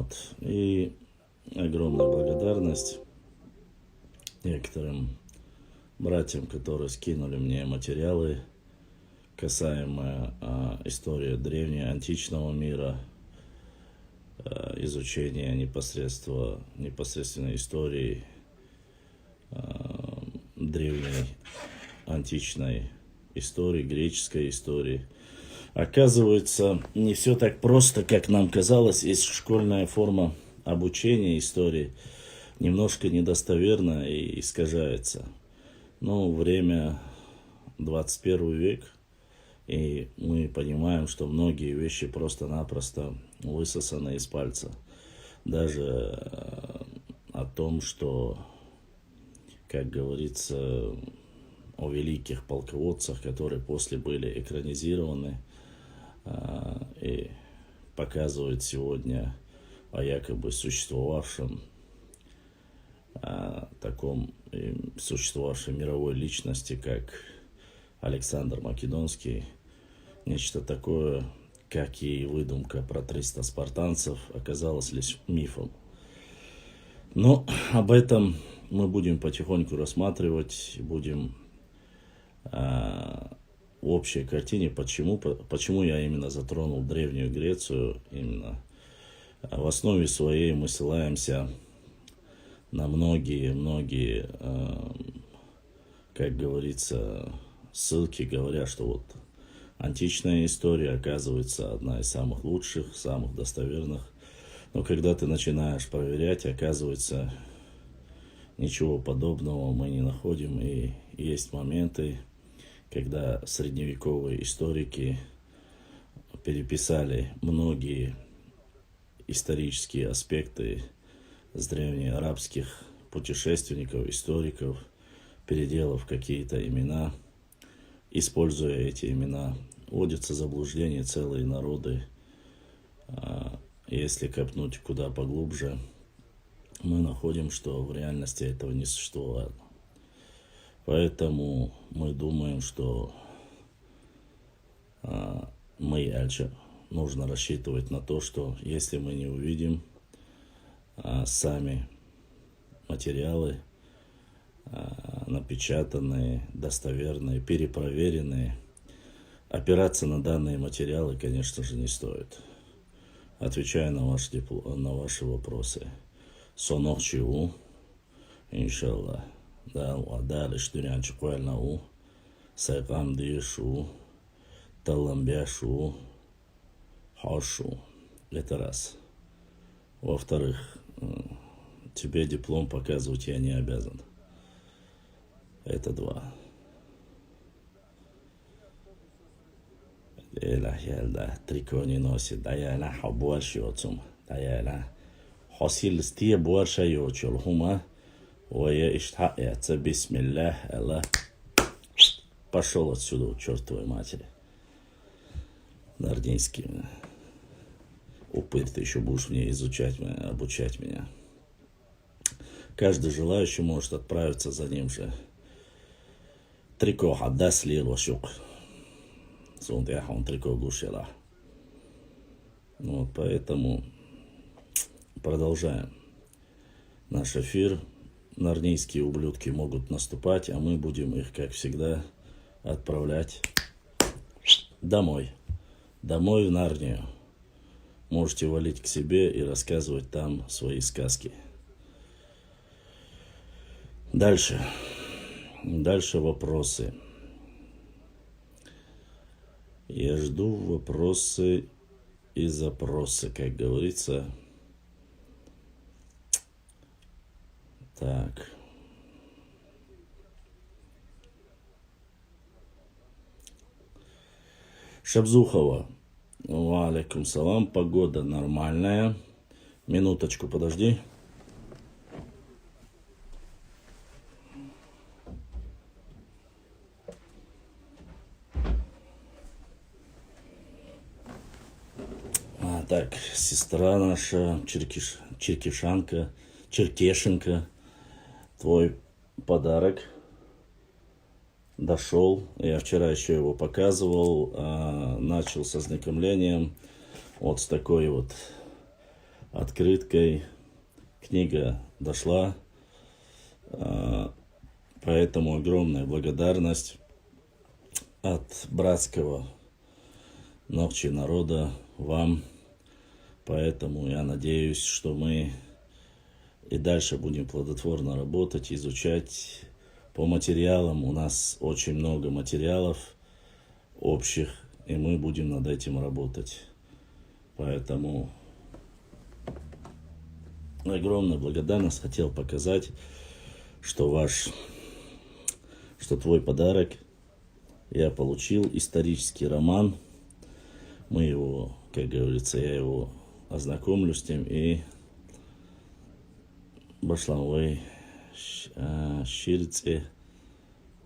Вот. И огромная благодарность некоторым братьям, которые скинули мне материалы касаемо истории древней античного мира, изучения непосредственной истории древней античной истории, греческой истории. Оказывается, не все так просто, как нам казалось. Есть школьная форма обучения истории, немножко недостоверна и искажается. Но время 21 век, и мы понимаем, что многие вещи просто-напросто высосаны из пальца. Даже о том, что, как говорится, о великих полководцах, которые после были экранизированы и показывают сегодня о якобы существовавшем существовавшей мировой личности, как Александр Македонский. Нечто такое, как и выдумка про 300 спартанцев, оказалось лишь мифом. Но об этом мы будем потихоньку рассматривать, будем в общей картине, почему я именно затронул Древнюю Грецию. Именно в основе своей мы ссылаемся на многие, как говорится, ссылки, говоря, что вот античная история оказывается одна из самых лучших, самых достоверных. Но когда ты начинаешь проверять, оказывается, ничего подобного мы не находим. И есть моменты, когда средневековые историки переписали многие исторические аспекты с древнеарабских путешественников, историков, переделав какие-то имена, используя эти имена, вводятся в заблуждение целые народы. Если копнуть куда поглубже, мы находим, что в реальности этого не существовало. Поэтому мы думаем, что нужно рассчитывать на то, что если мы не увидим сами материалы, напечатанные, достоверные, перепроверенные, опираться на данные материалы, конечно же, не стоит. Отвечая на ваши вопросы. Сонох чиу, иншаллах. Да, дали штурян чуквальнау, сайкам дишу, таламбяшу, хашу. Это раз. Во-вторых, тебе диплом показывать я не обязан. Это два. Эла елда трико не носит, да я на хабуарши отцум, да я на хасилстие буарша йочул хума. Ой, иштхаятся, бисмиллах, Аллах. Пошел отсюда, чертовой матери. Нардинский. Упырь, ты еще будешь мне обучать меня. Каждый желающий может отправиться за ним же. Трико хаддас лил шук. Сонтяхон трико гушела. Вот поэтому продолжаем наш эфир. Нарнийские ублюдки могут наступать, а мы будем их, как всегда, отправлять домой. Домой в Нарнию. Можете валить к себе и рассказывать там свои сказки. Дальше вопросы. Я жду вопросы и запросы, как говорится. Так. Шабзухова. Валейкум салам. Погода нормальная. Минуточку, подожди. Так, сестра наша, Черкешенко, твой подарок дошел. Я вчера еще его показывал. Начал с ознакомлением вот с такой вот открыткой. Книга дошла, поэтому огромная благодарность от братского Нохчи народа вам. Поэтому я надеюсь, что мы и дальше будем плодотворно работать, изучать по материалам. У нас очень много материалов общих, и мы будем над этим работать. Поэтому огромная благодарность. Хотел показать, что твой подарок я получил, исторический роман. Мы его, как говорится, я его ознакомлю с тем и башланвай ширце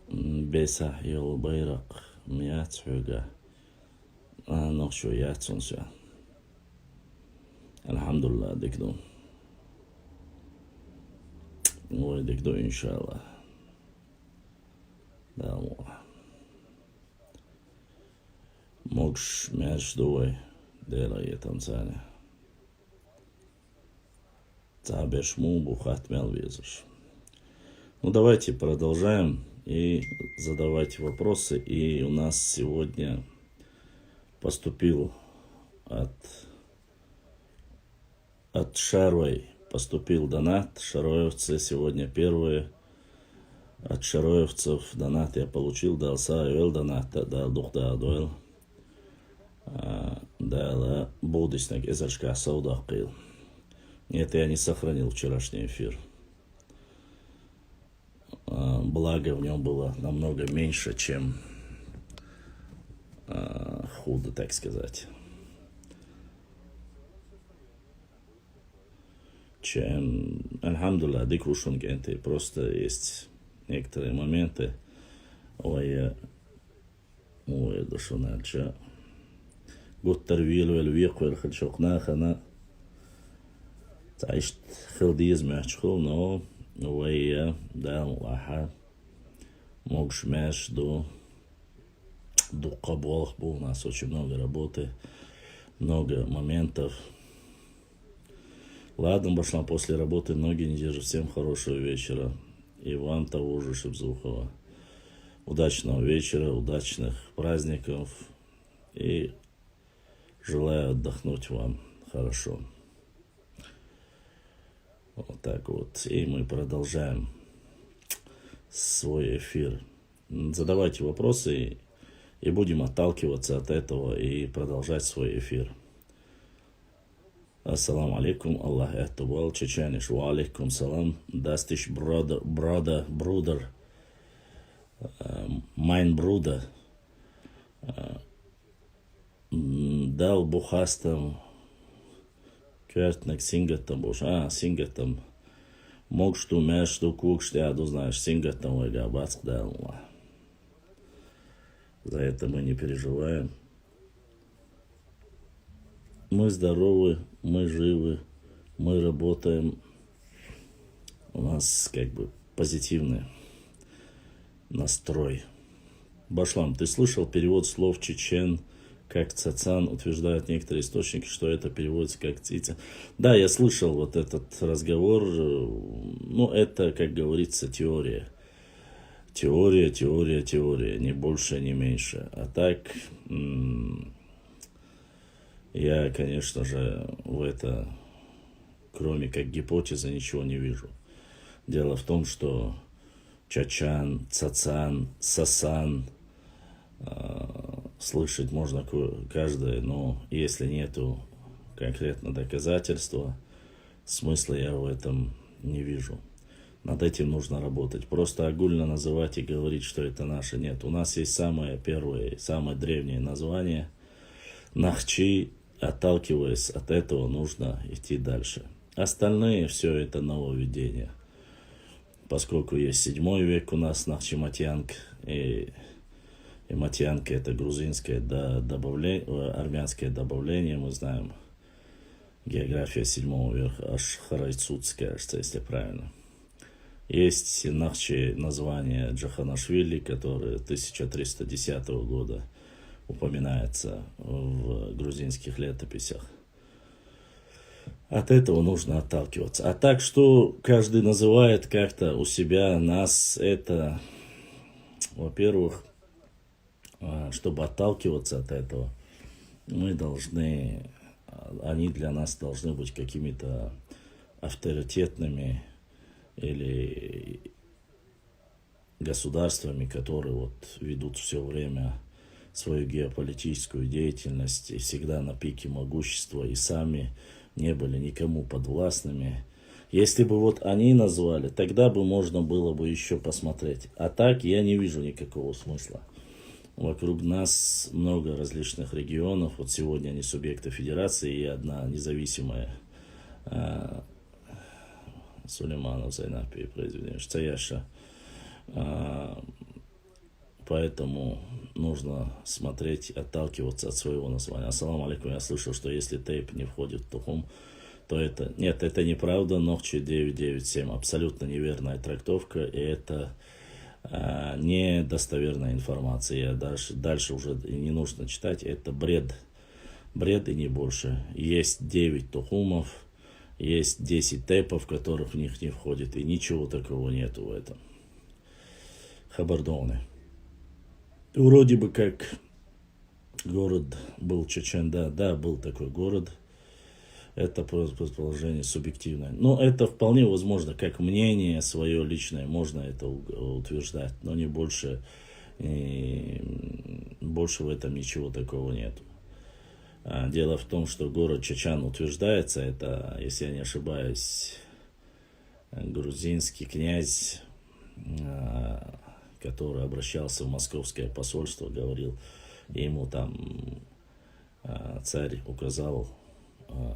бесах йол байрак мятсюга нохшу ятсунся. Алхамдулилlah, дикду. Ой, дикду, иншаллах. Да, Мокш мяч дуй, дела е Танзания. Табешму бухат мелвизуш. Ну, давайте продолжаем и задавайте вопросы. И у нас сегодня поступил от Шаруй поступил донат. Шаруевцы сегодня первые. От шаруевцев донат я получил. Дал Саевел донат, дал Духда Адуэл. Дала Будиснак Эзашка Саудахкил. Нет, я не сохранил вчерашний эфир. Благо в нем было намного меньше, чем худо, так сказать. Чем, альхамдулилlah, дикрушунг энты. Просто есть некоторые моменты. Ой, душунальча. Гуттар вилу эльвиквер хальшокнахана. تعيشت خلديز معشخو но ويا да лаха могш мяш до каболах был. У нас очень много работы, много моментов. Ладно, башлам, после работы ноги не держу. Всем хорошего вечера. И вам того же, Шибзухова. Удачного вечера, удачных праздников. И желаю отдохнуть вам хорошо. Вот так вот. И мы продолжаем свой эфир. Задавайте вопросы и будем отталкиваться от этого и продолжать свой эфир. Ассаламу алейкум, Аллах эхтубал, чечениш, ва алейкум салам, дастиш брудер, майн брудер, дал бухастам, Квертнак сингатам буш. Сингатам. Могш ту мяш ту кукш, ты знаешь, сингатам вайга бацк дал. За это мы не переживаем. Мы здоровы, мы живы, мы работаем. У нас как бы позитивный настрой. Башлам, ты слышал перевод слов чечен как цацан? Утверждают некоторые источники, что это переводится как цица. Да, я слышал вот этот разговор. Ну, это, как говорится, теория. Теория. Ни больше, ни меньше. А так, я, конечно же, в это, кроме как гипотезы, ничего не вижу. Дело в том, что чачан, цацан, сасан, слышать можно каждое, но если нету конкретно доказательства, смысла я в этом не вижу. Над этим нужно работать. Просто огульно называть и говорить, что это наше, нет. У нас есть самое первое, самое древнее название Нахчи. Отталкиваясь от этого, нужно идти дальше. Остальные все это нововведения. Поскольку есть 7 век у нас Нахчиматьянг, и матьянка это грузинское армянское добавление, мы знаем. География 7 века, аж Харайцутская, если правильно. Есть Нахчи название Джаханашвили, которое 1310 года упоминается в грузинских летописях. От этого нужно отталкиваться. А так, что каждый называет как-то у себя нас, это, во-первых, чтобы отталкиваться от этого, мы должны, они для нас должны быть какими-то авторитетными или государствами, которые вот ведут все время свою геополитическую деятельность и всегда на пике могущества и сами не были никому подвластными. Если бы вот они назвали, тогда бы можно было бы еще посмотреть. А так я не вижу никакого смысла. Вокруг нас много различных регионов. Вот сегодня они субъекты федерации и одна независимая Сулейманов Зайнапи произведение Штаяша. Поэтому нужно смотреть, отталкиваться от своего названия. Ассаламу алейкум. Я слышал, что если тейп не входит в тухум, то это... Нет, это неправда. Нохчи 997. Абсолютно неверная трактовка. И это недостоверная информация. Дальше уже не нужно читать. Это бред. Бред и не больше. Есть 9 тухумов. Есть 10 тейпов, которых в них не входит. И ничего такого нету в этом. Хабардоны. Вроде бы как город был Чечен, да, был такой город. Это предположение субъективное. Но это вполне возможно, как мнение свое личное, можно это утверждать, но не больше, больше в этом ничего такого нет. Дело в том, что город Чечен утверждается, это, если я не ошибаюсь, грузинский князь, который обращался в московское посольство, говорил, ему там царь указал,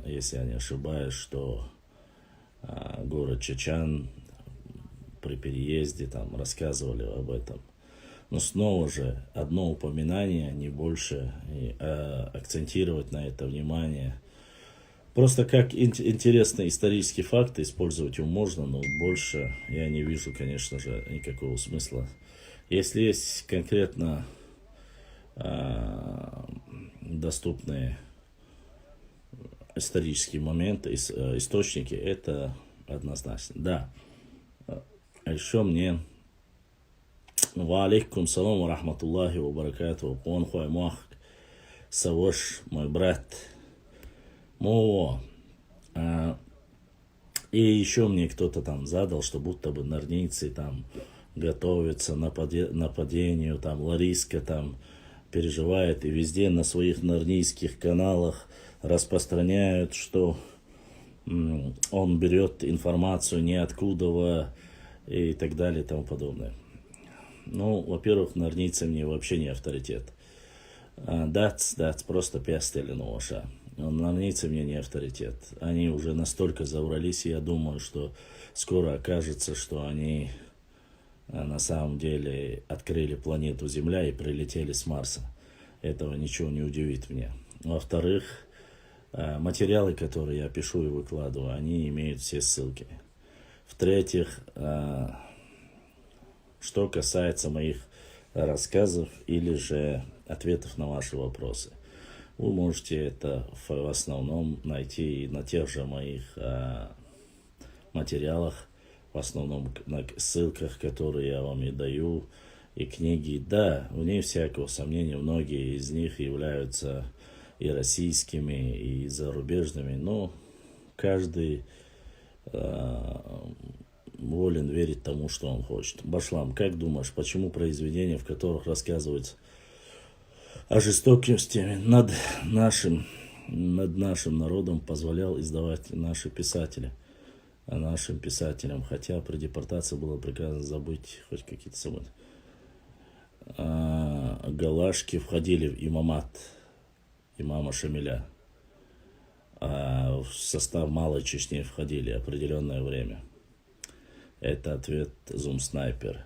если я не ошибаюсь, что город Чечен при переезде там рассказывали об этом. Но снова же одно упоминание, не больше, и акцентировать на это внимание. Просто как интересные исторические факты использовать его можно, но больше я не вижу, конечно же, никакого смысла. Если есть конкретно доступные исторические моменты, источники, это однозначно. Да. А еще мне... Ва алейкум салам ва рахматуллахи ва баракату. Он хуай мах. Савош, мой брат. И еще мне кто-то там задал, что будто бы норнийцы там готовятся нападению, там Лариска там переживает, и везде на своих норнийских каналах распространяют, что он берет информацию ниоткуда и так далее и тому подобное. Ну, во-первых, норнийцы мне вообще не авторитет. That's просто пястели новоша. Норнийцы мне не авторитет. Они уже настолько заврались, и я думаю, что скоро окажется, что они на самом деле открыли планету Земля и прилетели с Марса. Этого ничего не удивит меня. Во-вторых, материалы, которые я пишу и выкладываю, они имеют все ссылки. В-третьих, что касается моих рассказов или же ответов на ваши вопросы, вы можете это в основном найти на тех же моих материалах, в основном на ссылках, которые я вам и даю, и книги. Да, вне всякого сомнения, многие из них являются и российскими, и зарубежными, но каждый волен верить тому, что он хочет. Башлам, как думаешь, почему произведения, в которых рассказывается о жестокости над нашим народом, позволял издавать наши писатели, нашим писателям, хотя при депортации было приказано забыть хоть какие-то события. Галашки входили в имамат имама Шамиля, а в состав Малой Чечни входили определенное время. Это ответ Zoom Sniper.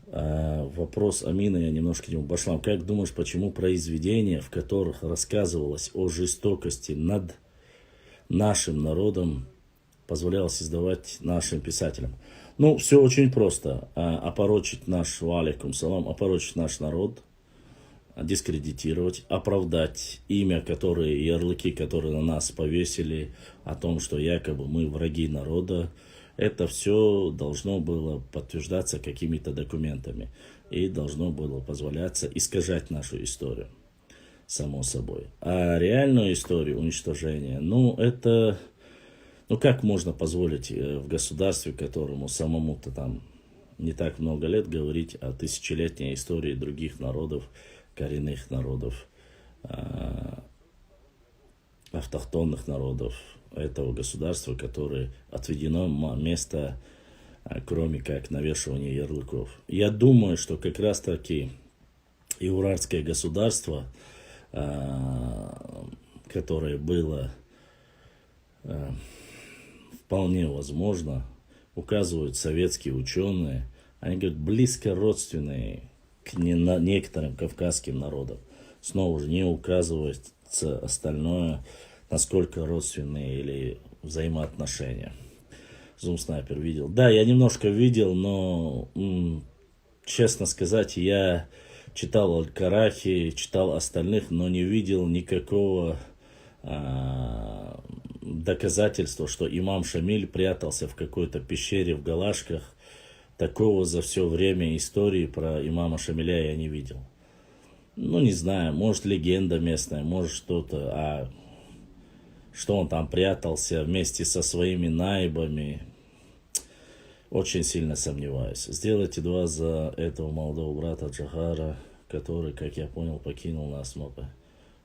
Вопрос Амина я немножко не Башлам. Как думаешь, почему произведения, в которых рассказывалось о жестокости над нашим народом, позволялось издавать нашим писателям? Ну, все очень просто. Опорочить наш, ва алейкум салам, опорочить наш народ, дискредитировать, оправдать имя, ярлыки, которые на нас повесили, о том, что якобы мы враги народа. Это все должно было подтверждаться какими-то документами и должно было позволяться искажать нашу историю, само собой. А реальную историю уничтожения, как можно позволить в государстве, которому самому-то там не так много лет, говорить о тысячелетней истории других народов, коренных народов, автохтонных народов этого государства, которое отведено место, кроме как навешивания ярлыков. Я думаю, что как раз таки и уральское государство, которое было вполне возможно, указывают советские ученые, они говорят, близко родственные к некоторым кавказским народам. Снова же не указывается остальное, насколько родственные или взаимоотношения. Зум Снайпер видел. Да, я немножко видел, но, честно сказать, я читал Аль-Карахи, читал остальных, но не видел никакого доказательства, что имам Шамиль прятался в какой-то пещере в Галашках. Такого за все время истории про имама Шамиля я не видел. Не знаю, может легенда местная, может что-то, а что он там прятался вместе со своими наибами, очень сильно сомневаюсь. Сделайте дуа за этого молодого брата Джахара, который, как я понял, покинул нас.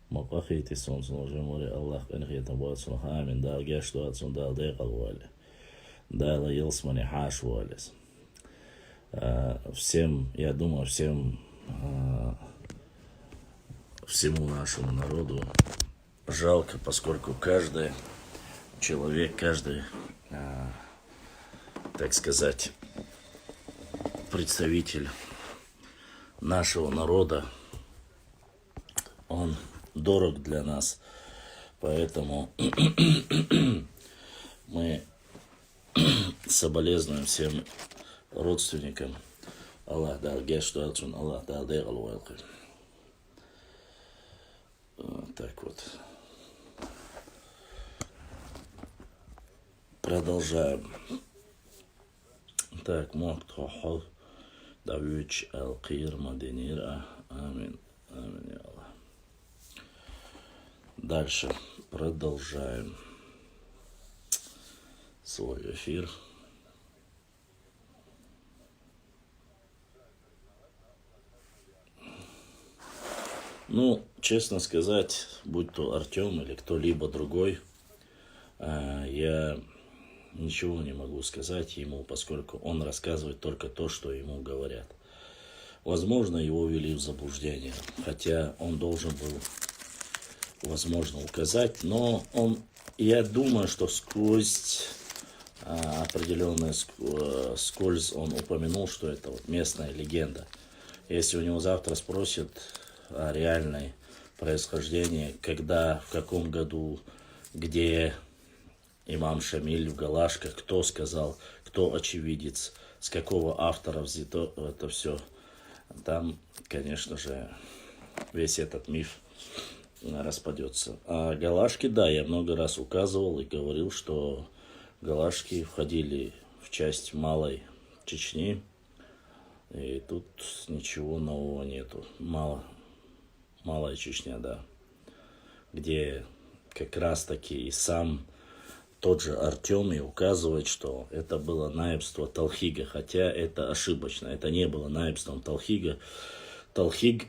Мапахейте солнце, уже море, Аллах, энхетам буатсун хамин, да, гештуатсун, да, декал вали, да, лаилсмани хаш валис. Всем, я думаю, всему нашему народу жалко, поскольку каждый человек, каждый, так сказать, представитель нашего народа, он дорог для нас. Поэтому мы соболезнуем всем родственникам. Аллах дал гештуатсун, Аллах дал дегал валкы. Так вот. Продолжаем. Так, Мохтхохо, Давич Алкир Мадинира. Амин. Амин, я Аллах. Дальше продолжаем свой эфир. Честно сказать, будь то Артем или кто-либо другой, я ничего не могу сказать ему, поскольку он рассказывает только то, что ему говорят. Возможно, его ввели в заблуждение, хотя он должен был, возможно, указать, но я думаю, что сквозь определенный скользь он упомянул, что это местная легенда. Если у него завтра спросят о реальной происхождении, когда, в каком году, где имам Шамиль в Галашках, кто сказал, кто очевидец, с какого автора взято это все, там, конечно же, весь этот миф распадется. А Галашки, да, я много раз указывал и говорил, что Галашки входили в часть Малой Чечни, и тут ничего нового нету. Малая Чечня, да, где как раз таки и сам тот же Артем и указывает, что это было наибство Талхига, хотя это ошибочно, это не было наибством Талхига. Талхиг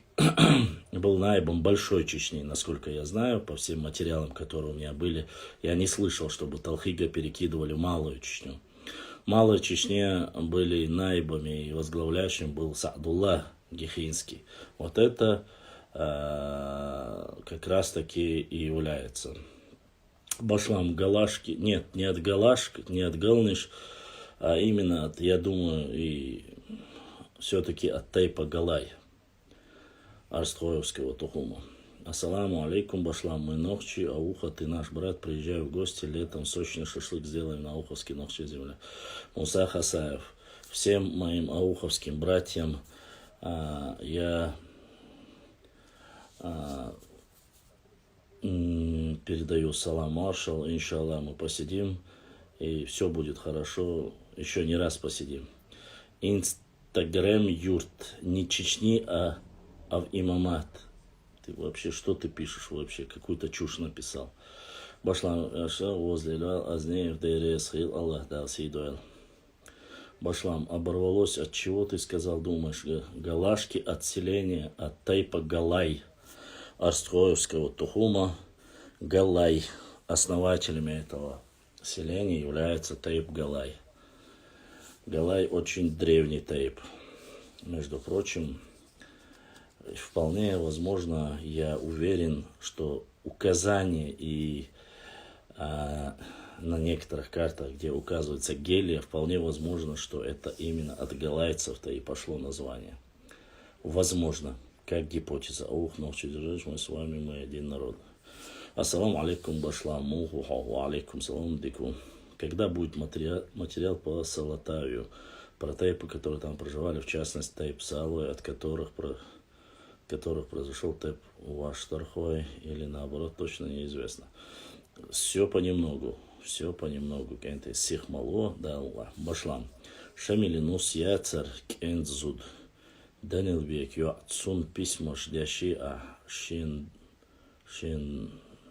был наибом Большой Чечни, насколько я знаю, по всем материалам, которые у меня были. Я не слышал, чтобы Талхига перекидывали в Малую Чечню. В Малой Чечне были наибами, и возглавляющим был Саадулла Гехинский. Вот это как раз таки и является. Башлам Галашки, нет, не от Галашки, не от Галныш, а именно от, я думаю, и все-таки от Тайпа Галай, Арстхоевского тухума. Ассаламу алейкум, Башлам, мы Нохчи, Ауха, ты наш брат, приезжай в гости, летом сочный шашлык сделаем на Ауховский Нохчи земля. Муса Хасаев. Всем моим ауховским братьям я Передаю салам маршал, иншаллах мы посидим, и все будет хорошо, еще не раз посидим. Инстаграм юрт, не Чечни, а в имамат. Ты вообще, что ты пишешь вообще, какую-то чушь написал. Башлам, возле Азнеев, Дейре, Схил, Аллах дал сей дуэл. Башлам, оборвалось, от чего ты сказал, думаешь, галашки от селения, от тайпа Галай, Арстроевского тухума, Галай. Основателями этого селения является тайп Галай. Галай очень древний тайп. Между прочим, вполне возможно, я уверен, что указания и на некоторых картах, где указывается Гелия, вполне возможно, что это именно от галайцев-то и пошло название. Возможно, как гипотеза. Ух, ночью держишь, мы с вами, мы один народ. Ассаламу алейкум, башлам, уху, алейкум, салам дику. Когда будет материал по Салатавию, про тайпы, которые там проживали, в частности, тайп Савы, от которых произошел тайп Ваштархой, или наоборот, точно неизвестно. Все понемногу. Кенте сихмало, да Аллах. Башлам. Шамилинус яцар кензуд. Данилбек юатсун письма ждящий, шин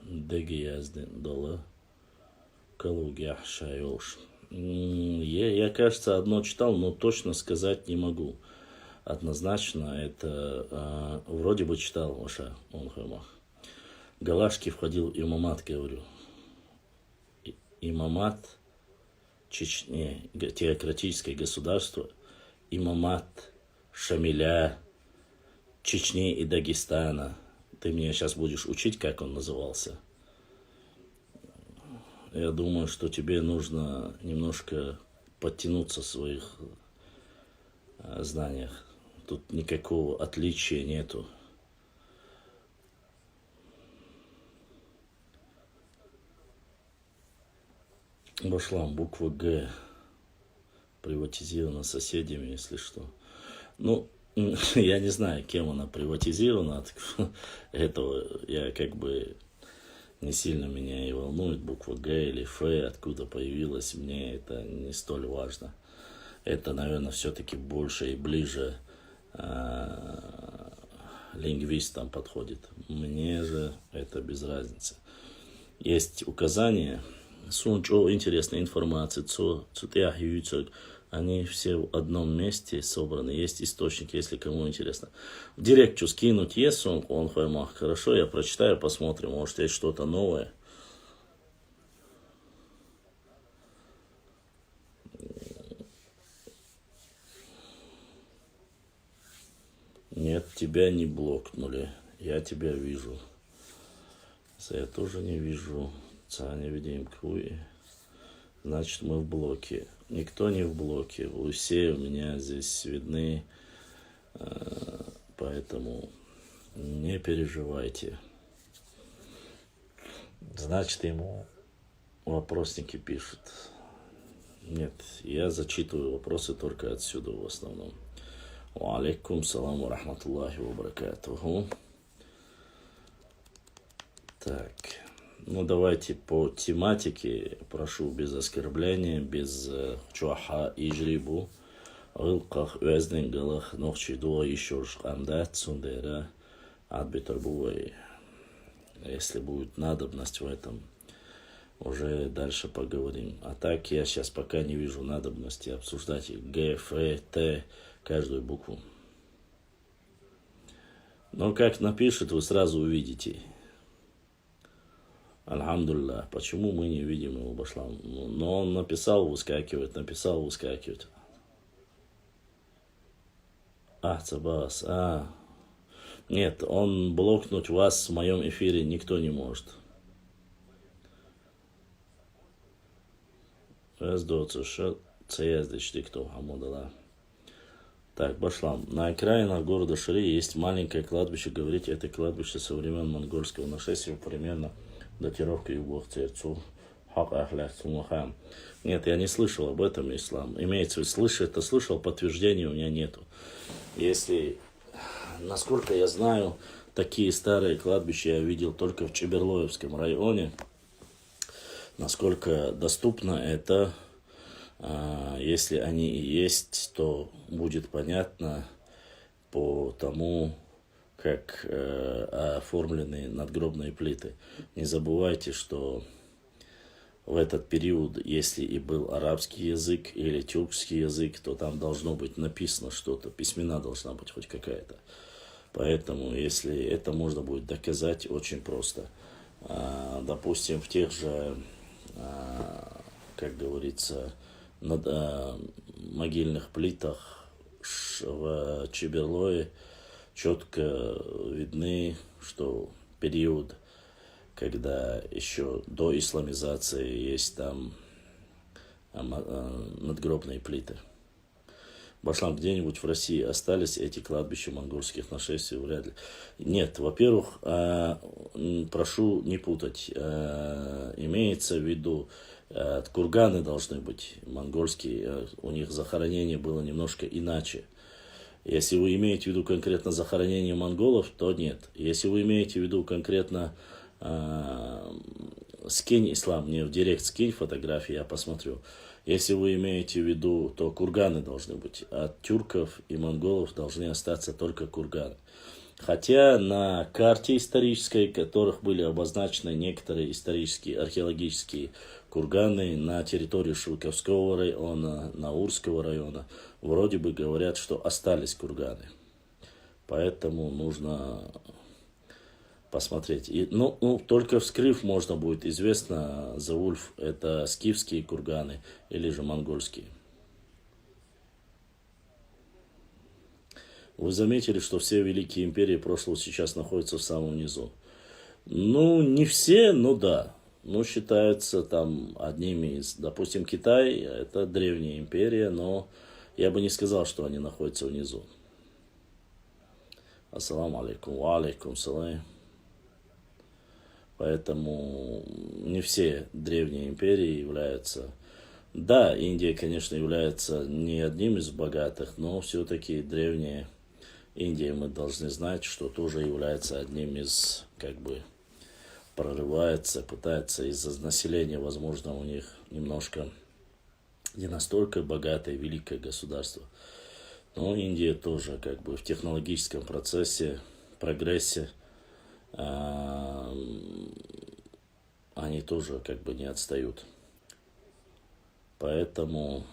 деги яздин дола. Калугя шайош. Я, кажется, одно читал, но точно сказать не могу. Однозначно, это вроде бы читал Ваша Онхаймах. Галашки входил имамат, говорю. Имамат Чечни, теократическое государство, имамат Шамиля, Чечни и Дагестана. Ты меня сейчас будешь учить, как он назывался? Я думаю, что тебе нужно немножко подтянуться в своих знаниях. Тут никакого отличия нету. Башлам, буква Г. Приватизирована соседями, если что. Ну, я не знаю, кем она приватизирована. Этого я как бы не сильно меня и волнует. Буква Г или Ф, откуда появилась, мне это не столь важно. Это, наверное, все-таки больше и ближе лингвистам подходит. Мне же это без разницы. Есть указания. Сунчо интересная информация, они все в одном месте собраны. Есть источник, если кому интересно. В директу скинуть есть он хаймах. Хорошо, я прочитаю, посмотрим, может есть что-то новое. Нет, тебя не блокнули. Я тебя вижу. Я тоже не вижу. Не видим куи. Значит, мы в блоке. Никто не в блоке. Все у меня здесь видны. Поэтому не переживайте. Значит, ему вопросники пишут. Нет, я зачитываю вопросы только отсюда в основном. Ва алейкум салам ва рахматуллахи ва баракатуху. Так. Ну, давайте по тематике, прошу, без оскорбления, без чуаха и жрибу. Гылках, уязденгалах, нохчи дуа, еще ж амдат, сундера, адбитарбуай. Если будет надобность в этом, уже дальше поговорим. А так я сейчас пока не вижу надобности обсуждать Г, Ф, Т, каждую букву. Но как напишет, вы сразу увидите. Альхамдулилlah. Почему мы не видим его башлам? Но он написал, выскакивает. Цабас. Нет, он блокнуть вас в моем эфире никто не может. Так, башлам. На окраинах города Шри есть маленькое кладбище. Говорите, это кладбище со времен монгольского нашествия, примерно датировка Юбохцерцу. Нет, я не слышал об этом, ислам. Имеется в виду, слышал, подтверждения у меня нету. Если, насколько я знаю, такие старые кладбища я видел только в Чеберлоевском районе. Насколько доступно это, если они и есть, то будет понятно по тому, как оформлены надгробные плиты. Не забывайте, что в этот период, если и был арабский язык или тюркский язык, то там должно быть написано что-то, письмена должна быть хоть какая-то. Поэтому, если это можно будет доказать, очень просто. Допустим, в тех же, как говорится, могильных плитах в Чеберлое четко видны, что период, когда еще до исламизации есть там надгробные плиты. Башлам, где-нибудь в России остались эти кладбища монгольских нашествий? Вряд ли. Нет, во-первых, прошу не путать, имеется в виду, курганы должны быть монгольские, у них захоронение было немножко иначе. Если вы имеете в виду конкретно захоронение монголов, то нет. Если вы имеете в виду конкретно скинь ислам, мне в директ скинь фотографии, я посмотрю. Если вы имеете в виду, то курганы должны быть. От тюрков и монголов должны остаться только курганы. Хотя на карте исторической, в которых были обозначены некоторые исторические археологические курганы на территории Шелковского района, Наурского района, вроде бы говорят, что остались курганы. Поэтому нужно посмотреть. Только вскрыв можно будет известно, Заульф, это скифские курганы или же монгольские. Вы заметили, что все великие империи прошлого сейчас находятся в самом низу? Не все, но да. Считаются там одними из... Допустим, Китай, это древняя империя, но я бы не сказал, что они находятся внизу. Ассаламу алейкум. Ва алейкум салам. Поэтому не все древние империи являются... Да, Индия, конечно, является не одним из богатых, но все-таки древняя Индия, мы должны знать, что тоже является одним из, прорывается, пытается из-за населения, возможно, у них немножко не настолько богатое, великое государство. Но Индия тоже в технологическом процессе, прогрессе, они тоже не отстают. Поэтому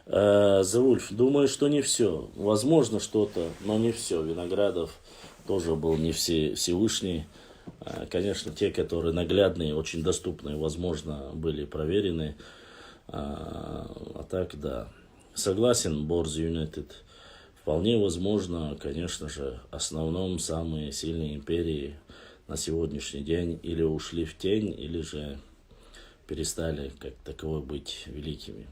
Заульф, думаю, что не все. Возможно, что-то, но не все. Виноградов тоже был не Всевышний. Конечно, те, которые наглядные, очень доступные, возможно, были проверены. А так, да. Согласен, Борз Юнайтед. Вполне возможно, конечно же, в основном самые сильные империи на сегодняшний день или ушли в тень, или же перестали как таковой быть великими.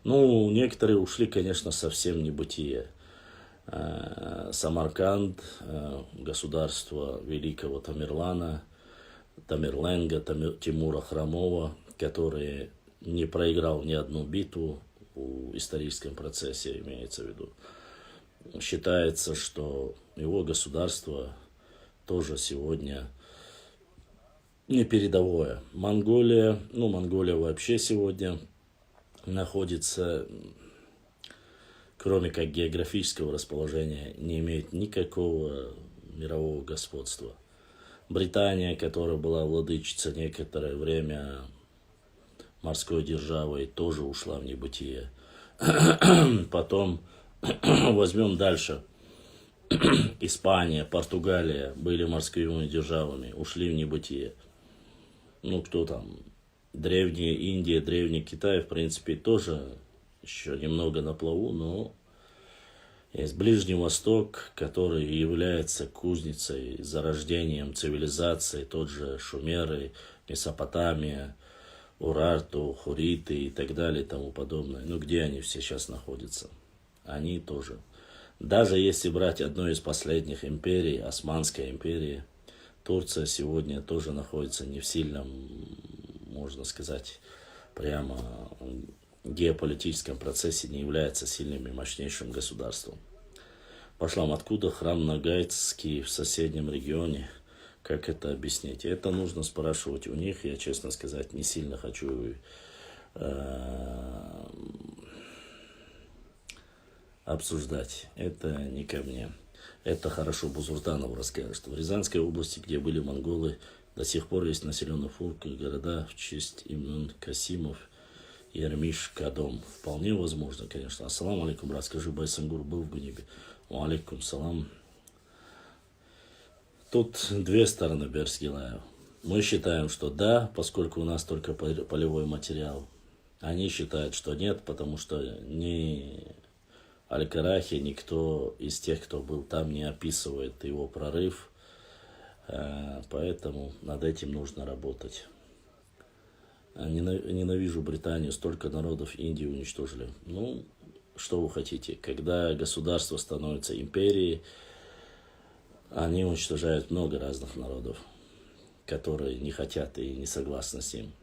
Некоторые ушли, конечно, совсем в небытие. Самарканд, государство великого Тамерлана, Тамерленга, Тимура Хромова, который не проиграл ни одну битву в историческом процессе, имеется в виду. Считается, что его государство тоже сегодня не передовое. Монголия вообще сегодня находится, кроме как географического расположения, не имеет никакого мирового господства. Британия, которая была владычица некоторое время морской державой, тоже ушла в небытие. Потом возьмем дальше. Испания, Португалия были морскими державами, ушли в небытие. Кто там? Древняя Индия, древний Китай, в принципе, тоже еще немного на плаву, но есть Ближний Восток, который является кузницей, зарождением цивилизации, тот же Шумеры, Месопотамия, Урарту, Хуриты и так далее и тому подобное. Где они все сейчас находятся? Они тоже. Даже если брать одну из последних империй, Османская империя, Турция сегодня тоже находится не в сильном, можно сказать, прямо геополитическом процессе, не является сильным и мощнейшим государством. Башлам, откуда храм Нагайцкий в соседнем регионе? Как это объяснить? Это нужно спрашивать у них. Я, честно сказать, не сильно хочу обсуждать. Это не ко мне. Это хорошо Бузуртанов расскажет. В Рязанской области, где были монголы, до сих пор есть населенные пункты, города в честь имен Касимов, Ермиш, Кадом. Вполне возможно, конечно. Ассаламу алейкум, брат. Скажи, Байсангур был в Гунибе? Алейкум салам. Тут две стороны Берсгилая. Мы считаем, что да, поскольку у нас только полевой материал. Они считают, что нет, потому что ни Аль-Карахи, никто из тех, кто был там, не описывает его прорыв. Поэтому над этим нужно работать. Ненавижу Британию, столько народов Индии уничтожили. Ну, что вы хотите? Когда государство становится империей, они уничтожают много разных народов, которые не хотят и не согласны с ним.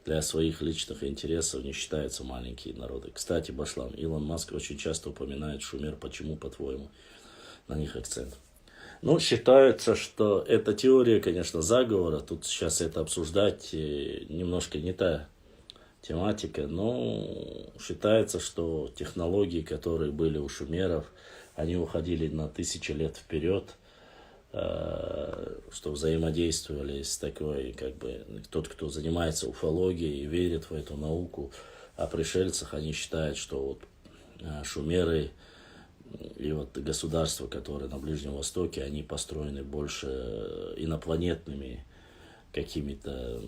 Для своих личных интересов не считаются маленькие народы. Кстати, Башлам, Илон Маск очень часто упоминает шумер. Почему, по-твоему, на них акцент? Ну, считается, что эта теория, конечно, заговора. Тут сейчас это обсуждать немножко не та тематика. Но считается, что технологии, которые были у шумеров, они уходили на тысячи лет вперед, что взаимодействовали с такой, как бы, тот, кто занимается уфологией и верит в эту науку, о пришельцах, они считают, что вот шумеры и вот государства, которые на Ближнем Востоке, они построены больше инопланетными какими-то,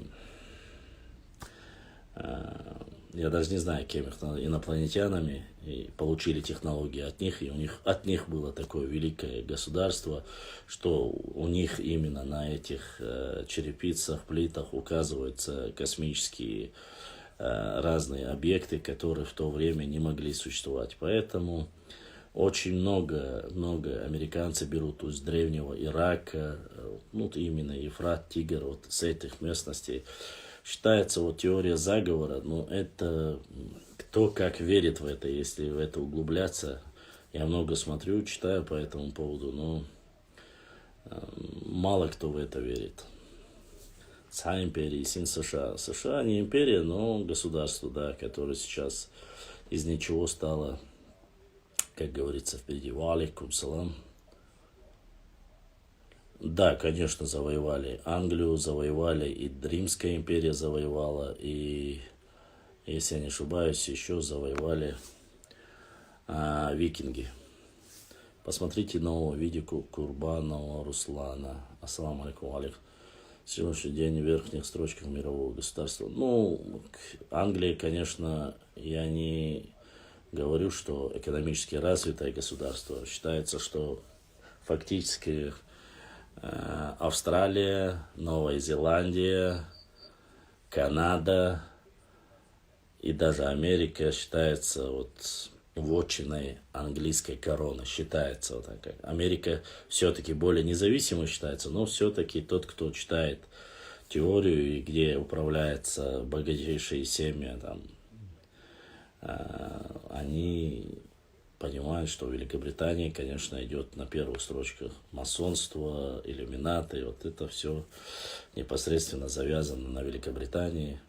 я даже не знаю, кем их, инопланетянами, и получили технологии от них, и от них было такое великое государство, что у них именно на этих черепицах, плитах указываются космические разные объекты, которые в то время не могли существовать. Поэтому очень много американцы берут из древнего Ирака, ну, именно Ефрат, Тигр, вот с этих местностей. Считается вот теория заговора, но это кто как верит в это, если в это углубляться. Я много смотрю, читаю по этому поводу, но мало кто в это верит. Царь империи, сын США. США не империя, но государство, да, которое сейчас из ничего стало, как говорится, впереди. Алейкум салам. Да, конечно, завоевали. Англию завоевали, и Римская империя завоевала, и, если я не ошибаюсь, еще завоевали викинги. Посмотрите нового видео Курбанова Руслана. Ассаламу алейкум, алейкум. Сегодняшний день в верхних строчках мирового государства. Ну, Англия, конечно, я не говорю, что экономически развитое государство. Считается, что фактически Австралия, Новая Зеландия, Канада и даже Америка считается вот вотчиной английской короны. Считается вот так. Как Америка все-таки более независимой считается, но все-таки тот, кто читает теорию и где управляются богатейшие семьи, там, они понимают, что в Великобритании, конечно, идет на первых строчках масонство, иллюминаты, вот это все непосредственно завязано на Великобритании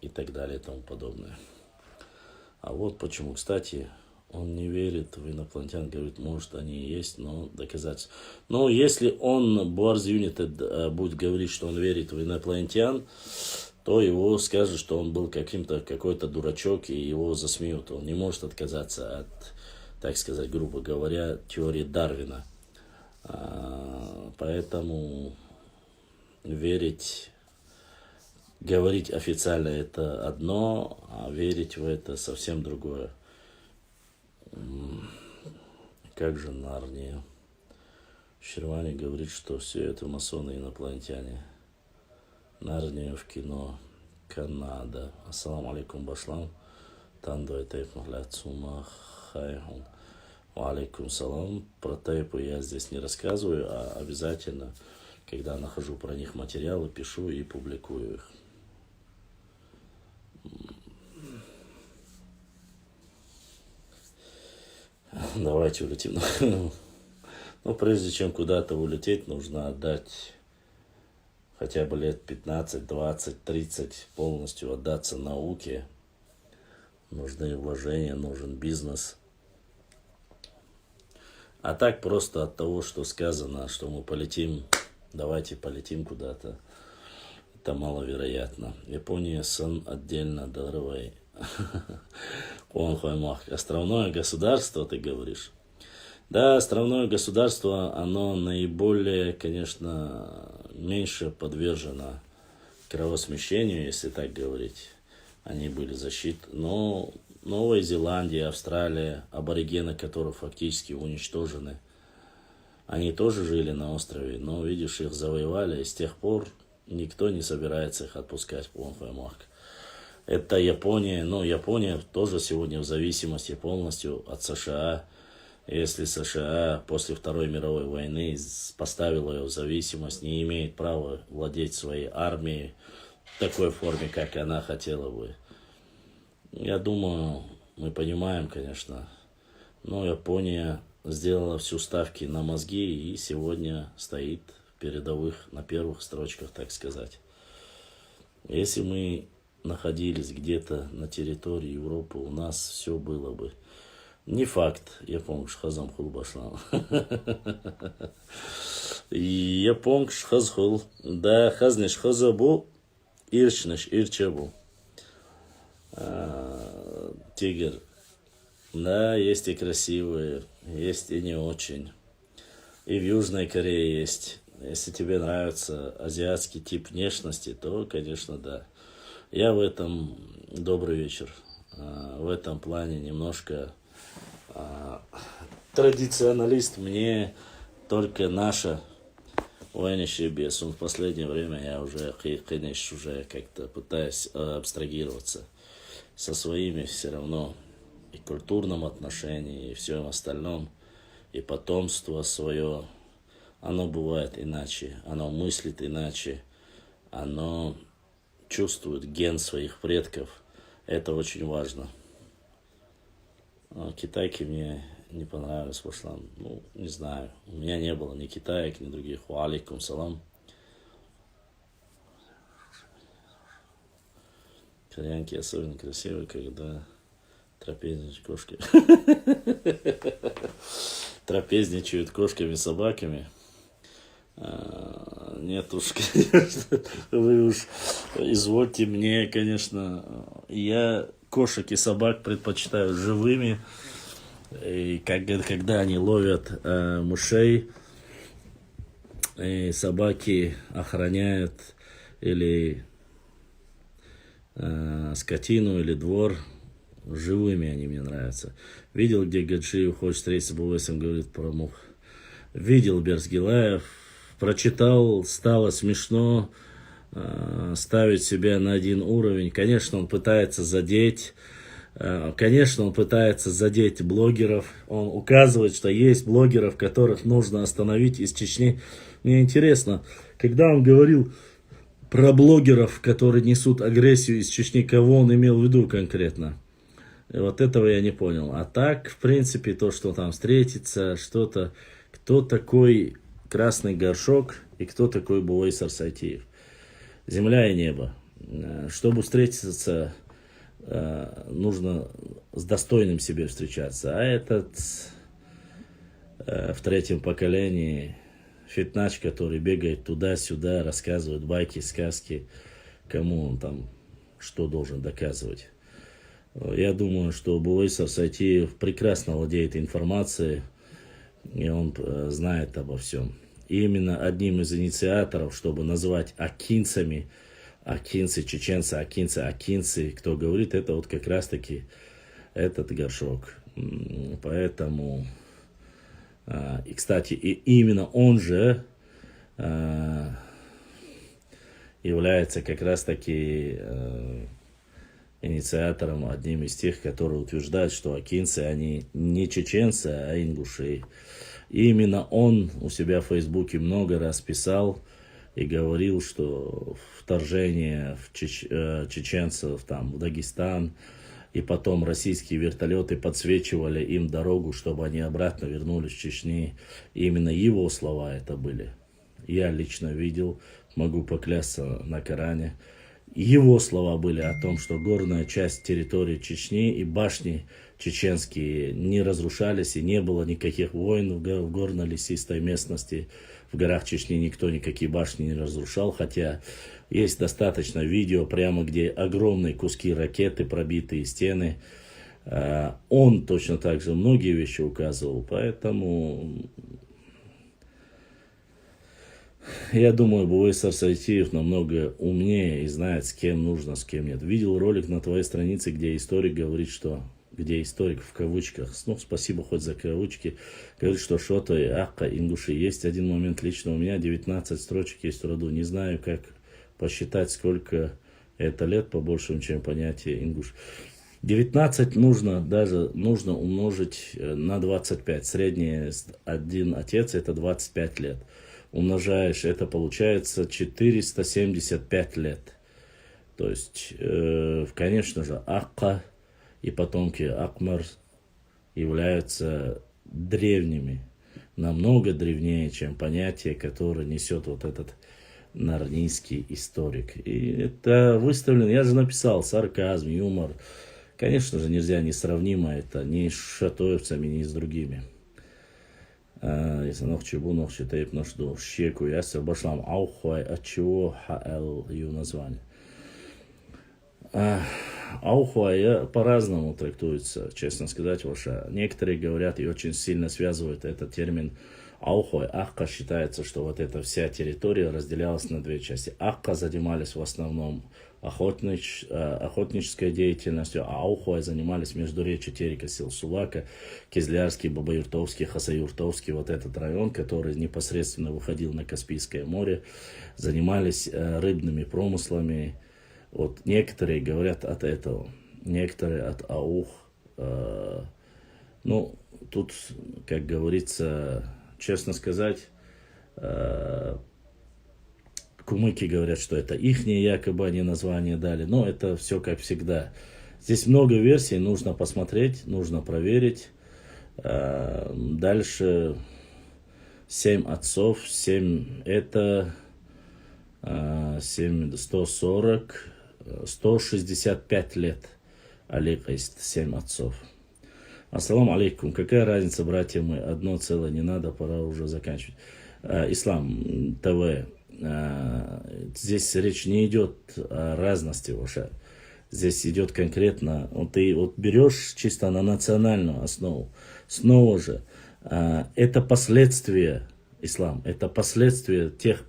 и так далее и тому подобное. А вот почему, кстати, он не верит в инопланетян, говорит, может, они и есть, но доказательств. Но если он, Boar's United, будет говорить, что он верит в инопланетян, то его скажут, что он был какой-то дурачок, и его засмеют. Он не может отказаться от, так сказать, грубо говоря, теории Дарвина. Поэтому говорить официально это одно, а верить в это совсем другое. Как же Нарния? Шервани говорит, что все это масоны и инопланетяне. Нарния в кино. Канада. Ассаламу алейкум, Башлам. Тандой тейп махляцума хайхун. Алейкум салам. Про тейпы я здесь не рассказываю, а обязательно, когда нахожу про них материалы, пишу и публикую их. Давайте улетим. Но прежде чем куда-то улететь, нужно отдать хотя бы лет 15, 20, 30, полностью отдаться науке. Нужны вложения, нужен бизнес. А так просто от того, что сказано, что мы полетим, давайте полетим куда-то, это маловероятно. Япония сын отдельно даровой. Островное государство, ты говоришь? Да, островное государство, оно наиболее, конечно, меньше подвержено кровосмещению, если так говорить. Они были защиты. Но Новая Зеландия, Австралия, аборигены, которые фактически уничтожены, они тоже жили на острове, но, видишь, их завоевали, и с тех пор никто не собирается их отпускать в Марк. Это Япония, но Япония тоже сегодня в зависимости полностью от США. Если США после Второй мировой войны поставила ее в зависимость, не имеет права владеть своей армией в такой форме, как она хотела бы. Я думаю, мы понимаем, конечно, но Япония сделала всю ставки на мозги и сегодня стоит в передовых, на первых строчках, так сказать. Если мы находились где-то на территории Европы, у нас все было бы. Не факт, я помню, что хазам хул башлам. Я помню, что хаз хул. Да, хазнеш хаза бу, ирчнеш ирче бу. Тигр. Да, есть и красивые, есть и не очень. И в Южной Корее есть. Если тебе нравится азиатский тип внешности, то, конечно, да. Я в этом, добрый вечер, в этом плане немножко традиционалист. Мне только наша военная без. В последнее время я уже, конечно, уже как-то пытаюсь абстрагироваться со своими все равно и культурном отношении, и всем остальном, и потомство свое. Оно бывает иначе, оно мыслит иначе, оно чувствует ген своих предков. Это очень важно. Китайки мне не понравились, пошла. Ну, не знаю. У меня не было ни китаек, ни других. Алейкум салам. Кореянки особенно красивые, когда трапезничают кошки. Трапезничают кошками, собаками. Нет уж, конечно, вы уж извольте мне, конечно, я кошек и собак предпочитаю живыми, и когда они ловят мышей, и собаки охраняют или скотину, или двор, живыми они мне нравятся. Видел, где Гаджиев хочет встретиться с Бувесом, говорит про мух. Видел Берсгилаев, прочитал, стало смешно ставить себя на один уровень. Конечно, он пытается задеть блогеров. Он указывает, что есть блогеров, которых нужно остановить из Чечни. Мне интересно, когда он говорил про блогеров, которые несут агрессию из Чечни, кого он имел в виду конкретно? Вот этого я не понял. А так, в принципе, то, что там встретится, что-то, кто такой Красный Горшок и кто такой Бувейс Арсайтиев. Земля и небо. Чтобы встретиться, нужно с достойным себе встречаться. А этот в третьем поколении фитнач, который бегает туда-сюда, рассказывает байки, сказки, кому он там что должен доказывать. Я думаю, что Бувейс Арсайтиев прекрасно владеет информацией, и он знает обо всем. И именно одним из инициаторов, чтобы назвать акинцами, акинцы, чеченцы, акинцы, кто говорит, это вот как раз-таки этот Горшок. Поэтому, и, кстати, и именно он же является как раз-таки инициатором, одним из тех, которые утверждают, что акинцы, они не чеченцы, а ингуши. И именно он у себя в Фейсбуке много раз писал и говорил, что вторжение чеченцев там, в Дагестан и потом российские вертолеты подсвечивали им дорогу, чтобы они обратно вернулись в Чечню. И именно его слова это были. Я лично видел, могу поклясться на Коране. Его слова были о том, что горная часть территории Чечни и башни чеченские не разрушались, и не было никаких войн в горно-лесистой местности. В горах Чечни никто никакие башни не разрушал, хотя есть достаточно видео, прямо где огромные куски ракеты, пробитые стены. Он точно так же многие вещи указывал, поэтому я думаю, Буайсар Сайтиев намного умнее и знает, с кем нужно, с кем нет. Видел ролик на твоей странице, где историк говорит, что... Где историк в кавычках, ну, спасибо хоть за кавычки, говорит, что Шота и Акка, ингуши. Есть один момент лично у меня, 19 строчек есть в роду. Не знаю, как посчитать, сколько это лет, по большему, чем понятие ингуш. 19 нужно умножить на 25. Средний один отец это 25 лет. Умножаешь, это получается 475 лет. То есть, конечно же, Акка и потомки Акмар являются древними, намного древнее, чем понятие, которое несет вот этот нарнийский историк. И это выставлено, я же написал, сарказм, юмор. Конечно же, нельзя несравнимо это ни с шатоевцами, ни с другими. Если ночью был, ночью тейп ножду щеку, я се башлам аухуай, от чего хаэл ее название. Аухуай по-разному трактуется, честно сказать, ваша. Некоторые говорят и очень сильно связывают этот термин Аухуай. Акка считается, что вот эта вся территория разделялась на две части. Акка занимались в основном охотнической деятельностью, а Аухуай занимались междуречье Терека, Сил-Сулака, Кизлярский, Бабаюртовский, Хасаюртовский, вот этот район, который непосредственно выходил на Каспийское море, занимались рыбными промыслами. Вот некоторые говорят от этого, некоторые от аух. Ну, тут, как говорится, честно сказать, кумыки говорят, что это ихние якобы они название дали, но это все как всегда. Здесь много версий, нужно посмотреть, нужно проверить. Дальше 7 отцов, 7 это 7, 140, 165 лет. Алейка есть 7 отцов. Ассаламу алейкум. Какая разница, братья мы? Одно целое не надо, пора уже заканчивать. Ислам ТВ. Здесь речь не идет о разности ваша. Здесь идет конкретно, вот ты вот берешь чисто на национальную основу. Снова же, это последствия, ислам, это последствия тех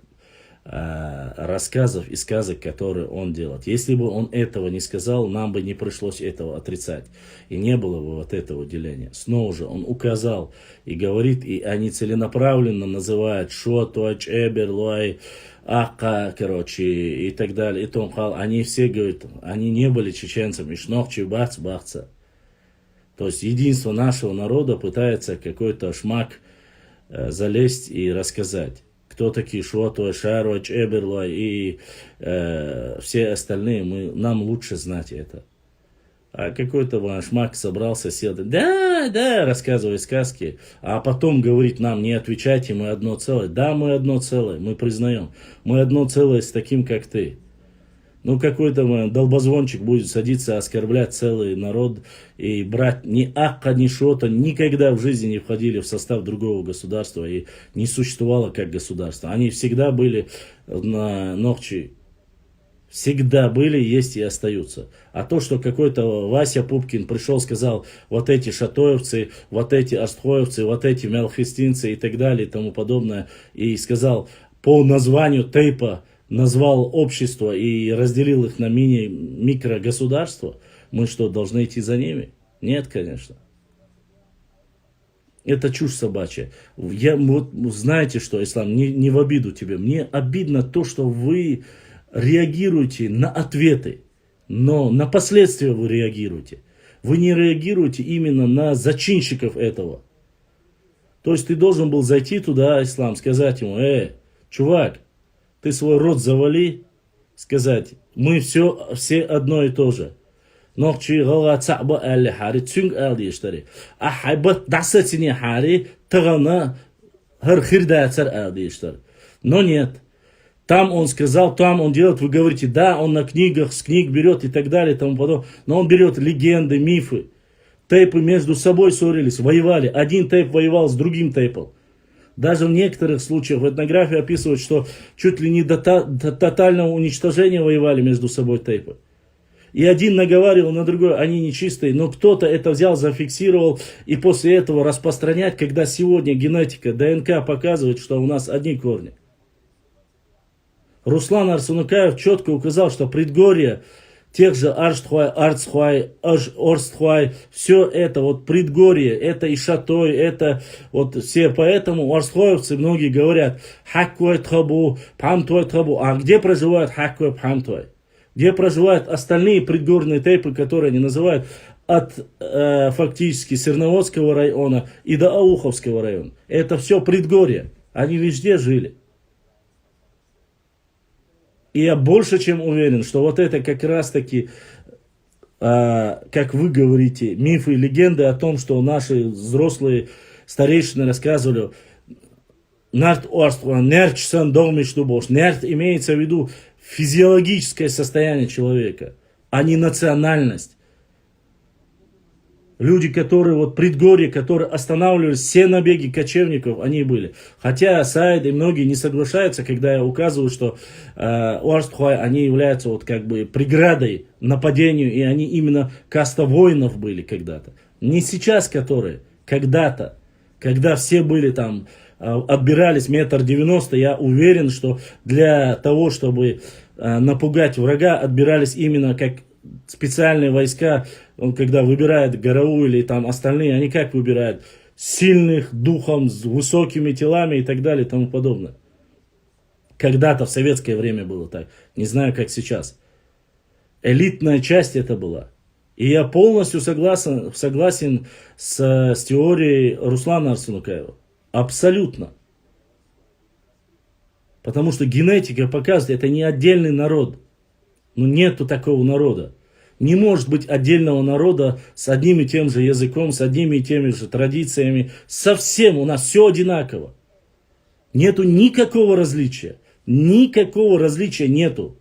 рассказов и сказок, которые он делает. Если бы он этого не сказал, нам бы не пришлось этого отрицать. И не было бы вот этого деления. Снова же он указал и говорит, и они целенаправленно называют Шотуач, Эбер, Луай, Ака, короче, и так далее. И Томхал, они все говорят, они не были чеченцами, Шнохчи, Бац, Бахца. То есть единство нашего народа пытается какой-то шмак залезть и рассказать. Кто такие Шуатуа, Шаруач, Эберлуай и все остальные, нам лучше знать это. А какой-то шмак собрался, сел, да, рассказывай сказки, а потом говорит нам, не отвечайте, мы одно целое. Да, мы одно целое, мы признаем. Мы одно целое с таким, как ты. Ну, какой-то долбозвончик будет садиться, оскорблять целый народ и брать ни Акка, ни Шота никогда в жизни не входили в состав другого государства и не существовало как государство. Они всегда были на Нохчи, всегда были, есть и остаются. А то, что какой-то Вася Пупкин пришел, сказал, вот эти шатоевцы, вот эти астхоевцы, вот эти мелхистинцы и так далее и тому подобное, и сказал по названию тейпа, назвал общество и разделил их на микрогосударства, мы что, должны идти за ними? Нет, конечно. Это чушь собачья. Вот знаете что, Ислам, не в обиду тебе. Мне обидно то, что вы реагируете на ответы, но на последствия вы реагируете. Вы не реагируете именно на зачинщиков этого. То есть ты должен был зайти туда, Ислам, сказать ему, чувак, ты свой рот завали, сказать, мы все одно и то же. نوخشي غلا صعبة اللي حاري تسونج اللي يشتري أحبت دعستني حاري تغنى هر خير царь اللي يشتري. Но нет. Там он сказал, там он делает, вы говорите, да, он на книгах, с книг берет и так далее, и тому подобное. Но он берет легенды, мифы. Тейпы между собой ссорились, воевали. Один тейп воевал с другим тейпом. Даже в некоторых случаях в этнографии описывают, что чуть ли не до тотального уничтожения воевали между собой тейпы. И один наговаривал на другой, они нечистые, но кто-то это взял, зафиксировал, и после этого распространять, когда сегодня генетика, ДНК показывает, что у нас одни корни. Руслан Арсунукаев четко указал, что предгорье тех же Арштхуай, Арцхуай, Орстхуай, все это вот предгорье, это Ишатой, это вот все, поэтому арстхуаевцы многие говорят Хаккуай Тхабу, Памтуай Тхабу, а где проживают Хаккуай, Памтуай? Где проживают остальные предгорные тейпы, которые они называют от фактически Серноводского района и до Ауховского района. Это все предгорье, они везде жили. И я больше чем уверен, что вот это как раз таки, как вы говорите, мифы и легенды о том, что наши взрослые старейшины рассказывали, Нерт имеется в виду физиологическое состояние человека, а не национальность. Люди, которые вот предгорье, которые останавливались, все набеги кочевников, они были. Хотя Саид и многие не соглашаются, когда я указываю, что Уарстхуай, они являются вот как бы преградой нападению, и они именно каста воинов были когда-то. Не сейчас, которые, когда-то, когда все были там, отбирались 1,90 м, я уверен, что для того, чтобы напугать врага, отбирались именно как специальные войска. Он когда выбирает ГРУ или там остальные, они как выбирают? Сильных духом, с высокими телами и так далее и тому подобное. Когда-то в советское время было так. Не знаю, как сейчас. Элитная часть это была. И я полностью согласен с теорией Руслана Арсунукаева. Абсолютно. Потому что генетика показывает, это не отдельный народ. Ну нету такого народа. Не может быть отдельного народа с одним и тем же языком, с одними и теми же традициями. Совсем у нас все одинаково. Нету никакого различия. Никакого различия нету.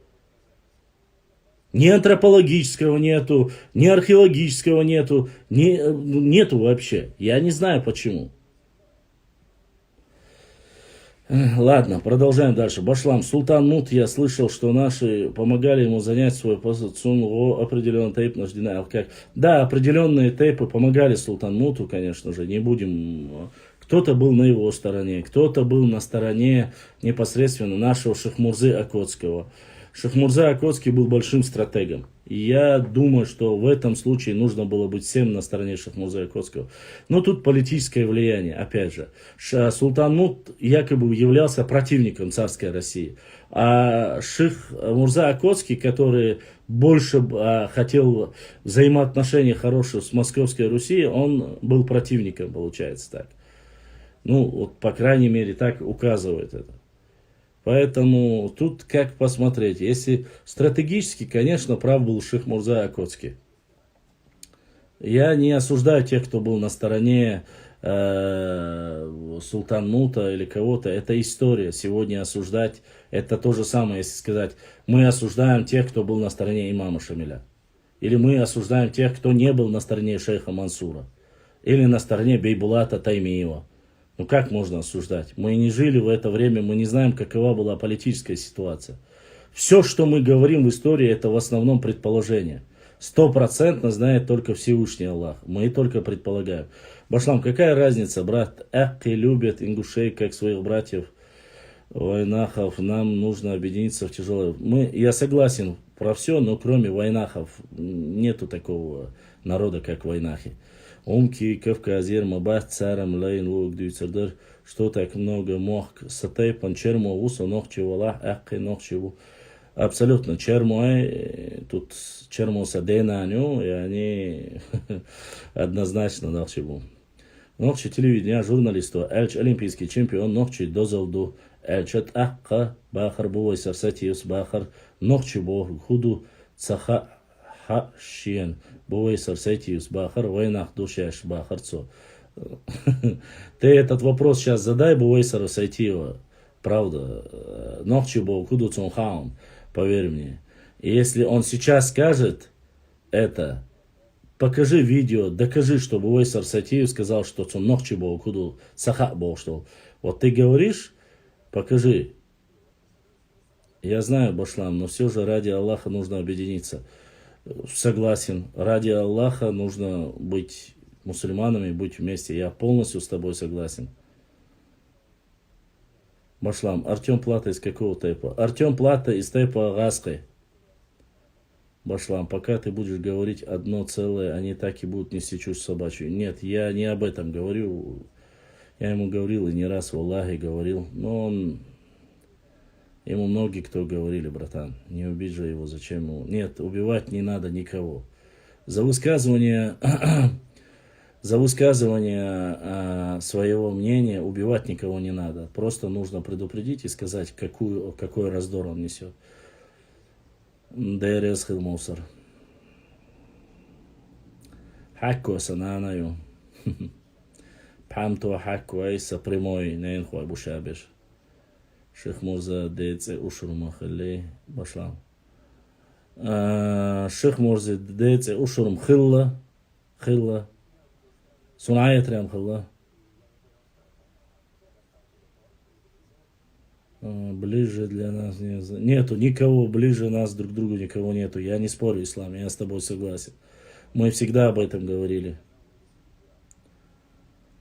Ни антропологического нету, ни археологического нету. Нету вообще. Я не знаю почему. Ладно, продолжаем дальше. Башлам. Султан Мут, я слышал, что наши помогали ему занять свой позицию, определенный тейп наждена. Да, определенные тейпы помогали Султан Муту, конечно же, не будем. Кто-то был на его стороне, кто-то был на стороне непосредственно нашего Шахмурзы Окотского. Шахмурза Окотский был большим стратегом. И я думаю, что в этом случае нужно было быть всем на стороне Шахмурзы Окотского. Но тут политическое влияние, опять же. Султан Мут якобы являлся противником царской России. А Ших Мурза Окотский, который больше хотел взаимоотношения хороших с Московской Русью, он был противником, получается так. Ну, вот, по крайней мере, так указывает это. Поэтому тут как посмотреть. Если стратегически, конечно, прав был Ших Мурза Окотский. Я не осуждаю тех, кто был на стороне Султан Мута или кого-то. Это история. Сегодня осуждать, это то же самое, если сказать, мы осуждаем тех, кто был на стороне имама Шамиля. Или мы осуждаем тех, кто не был на стороне шейха Мансура. Или на стороне Бейбулата Таймиева. Ну как можно осуждать? Мы не жили в это время, мы не знаем, какова была политическая ситуация. Все, что мы говорим в истории, это в основном предположение. 100% знает только Всевышний Аллах. Мы только предполагаем. Башлам, какая разница, брат? Экки любят ингушей, как своих братьев вайнахов. Нам нужно объединиться в тяжелое... Я согласен про все, но кроме вайнахов нету такого народа, как вайнахи. Умки, Кавказер, Мабат, Царам, Лейн, Лук, Дюйцердер, что так много мог, Сатай, Панчермо, Уса, Нохчи, Валах, Экки, Нохчиву. Абсолютно, Чермуай, тут Черму Садена, Аню, и они однозначно Нохчиву. Нохчи телевидения, журналисту, Эльч, олимпийский чемпион, Нохчи, Дозалду, Эльчат, Акка, Бахар, Бувай, Сарсатиус, Бахар, Нохчи, Бог, Худу, Цаха, Хашин, Буэйсар Сайтиус Бахар, Вайнах Душаш Бахарцо. Ты этот вопрос сейчас задай Буэйсару Сайтиева. Правда. Нохчи был Куду Цунхаун, поверь мне. И если он сейчас скажет это, покажи видео, докажи, что Буэйсар Сайтиев сказал, что Цун Нохчи был Куду Саха был, что вот ты говоришь, покажи. Я знаю, Башлам, но все же ради Аллаха нужно объединиться. Согласен, ради Аллаха нужно быть мусульманами, быть вместе. Я полностью с тобой согласен. Башлам, Артем Плата из какого тайпа? Артем Плата из тайпа Агаской. Башлам, пока ты будешь говорить одно целое, они так и будут нести чушь собачью. Нет, я не об этом говорю. Я ему говорил и не раз в Аллахе говорил. Но ему многие кто говорили, братан, не убить же его, зачем ему? Нет, убивать не надо никого. За высказывание своего мнения убивать никого не надо. Просто нужно предупредить и сказать, какой раздор он несет. ДРС Хилмусор. Хакку сананаю. Памту хакку айса прямой нейнхуай бушабиш. Шейх Мурза дейце ушурма хилли башлам. Шейх Мурза дейце ушурм хилла. Сунайя трям хилла. Ближе для нас нету никого, ближе нас друг к другу никого нету. Я не спорю, ислам, я с тобой согласен. Мы всегда об этом говорили.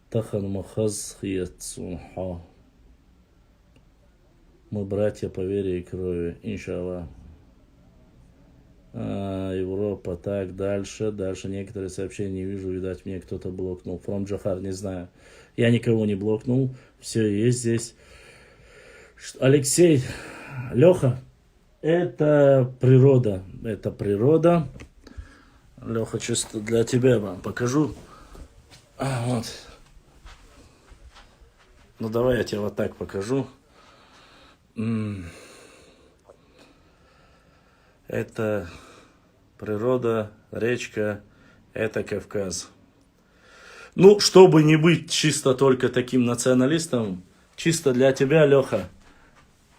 Тахан махаз хиятсунха. Мы братья по вере и крови, иншаллах. Европа, так, дальше некоторые сообщения не вижу, видать, мне кто-то блокнул. From Джахар, не знаю. Я никого не блокнул, все есть здесь. Алексей, Леха, это природа. Леха, чисто для тебя вам покажу. Вот. Ну, давай я тебе вот так покажу. Это природа, речка, это Кавказ. Ну, чтобы не быть чисто только таким националистом, чисто для тебя, Леха.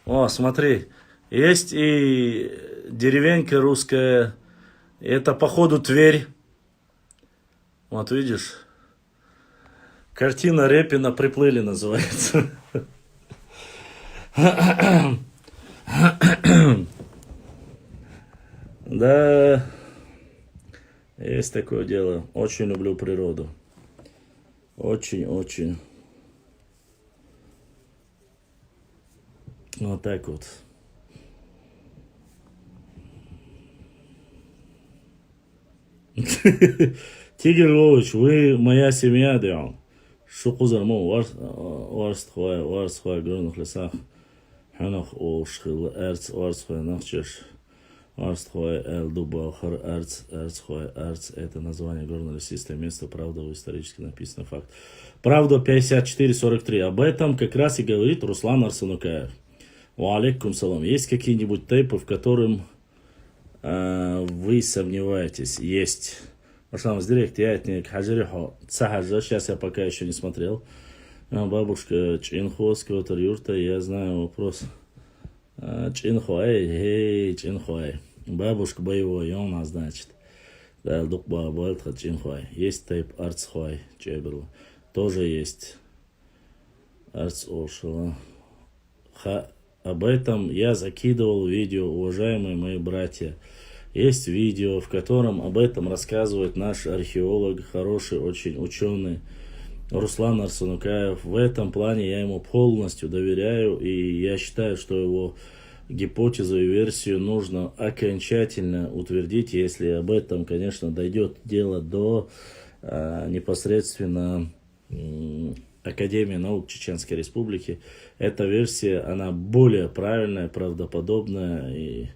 О, смотри, есть и деревенька русская, это походу Тверь. Вот видишь, картина Репина «Приплыли» называется. Да, есть такое дело. Очень люблю природу. Очень. Вот так вот. Тигр Лович, вы моя семья, да. Шукузар мо варстхуя горных лесах. Ханах ошхил эрц варстхуя нахчеш. Варстхуя эл дубахар эрцхуя эрц. Это название горно-лесистое место, правда, исторически написано факт. Правда 54-43. Об этом как раз и говорит Руслан Арсенукаев. Алейкум салам. Есть какие-нибудь тейпы, в котором вы сомневаетесь? Есть. Пошла в директ, я это не хаджирихо. Цахаджа, сейчас я пока еще не смотрел. Бабушка Чинхо, сквотер юрта, я знаю вопрос. Чинхуай, Чинхуай. Бабушка боевой, он, значит. Да, дукба бальтха Чинхуай. Есть тейп Арцхуай, Чеберла. Тоже есть. Арцошила. Об этом я закидывал видео, уважаемые мои братья. Есть видео, в котором об этом рассказывает наш археолог, хороший очень ученый Руслан Арсенукаев. В этом плане я ему полностью доверяю, и я считаю, что его гипотезу и версию нужно окончательно утвердить, если об этом, конечно, дойдет дело до непосредственно Академии наук Чеченской Республики. Эта версия, она более правильная, правдоподобная, и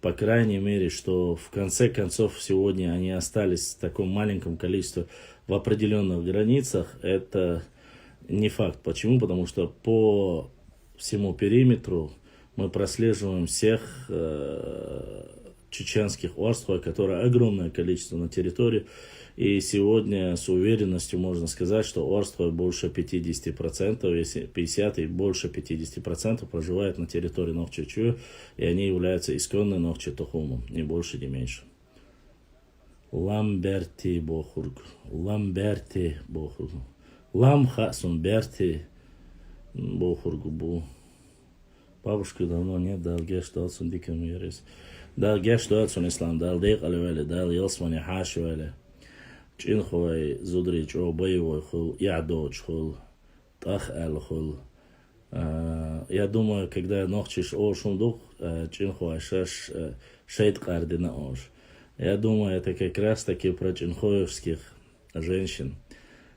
по крайней мере, что в конце концов сегодня они остались в таком маленьком количестве в определенных границах, это не факт. Почему? Потому что по всему периметру мы прослеживаем всех чеченских орстхой, которое огромное количество на территории. И сегодня с уверенностью можно сказать, что орстхой больше 50%, если 50% и больше 50% проживает на территории Нохчичу, и они являются исконной Нохчи Тухумом, ни больше, ни меньше. Ламберти Бохург, Ламберти Бохург, Ламхасун Берти Бохургу Бу. Бабушка давно нет, дал геш далсун дикам ерес. Дал геш далсун ислам, дал дейк алюэле, дал елсмани хашуэле. Чинхуай зудрич о боевой хул, ядоч хул, тах эл хул. Я думаю, когда нохчиш о шундух, чинхуай шеш шейт кардина ош. Я думаю, это как раз таки про чинхоевских женщин.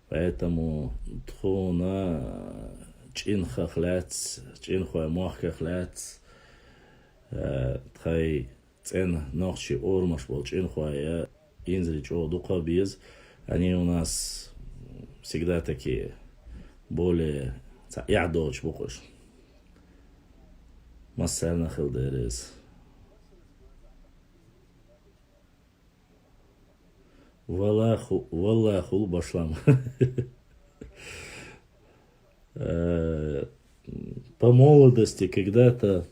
Поэтому тхуна чинха хляц, чинхуай мохка хляц, тхай цен нохчи ормаш бол чинхуай инзрич о дука без, они у нас всегда такие более ядоч бухош. Массальна хилдерес. Валлаху башлам. По молодости когда-то,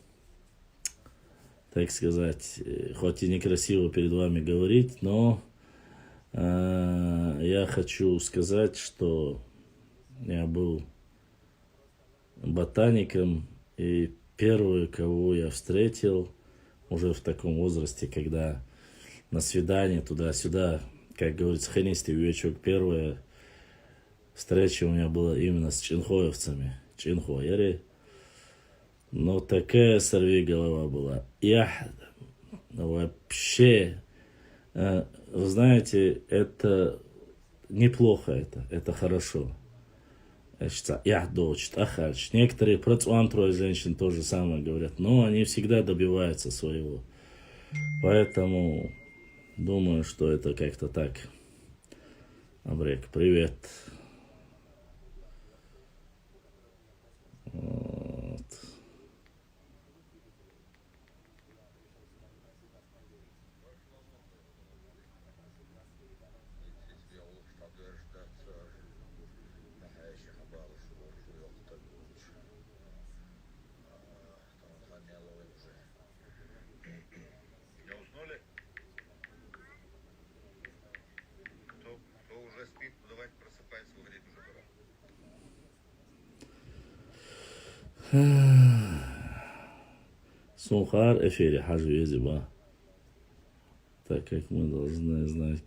так сказать, хоть и некрасиво перед вами говорить, но я хочу сказать, что я был ботаником, и первую, кого я встретил уже в таком возрасте, когда на свидание туда-сюда, как говорится, хенисти вечер, первая встреча у меня была именно с чинхоевцами, чинхоери. Но такая сорвиголова была. Я вообще, вы знаете, это неплохо, это хорошо. Я дочь, ахач. Некоторые процуантрой женщин тоже самое говорят, но они всегда добиваются своего. Поэтому думаю, что это как-то так. Абрек, привет. Вот. Сухар эфире хажуезиба. Так как мы должны знать.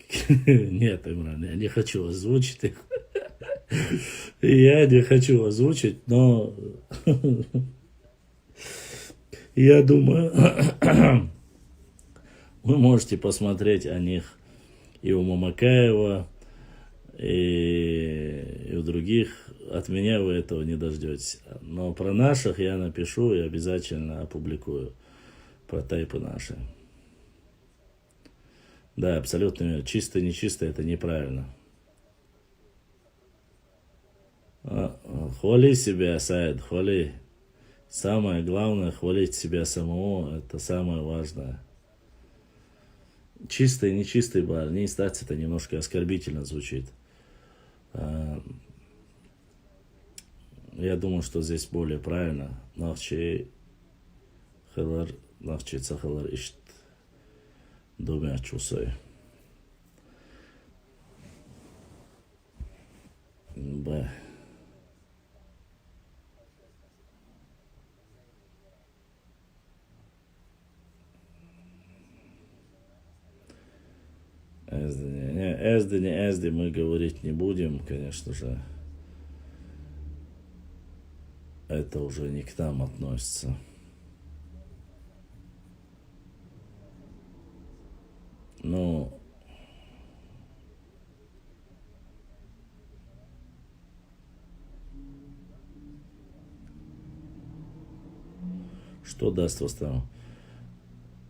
Нет, Имран, я не хочу озвучить их. Я не хочу озвучить, но я думаю, вы можете посмотреть о них и у Мамакаева, и у других. От меня вы этого не дождетесь. Но про наших я напишу и обязательно опубликую. Про тайпы наши. Да, абсолютно чисто, нечисто, это неправильно. Хвали себя, Саид, хвали. Самое главное, хвалить себя самого, это самое важное. Чистый, нечистый бар, не стать, это немножко оскорбительно звучит. Я думаю, что здесь более правильно. Нахчи хилар, нахчи цахилар ишт думя чусой. Б. Эзди мы говорить не будем, конечно же. Это уже не к нам относится. Ну, что даст восстановление?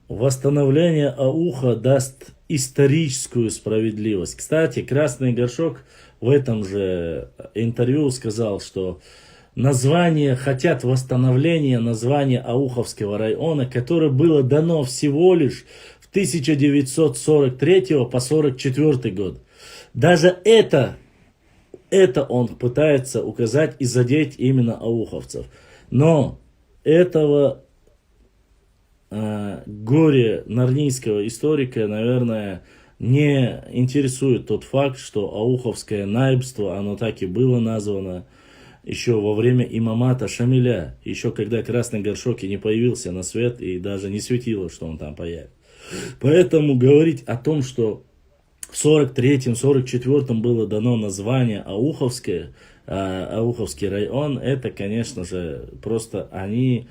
Восстановление ауха даст историческую справедливость. Кстати, Красный Горшок в этом же интервью сказал, что название, хотят восстановления названия Ауховского района, которое было дано всего лишь в 1943 по 1944 год. Даже это он пытается указать и задеть именно ауховцев. Но этого горе нарнийского историка, наверное, не интересует тот факт, что ауховское наибство, оно так и было названо еще во время имамата Шамиля, еще когда красный горшок и не появился на свет, и даже не светило, что он там появится. Поэтому говорить о том, что в 43-м, 44-м было дано название Ауховский район, это, конечно же, просто они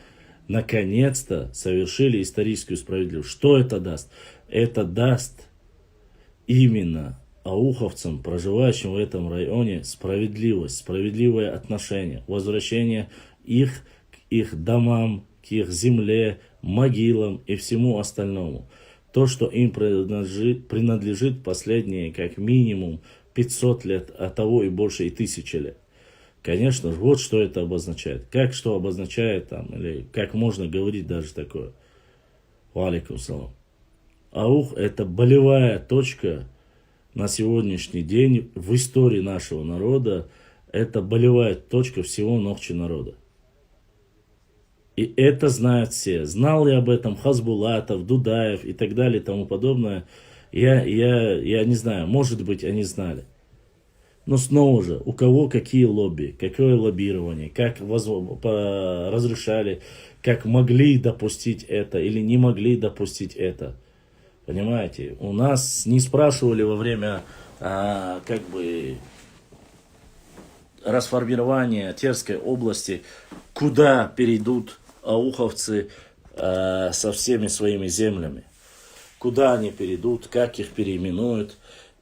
наконец-то совершили историческую справедливость. Что это даст? Это даст именно ауховцам, проживающим в этом районе, справедливость, справедливое отношение, возвращение их к их домам, к их земле, могилам и всему остальному. То, что им принадлежит последние как минимум 500 лет, а того и больше и 1000 лет. Конечно же, вот что это обозначает. Как что обозначает там, или как можно говорить даже такое. Валикум салам. Аух — это болевая точка на сегодняшний день в истории нашего народа. Это болевая точка всего Нохчи народа. И это знают все. Знал ли об этом Хазбулатов, Дудаев и так далее и тому подобное? Я не знаю, может быть, они знали. Но снова же, у кого какие лобби, какое лоббирование, как разрешали, как могли допустить это или не могли допустить это. Понимаете, у нас не спрашивали во время расформирования Терской области, куда перейдут ауховцы со всеми своими землями. Куда они перейдут, как их переименуют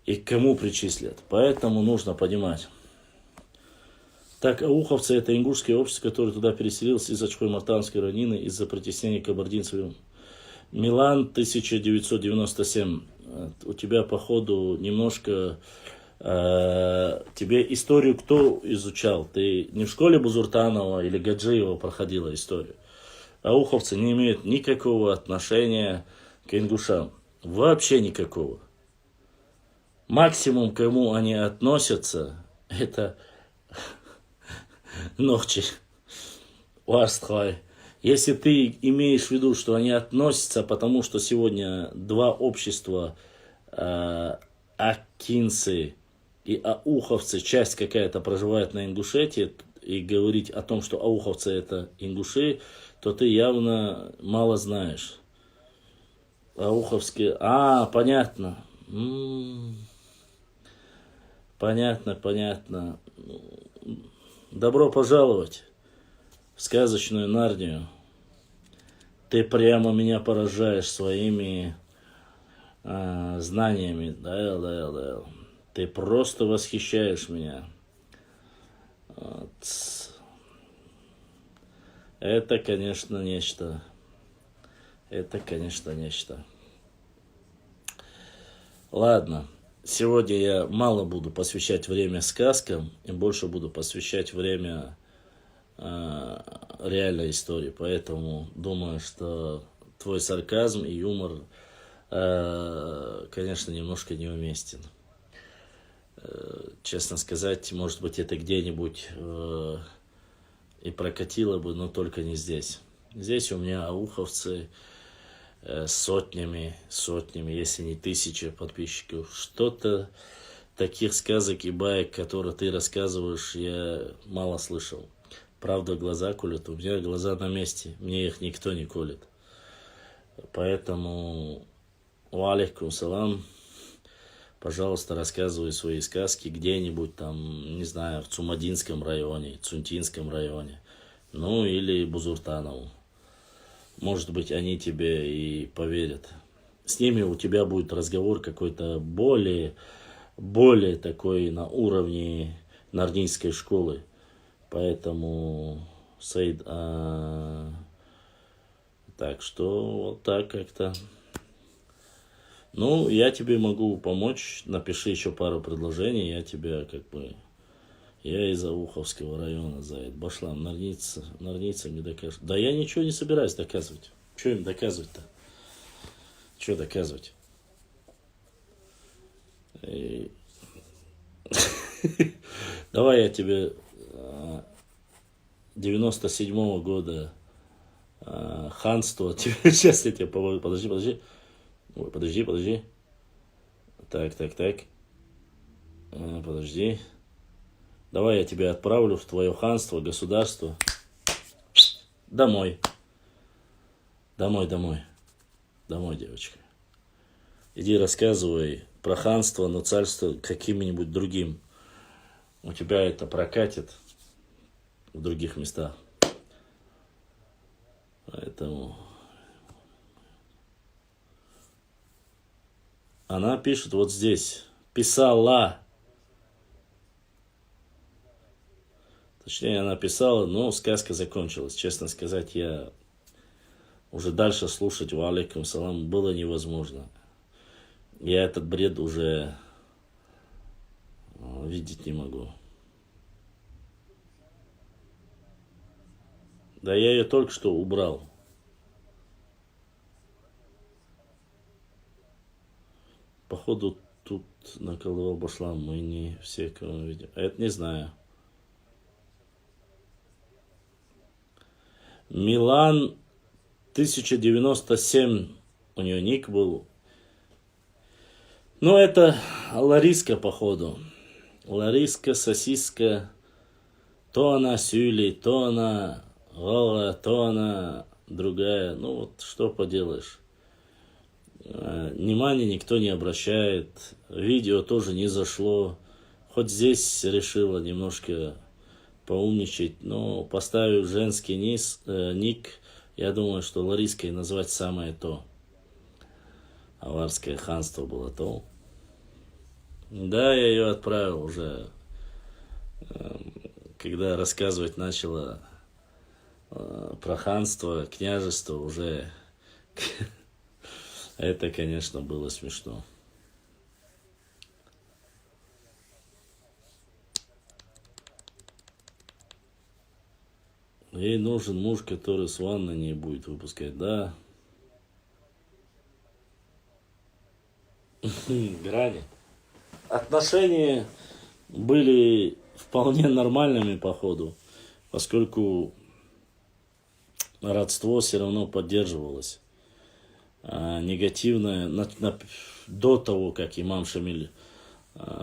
и к кому причислят. Поэтому нужно понимать. Так, ауховцы — это ингушское общество, которое туда переселилось из-за Чхой-Мартанской равнины, из-за притеснения кабардинцев. Милан, 1997. У тебя, походу, немножко... тебе историю кто изучал? Ты не в школе Бузуртанова или Гаджиева проходила историю? Ауховцы не имеют никакого отношения к ингушам. Вообще никакого. Максимум, к кому они относятся, это Нохчи, Уарстхай. Если ты имеешь в виду, что они относятся, потому что сегодня два общества, акинцы и ауховцы, часть какая-то проживает на Ингушетии, и говорить о том, что ауховцы это ингуши, то ты явно мало знаешь. Ауховские... понятно. Понятно. Добро пожаловать в сказочную Нарнию. Ты прямо меня поражаешь своими знаниями. Даэл. Ты просто восхищаешь меня. Это, конечно, нечто. Ладно. Сегодня я мало буду посвящать время сказкам и больше буду посвящать время реальной истории. Поэтому думаю, что твой сарказм и юмор, конечно, немножко неуместен. Честно сказать, может быть, это где-нибудь и прокатило бы, но только не здесь. Здесь у меня ауховцы сотнями, если не тысячи подписчиков. Что-то таких сказок и баек, которые ты рассказываешь, я мало слышал. Правда, глаза колют. У меня глаза на месте. Мне их никто не колет. Поэтому, валейкум салам. Пожалуйста, рассказывай свои сказки где-нибудь там, не знаю, в Цумадинском районе, Цунтинском районе. Ну, или Бузуртанову. Может быть, они тебе и поверят. С ними у тебя будет разговор какой-то более такой на уровне нарнийской школы. Поэтому, Саид, так что вот так как-то. Ну, я тебе могу помочь. Напиши еще пару предложений. Я тебя я из Ауховского района, Заид. Башлам, нарнийцам не докажешь. Да я ничего не собираюсь доказывать. Что им доказывать-то? Что доказывать? Давай я тебе 97-го года ханство. Сейчас я тебе помогу. Подожди. Ой, подожди. Так. Подожди. Давай я тебя отправлю в твое ханство, государство. Домой, девочка. Иди рассказывай про ханство, но царство каким-нибудь другим. У тебя это прокатит в других местах. Поэтому она пишет вот здесь. Писала. Точнее, она писала, но сказка закончилась. Честно сказать, я уже дальше слушать ва алейкум салам было невозможно. Я этот бред уже видеть не могу. Да я ее только что убрал. Походу тут наколдовал башлам, мы не все, кого мы видим. Это не знаю. Милан 1097 у нее ник был. Ну, это Лариска, походу. Лариска, сосиска. То она Сюли, то она Гола, то она другая. Ну, вот что поделаешь. Внимания никто не обращает. Видео тоже не зашло. Хоть здесь решила немножко поумничать. Но поставив женский ник, я думаю, что Лариской назвать самое то. Аварское ханство было то. Да, я ее отправил уже, когда рассказывать начала про ханство, княжество, уже это, конечно, было смешно. Ей нужен муж, который с ванны не будет выпускать, да. Грани. Отношения были вполне нормальными, походу, поскольку родство все равно поддерживалось. А негативное, до того, как имам Шамиль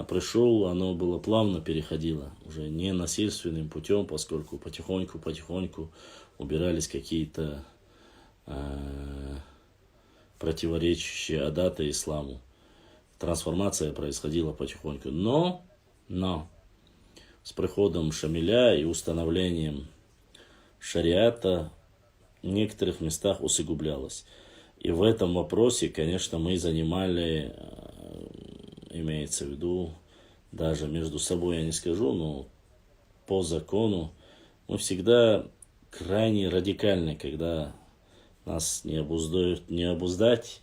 пришел, оно было плавно переходило, уже не насильственным путем, поскольку потихоньку убирались какие-то противоречащие адаты исламу. Трансформация происходила потихоньку. Но с приходом Шамиля и установлением шариата в некоторых местах усугублялось. И в этом вопросе, конечно, мы занимали, имеется в виду, даже между собой я не скажу, но по закону мы всегда крайне радикальны, когда нас не обуздать,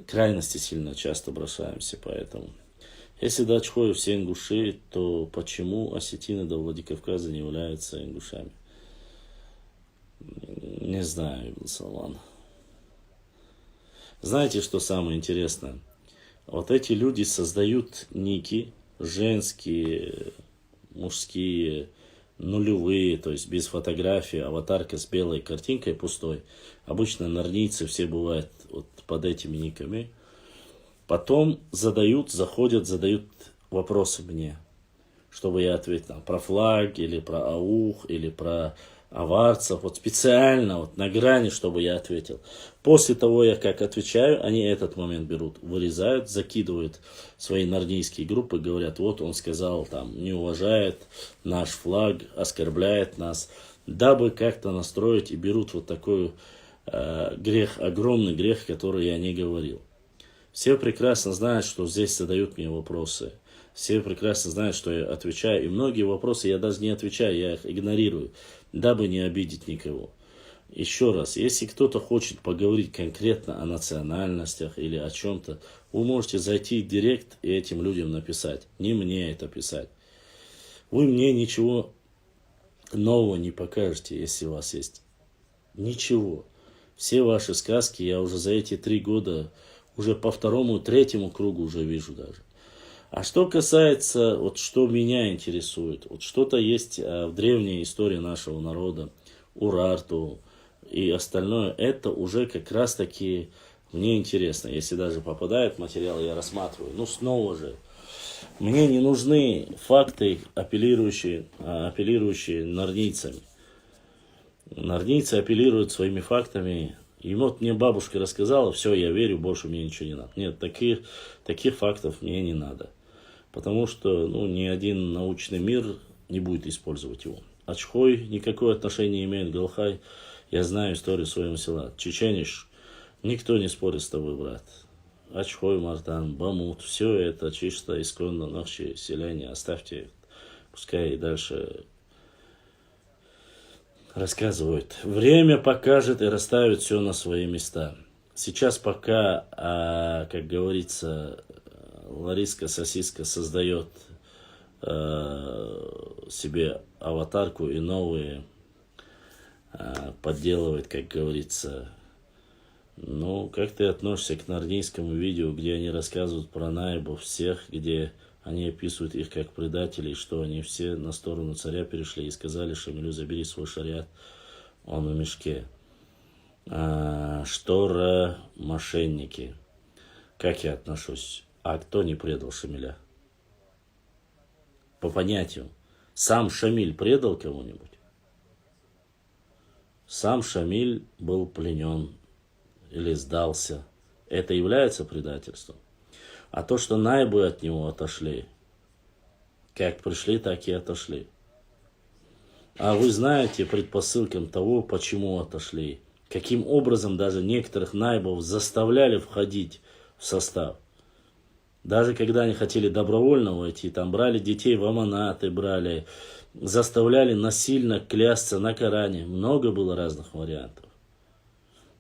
крайности сильно часто бросаемся, поэтому. Если дать хою все ингуши, то почему осетины до Владикавказа не являются ингушами? Не знаю, Ибн Салман. Знаете, что самое интересное? Вот эти люди создают ники, женские, мужские, нулевые, то есть без фотографии, аватарка с белой картинкой пустой. Обычно нарнийцы все бывают вот под этими никами. Потом задают вопросы мне, чтобы я ответил про флаг, или про аух, или про аварцев. Вот специально, вот на грани, чтобы я ответил. После того, я как отвечаю, они этот момент берут, вырезают, закидывают свои нарнийские группы, говорят, вот он сказал, там, не уважает наш флаг, оскорбляет нас, дабы как-то настроить, и берут вот такой грех, огромный грех, который я не говорил. Все прекрасно знают, что здесь задают мне вопросы. Все прекрасно знают, что я отвечаю. И многие вопросы я даже не отвечаю, я их игнорирую, дабы не обидеть никого. Еще раз, если кто-то хочет поговорить конкретно о национальностях или о чем-то, вы можете зайти в директ и этим людям написать. Не мне это писать. Вы мне ничего нового не покажете, если у вас есть. Ничего. Все ваши сказки я уже за эти 3 года, уже по второму, третьему кругу уже вижу даже. А что касается, вот что меня интересует, вот что-то есть в древней истории нашего народа, Урарту и остальное, это уже как раз таки мне интересно. Если даже попадает материал, я рассматриваю. Ну, снова же, мне не нужны факты, апеллирующие норнийцами. Норнийцы апеллируют своими фактами. И вот мне бабушка рассказала, все, я верю, больше мне ничего не надо. Нет, таких фактов мне не надо. Потому что ни один научный мир не будет использовать его. Ачхой никакое отношение не имеет к Галхай. Я знаю историю своего села. Чечениш, никто не спорит с тобой, брат. Ачхой, Мартан, Бамут, все это чисто исконно наши селения. Оставьте, пускай и дальше рассказывают. Время покажет и расставит все на свои места. Сейчас пока, как говорится, Лариска Сосиска создает себе аватарку и новые подделывает, как говорится. Ну, как ты относишься к норнийскому видео, где они рассказывают про наибов всех, где они описывают их как предателей, что они все на сторону царя перешли и сказали Шамилю: забери свой шариат, он в мешке. Штора, мошенники. Как я отношусь? А кто не предал Шамиля? По понятию. Сам Шамиль предал кого-нибудь? Сам Шамиль был пленен или сдался. Это является предательством. А то, что наибы от него отошли, как пришли, так и отошли. А вы знаете предпосылкам того, почему отошли. Каким образом даже некоторых наибов заставляли входить в состав. Даже когда они хотели добровольно войти, там брали детей в аманаты, заставляли насильно клясться на Коране. Много было разных вариантов.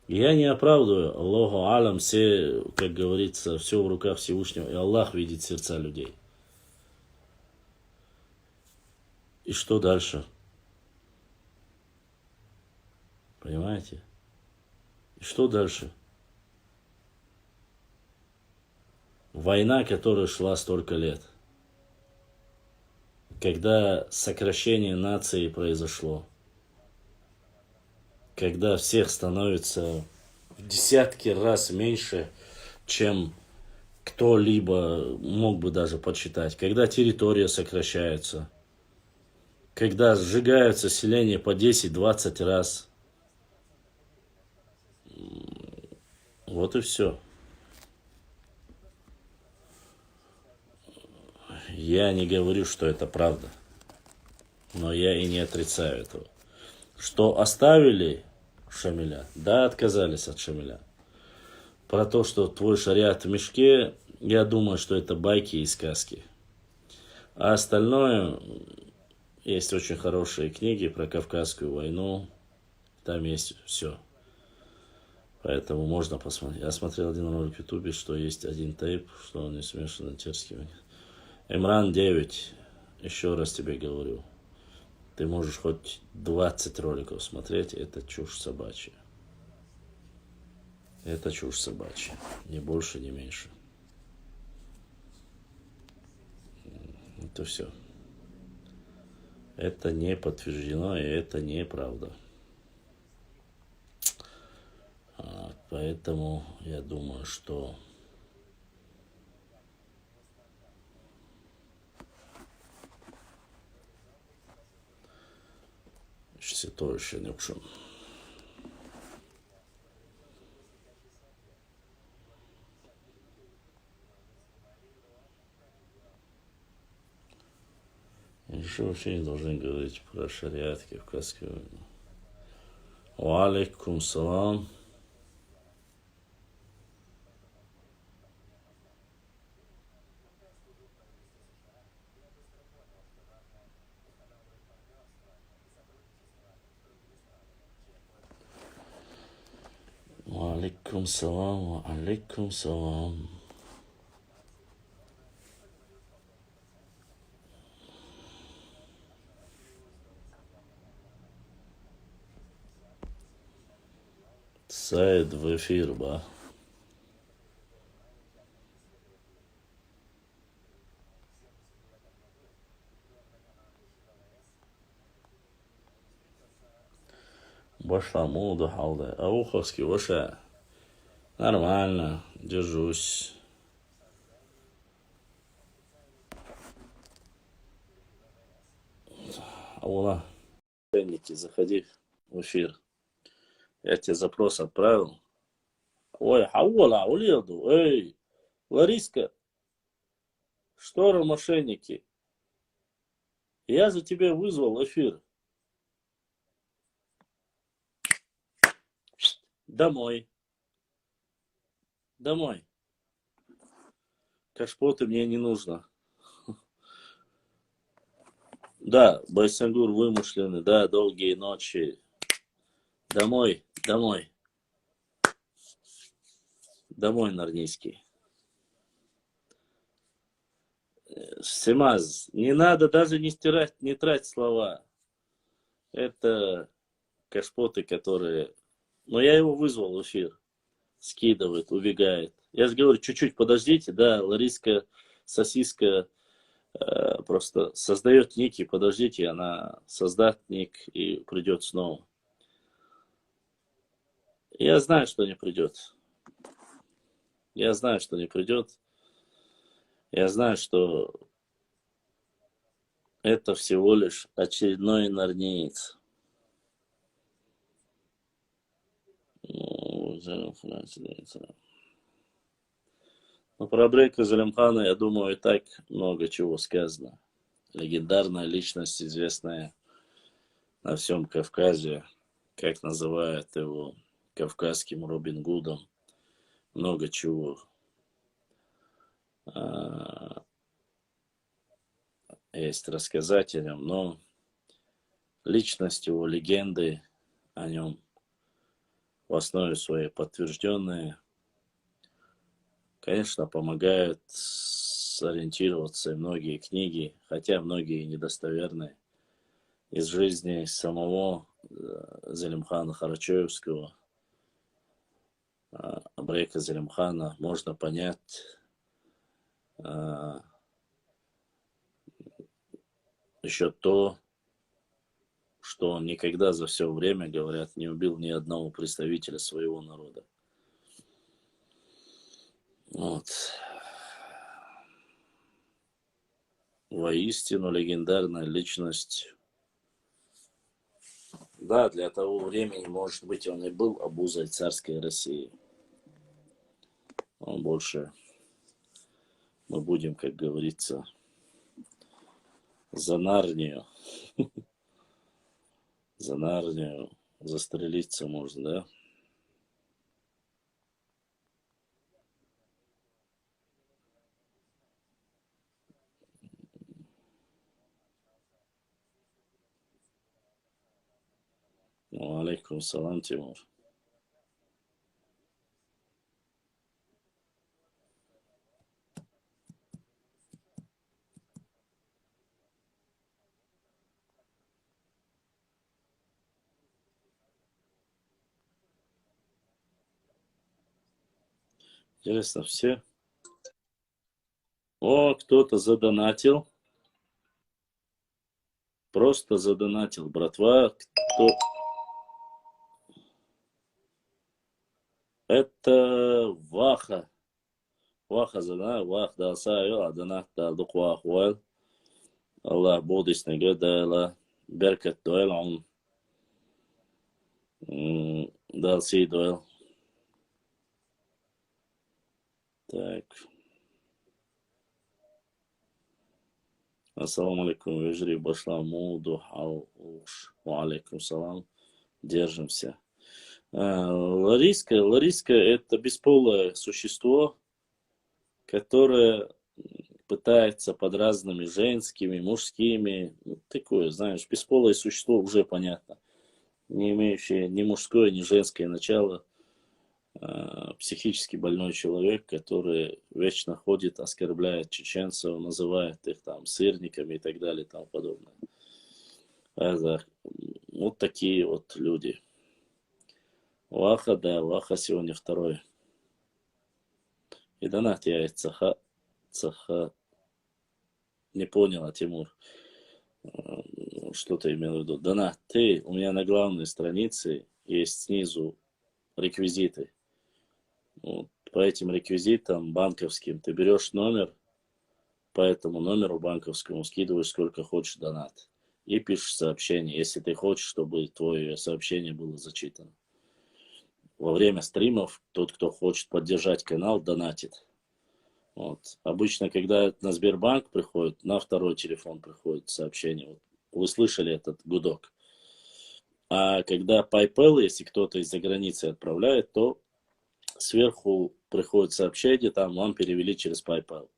Я не оправдываю, Аллаху алам, все, как говорится, все в руках Всевышнего, и Аллах видит сердца людей. И что дальше? Понимаете? И что дальше? Война, которая шла столько лет. Когда сокращение нации произошло. Когда всех становится в десятки раз меньше, чем кто-либо мог бы даже подсчитать. Когда территория сокращается. Когда сжигаются селения по 10-20 раз. Вот и все. Я не говорю, что это правда. Но я и не отрицаю этого. Что оставили Шамиля? Да, отказались от Шамиля. Про то, что твой шариат в мешке, я думаю, что это байки и сказки. А остальное, есть очень хорошие книги про Кавказскую войну. Там есть все. Поэтому можно посмотреть. Я смотрел один ролик в Ютубе, что есть один тейп, что он не смешан терскими. Имран 9, еще раз тебе говорю. Ты можешь хоть 20 роликов смотреть, это чушь собачья. Это чушь собачья. Ни больше, ни меньше. Это все. Это не подтверждено, и это неправда. Поэтому я думаю, что то еще не пшен. Еще вообще не должны говорить про шариат кавказскую войну. Ва алейкум салам. Ва алейкум салам, ва алейкум салам. Саид в эфир, ба. Башламуду халда. Ауховский, Ваша. Нормально, держусь. Аула, ценники, заходи в эфир. Я тебе запрос отправил. Ой, Аула, Уледу, эй, Лариска, шторы мошенники. Я за тебя вызвал эфир. Домой. Домой. Кашпоты мне не нужно. Да, Байсангур вымышленный, да, долгие ночи. Домой, домой. Домой, Нарнийский. Семаз, не надо даже не стирать, не трать слова. Это кашпоты, которые... Но я его вызвал в эфир. Скидывает, убегает. Я же говорю, чуть-чуть подождите, да, Лариска Сосиска просто создает ники, подождите, она создаст ник и придет снова. Я знаю, что не придет. Я знаю, что не придет. Я знаю, что это всего лишь очередной нарниец. Ну, про Брейка Залимхана, я думаю, и так много чего сказано. Легендарная личность, известная на всем Кавказе, как называют его кавказским Робин Гудом. Много чего есть рассказать о нем, но личность его, легенды о нем в основе своей подтвержденные, конечно, помогают сориентироваться многие книги, хотя многие недостоверные, из жизни самого Залимхана Харачоевского, Брейка Залимхана, можно понять еще то, что он никогда за все время, говорят, не убил ни одного представителя своего народа. Вот. Воистину легендарная личность. Да, для того времени, может быть, он и был обузой царской России. Он больше, мы будем, как говорится, за Нарнию. За Нарнию застрелиться можно, да? Ну, алейкум салам, Тимур. Интересно, все? О, кто-то задонатил. Просто задонатил, братва. Кто... Это Ваха. Ваха задонатил. Вах да сайо, адонат да дуквах уэл. Аллах бодис неге дайла. Беркет дуэл он. Дал си дуэл. Так. Ассаламу алейкум, вежри башламуду хауш. Ва алейкум салам. Держимся. Лариска это бесполое существо, которое пытается под разными женскими, мужскими, ну, такое, знаешь, бесполое существо уже понятно, не имеющее ни мужское, ни женское начало, психически больной человек, который вечно ходит, оскорбляет чеченцев, называет их там сырниками и так далее и тому подобное. Вот такие вот люди. Ваха, да, Ваха сегодня второй. И донат я цаха, не понял, Тимур, что ты имел в виду. Донат, у меня на главной странице есть снизу реквизиты. Вот, по этим реквизитам банковским ты берешь номер, по этому номеру банковскому скидываешь сколько хочешь донат. И пишешь сообщение, если ты хочешь, чтобы твое сообщение было зачитано. Во время стримов тот, кто хочет поддержать канал, донатит. Вот. Обычно, когда на Сбербанк приходит, на второй телефон приходит сообщение. Вот. Вы слышали этот гудок. А когда PayPal, если кто-то из-за границы отправляет, то сверху приходит сообщение, там вам перевели через PayPal.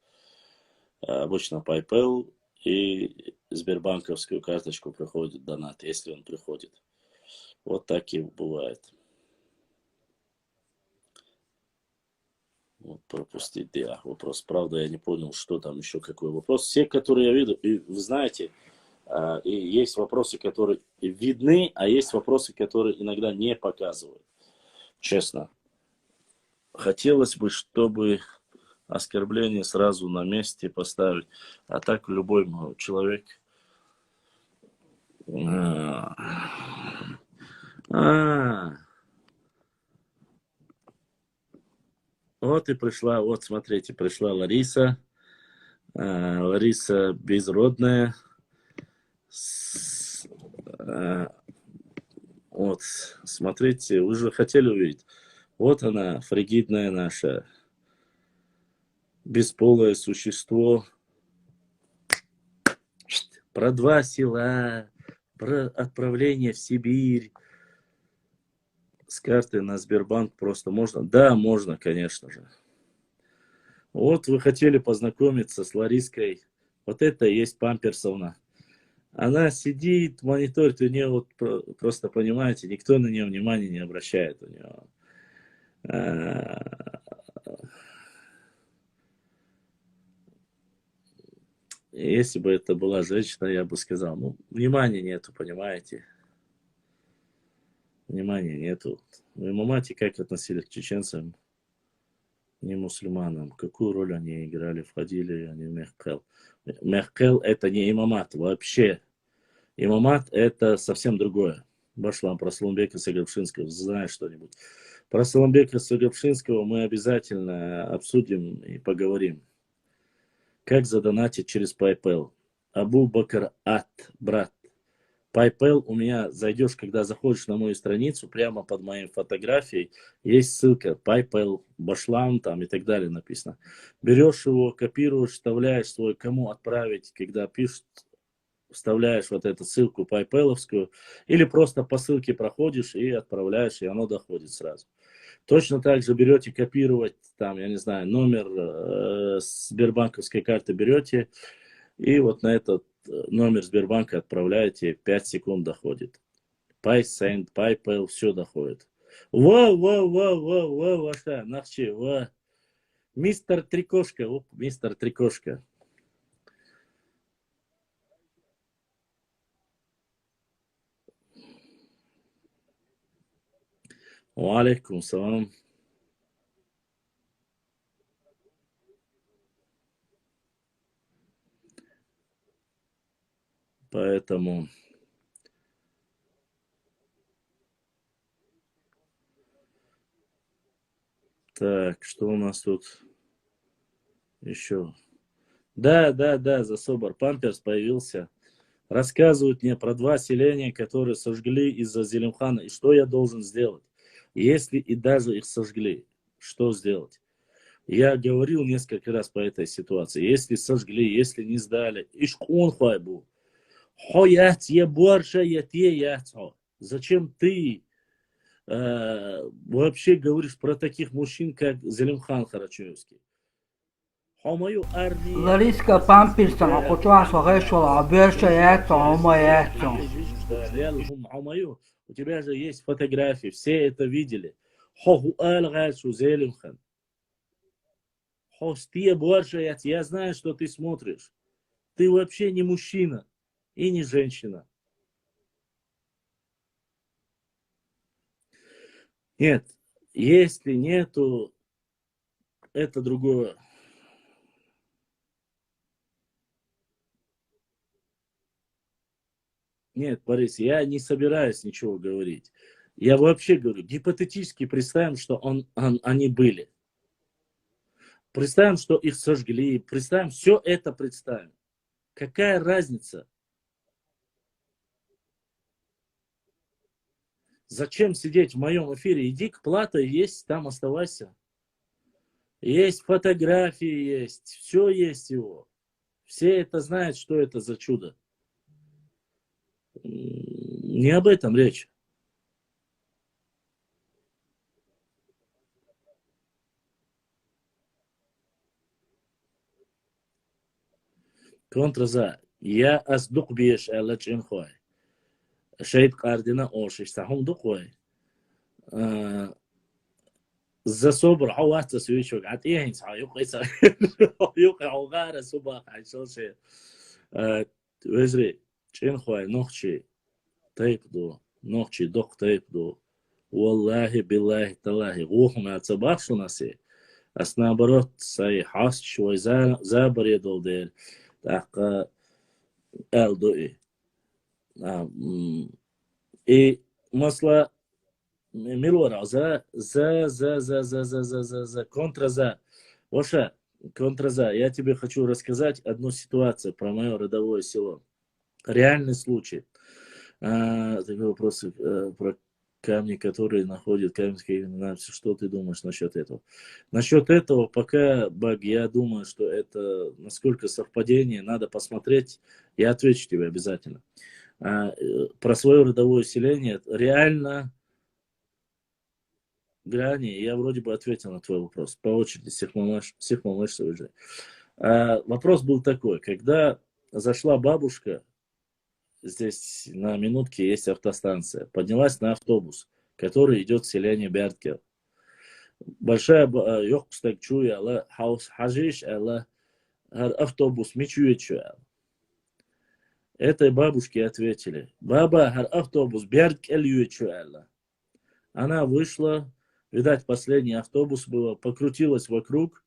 Обычно PayPal и Сбербанковскую карточку приходит донат, если он приходит. Вот так и бывает. Вот, пропустить, да, вопрос. Правда, я не понял, что там еще, какой вопрос. Все, которые я видел, и вы знаете, и есть вопросы, которые видны, а есть вопросы, которые иногда не показывают. Честно. Хотелось бы, чтобы оскорбление сразу на месте поставить. А так любой человек... Вот и пришла, вот смотрите, пришла Лариса. Лариса безродная. Вот, смотрите, вы же хотели увидеть. Вот она, фригидная наша, бесполое существо. Про 2 села, про отправление в Сибирь. С карты на Сбербанк просто можно? Да, можно, конечно же. Вот вы хотели познакомиться с Лариской. Вот это и есть Памперсовна. Она сидит, мониторит, у нее вот просто, понимаете, никто на нее внимания не обращает. У нее. Если бы это была женщина, я бы сказал, ну, внимания нету, понимаете. Внимания нету. Ну, имамати как относились к чеченцам, не мусульманам? Какую роль они играли, входили они в Мехкел? Мехкел это не имамат вообще. Имамат это совсем другое. Башлам про Соломбека Сагапшинского, знаешь что-нибудь? Про Соломбека Сагапшинского мы обязательно обсудим и поговорим. Как задонатить через PayPal? Абу Бакр брат. PayPal у меня, зайдешь, когда заходишь на мою страницу, прямо под моей фотографией, есть ссылка PayPal, Башлам там и так далее написано. Берешь его, копируешь, вставляешь свой, кому отправить, когда пишут, вставляешь вот эту ссылку PayPal-овскую, или просто по ссылке проходишь и отправляешь, и оно доходит сразу. Точно так же берете копировать, там, я не знаю, номер сбербанковской карты берете, и вот на этот номер Сбербанка отправляете, 5 секунд доходит. PaySend, PayPal, все доходит. Ваша, нахчи, Мистер Трикошка, мистер Трикошка. Алейкум салам. Поэтому... Так, что у нас тут еще? Да, за Собор Памперс появился. Рассказывают мне про 2 селения, которые сожгли из-за Зелимхана. И что я должен сделать? Если и даже их сожгли, что сделать? Я говорил несколько раз по этой ситуации. Если сожгли, если не сдали. Ишкун хайбу. Хоят е борша Зачем ты вообще говоришь про таких мужчин, как Зелимхан Харачуевский? Lariska Pampilson окутала Согешула, Аберша Яйцо, Ома Яйцо. У тебя же есть фотографии, все это видели. Я знаю, что ты смотришь. Ты вообще не мужчина и не женщина. Нет, если нету, это другое. Нет, Борис, я не собираюсь ничего говорить. Я вообще говорю, гипотетически представим, что они были. Представим, что их сожгли. Представим, все это представим. Какая разница? Зачем сидеть в моем эфире? Иди к Плато, есть, там оставайся. Есть фотографии, есть, все есть его. Все это знают, что это за чудо. Не об этом речь. Контраза. Я аздук биеш элэч инхой. Шейд кардина ошиш сахум духой. За собр حوات سويشوك عتيه ينسى يوقع غارة سباق عشان شيء وزري چين خوي نوخشي طيب دو نوخشي دوق طيب دو والله بالله تالله غوهم اعتبار شو نسي أس наоборот ساي حاس شوي زابر يدول دير تاق ال دو اي مسلا Милора, контра. Оша, контра. Я тебе хочу рассказать одну ситуацию про мое родовое село. Реальный случай. Такой вопрос про камни, которые находят каменские имена. Что ты думаешь насчет этого? Насчет этого, пока, Баг, я думаю, что это насколько совпадение, надо посмотреть. Я отвечу тебе обязательно. Про свое родовое селение реально... Грани, я вроде бы ответил на твой вопрос. По очереди, всех мамаш уже. Вопрос был такой. Когда зашла бабушка, здесь на минутке есть автостанция, поднялась на автобус, который идет в селение Бярткел. Большая ёхкустак чуя, ала хаус хажиш, ала автобус мичует. Этой бабушке ответили: баба, автобус Бярткел юет. Она вышла. Видать, последний автобус был, покрутилась вокруг,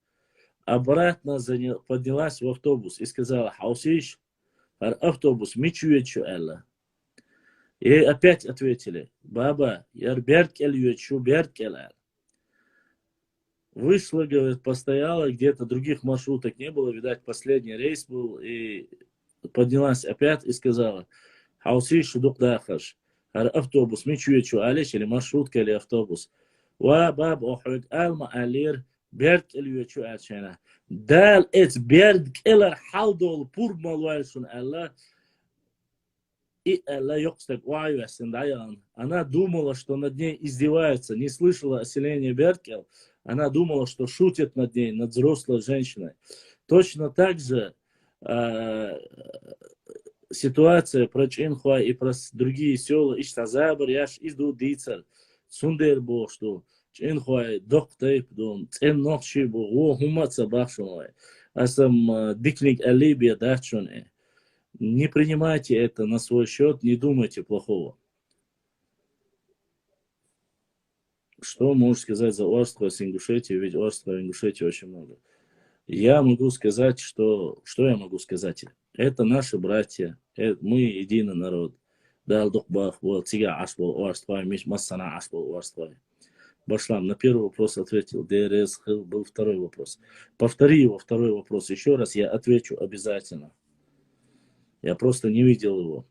обратно поднялась в автобус и сказала: «Хаусиш, автобус, мичуечу элла». И опять ответили: «Баба, яр беркель юечу беркель». Вышла, говорит, постояла, где-то других маршруток не было, видать, последний рейс был, и поднялась опять и сказала: «Хаусиш, шудук дахаш, автобус, мичуечу алиш», или маршрутка, или автобус. وباب أحرق المعالير بيرك اليوتشو أشينا دال إتس بيرك إلى حالدول بور مالوالسون ألا и Элла Йокстек Уайвесендаян. Она думала, что над ней издеваются, не слышала оселения Беркел. Она думала, что шутят над ней, над взрослой женщиной. Точно так же ситуация про Чинхуа и про другие села, Иштазабр, Яш, Изду Дицер, Сундербо, что Чинхуа, Доктейп, Цен Нохшибо, О, Хумаца Бахшуной, Асам Дикник Алибия Дахчуне. Не принимайте это на свой счет, не думайте плохого. Что можешь сказать за Орского с Ингушетией? Ведь Орского и Ингушетии очень много. Я могу сказать, что я могу сказать? Это наши братья, мы единый народ. Далдухбах, Тига Ашбол, Орства, Миш Массана Ашбол, Орства. Башлам, на первый вопрос ответил. ДРС был второй вопрос. Повтори его второй вопрос еще раз, я отвечу обязательно. Я просто не видел его.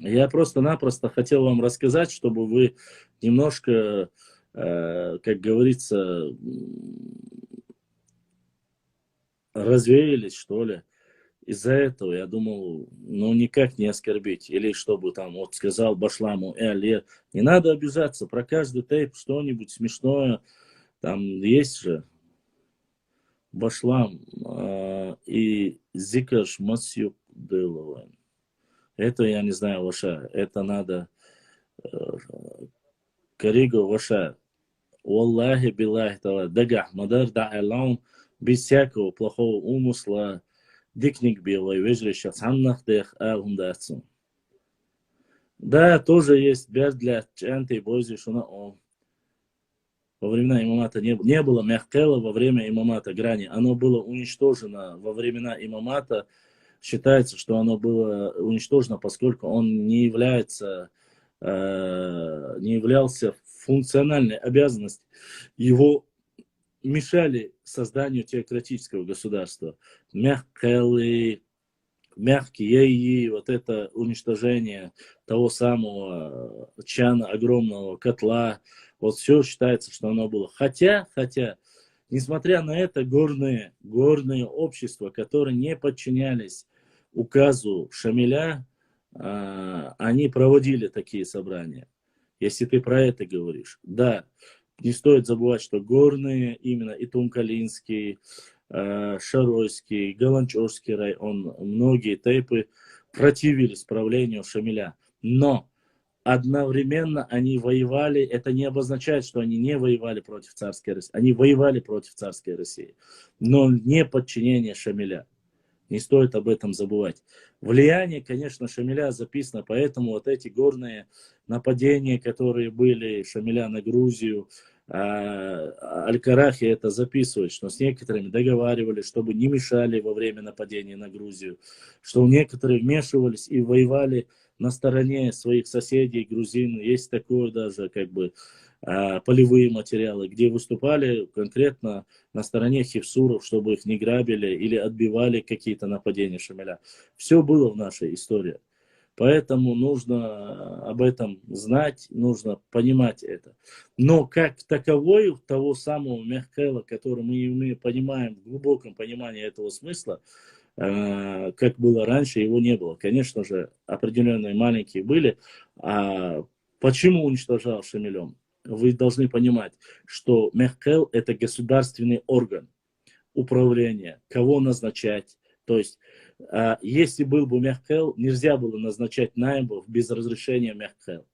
Я просто-напросто хотел вам рассказать, чтобы вы немножко, как говорится, развеялись, что ли. Из-за этого я думал, ну никак не оскорбить. Или чтобы там, вот сказал Башламу, не надо обижаться, про каждый тейп что-нибудь смешное. Там есть же Башлам и Зикаш Масюк Дылован. Это я не знаю, ваша. Это надо Кариго, ваша. Walлахи биллахи тала. Дагах мадар да'алам без всякого плохого умысла. Дикник белый, вежливый, саннах дэх, ахундацу. Да, тоже есть Бердля, Чанты, Бойзи, Шуна, О. Во времена имамата не было Мехкела во время имамата Грани. Оно было уничтожено во времена имамата. Считается, что оно было уничтожено, поскольку он не являлся функциональной обязанностью. Его мешали созданию теократического государства. Мехкелы, мягкие и вот это уничтожение того самого чана, огромного котла, вот все считается, что оно было. Хотя, несмотря на это, горные общества, которые не подчинялись указу Шамиля, они проводили такие собрания. Если ты про это говоришь. Да, не стоит забывать, что горные, именно и Тумкалинский, Шаройский, Галанчорский район, многие тейпы противились правлению Шамиля. Но одновременно они воевали, это не обозначает, что они не воевали против царской России. Они воевали против царской России, но не подчинение Шамиля. Не стоит об этом забывать. Влияние, конечно, Шамиля записано, поэтому вот эти горные нападения, которые были Шамиля на Грузию, Аль-Карахи это записывает, что с некоторыми договаривались, чтобы не мешали во время нападения на Грузию, что некоторые вмешивались и воевали на стороне своих соседей, грузин. Есть такое даже, как бы, полевые материалы, где выступали конкретно на стороне хевсуров, чтобы их не грабили или отбивали какие-то нападения Шамиля. Все было в нашей истории. Поэтому нужно об этом знать, нужно понимать это. Но как таковой, того самого Мехкела, который мы понимаем, в глубоком понимании этого смысла, как было раньше, его не было. Конечно же, определенные маленькие были. А почему уничтожал Шамилем? Вы должны понимать, что Мехкел – это государственный орган управления, кого назначать. То есть, если был бы Мехкел, нельзя было назначать наибов без разрешения Мехкел.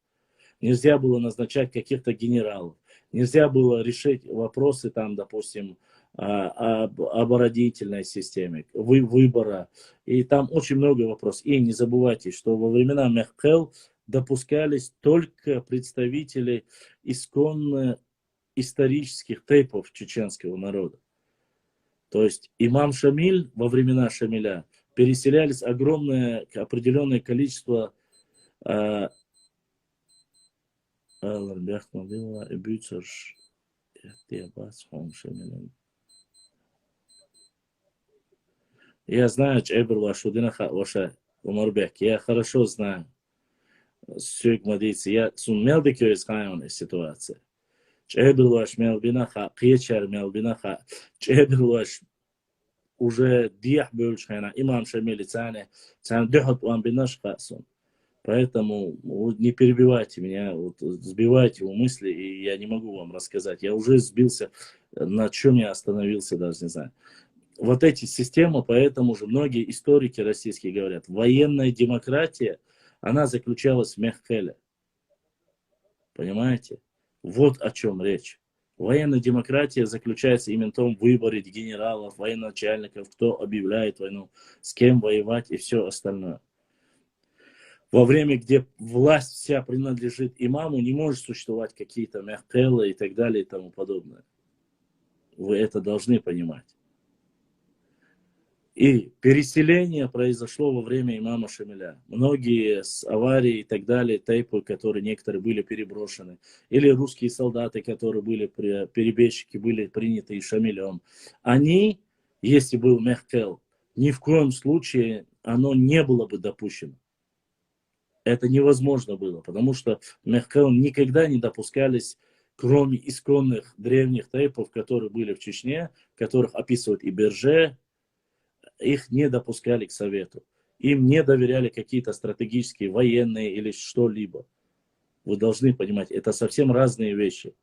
Нельзя было назначать каких-то генералов. Нельзя было решить вопросы, там, допустим, об оборонительной системе, выбора. И там очень много вопросов. И не забывайте, что во времена Мехкел допускались только представители исконно исторических тейпов чеченского народа. То есть имам Шамиль во времена Шамиля переселялись огромное определенное количество я знаю, я хорошо знаю я сумел ситуации. Уже диях бөлшхайна, имам Шамили цане, цан дехат уан бинаш хасун. Поэтому не перебивайте меня, вот, сбивайте его мысли, и я не могу вам рассказать. Я уже сбился, на чем я остановился, даже не знаю. Вот эти системы, поэтому же многие историки российские говорят, военная демократия, она заключалась в Мехкеле. Понимаете? Вот о чем речь. Военная демократия заключается именно в том выборе генералов, военачальников, кто объявляет войну, с кем воевать и все остальное. Во время, где власть вся принадлежит имаму, не может существовать какие-то мехкелы и так далее и тому подобное. Вы это должны понимать. И переселение произошло во время имама Шамиля. Многие с аварии и так далее, тейпы, которые некоторые были переброшены, или русские солдаты, которые были, перебежчики, были приняты и Шамилем, они, если был Мехкел, ни в коем случае оно не было бы допущено. Это невозможно было, потому что Мехкел никогда не допускались, кроме исконных древних тейпов, которые были в Чечне, которых описывают и Берже, их не допускали к совету. Им не доверяли какие-то стратегические, военные или что-либо. Вы должны понимать, это совсем разные вещи.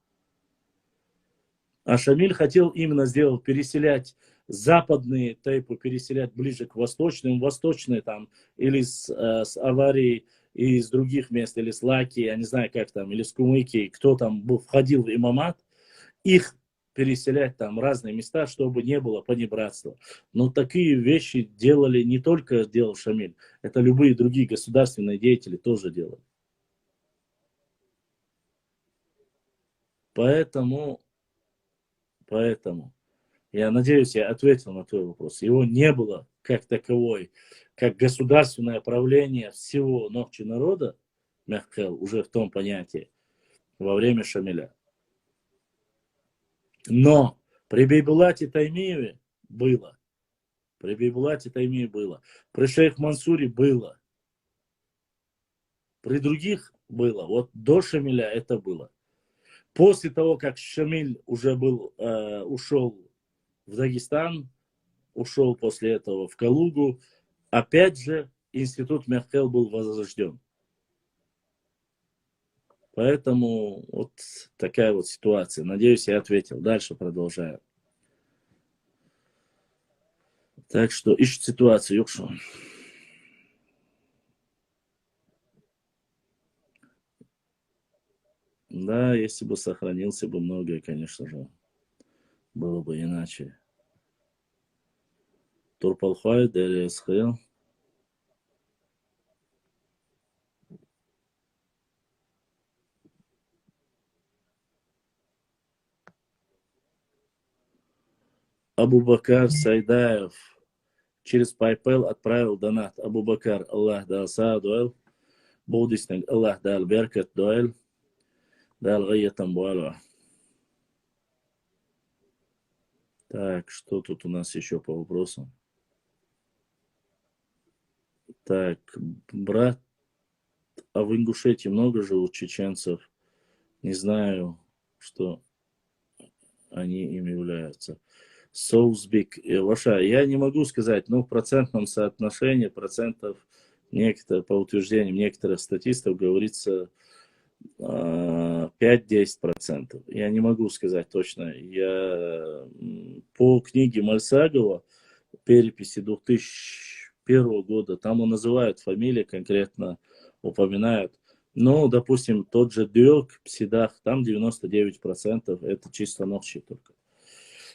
А Шамиль хотел именно сделать, переселять западные тейпы, переселять ближе к восточным, восточные там, или с аварией, и из других мест, или с Лаки, я не знаю как там, или с Кумыки, кто там входил в имамат, их переселять там в разные места, чтобы не было понебратства. Но такие вещи делали не только делал Шамиль, это любые другие государственные деятели тоже делали. Поэтому, я надеюсь, я ответил на твой вопрос. Его не было как таковой, как государственное правление всего Нохчи народа, Мехкел, уже в том понятии, во время Шамиля. Но при Бейбулате Таймиеве было. При Бейбулате Таймиеве было. При шейх Мансуре было. При других было. Вот до Шамиля это было. После того, как Шамиль уже ушел в Дагестан, ушел после этого в Калугу, опять же институт Мехкел был возрожден. Поэтому вот такая вот ситуация. Надеюсь, я ответил. Дальше продолжаю. Так что ищут ситуацию, Юкшу. Да, если бы сохранился бы многое, конечно же, было бы иначе. Турпалхай, Дересхел. Абу-Бакар Сайдаев через PayPal отправил донат. Абу-Бакар, Аллах дал саадуэл. Будистинг, Аллах дал беркат дуэль. Дал гаятам буалуа. Так, что тут у нас еще по вопросам? Так, брат, а в Ингушетии много живут чеченцев? Не знаю, что они им являются. Соусбик, Ваша, я не могу сказать, но в процентном соотношении процентов некоторых, по утверждениям некоторых статистов говорится 5-10%. Я не могу сказать точно. Я по книге Мальсагова, переписи 2001 года, там он называет фамилии конкретно, упоминают. Но, допустим, тот же Дюрк, Псидах, там 99% это чисто ногчи только.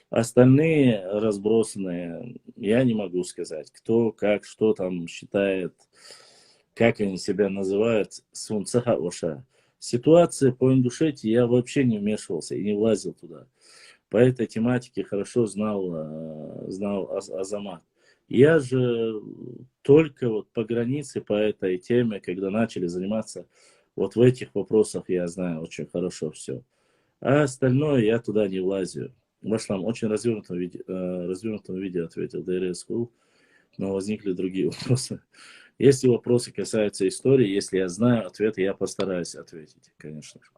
Остальные разбросанные, я не могу сказать, кто, как, что там считает, как они себя называют, Сунцаха Оша. Ситуация по Ингушетии я вообще не вмешивался и не влазил туда. По этой тематике хорошо знал Азамат. Я же только вот по границе, по этой теме, когда начали заниматься, вот в этих вопросах я знаю очень хорошо все. А остальное я туда не влазю. Башлам очень развернутом виде ответил Дайрей Скул, но возникли другие вопросы. Если вопросы касаются истории, если я знаю ответы, я постараюсь ответить, конечно же.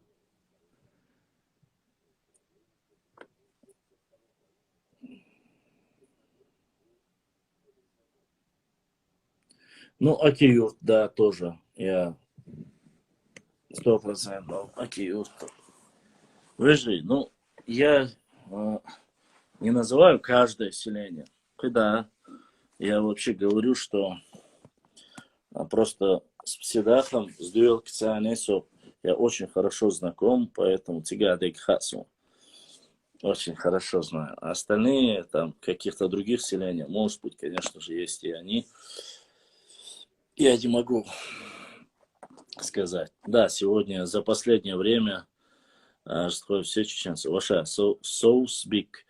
Ну, Акиюрт, да, тоже. Я 100% Акиюрт. Выжи, ну, я не называю каждое селение. Когда я вообще говорю, что просто с Псидахом, с Дюэл Кцианесо я очень хорошо знаком, поэтому Тигадек Хасу очень хорошо знаю. А остальные, там, каких-то других селений, может быть, конечно же, есть и они. Я не могу сказать. Да, сегодня, за последнее время, все чеченцы, Ваша, Соусбик,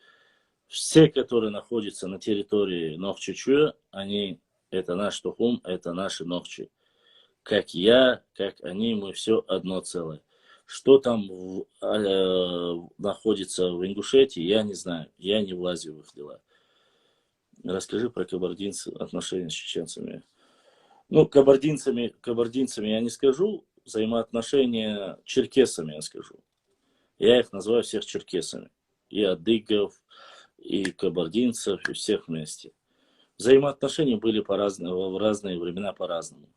все, которые находятся на территории Нохчичуя, они, это наш Тухум, это наши Нохчи. Как я, как они, мы все одно целое. Что там находится в Ингушетии, я не знаю. Я не влазю в их дела. Расскажи про кабардинцев, отношения с чеченцами. Ну, кабардинцами я не скажу. Взаимоотношения черкесами я скажу. Я их называю всех черкесами. И адыгов, и кабардинцев, и всех вместе. Взаимоотношения были в разные времена по-разному.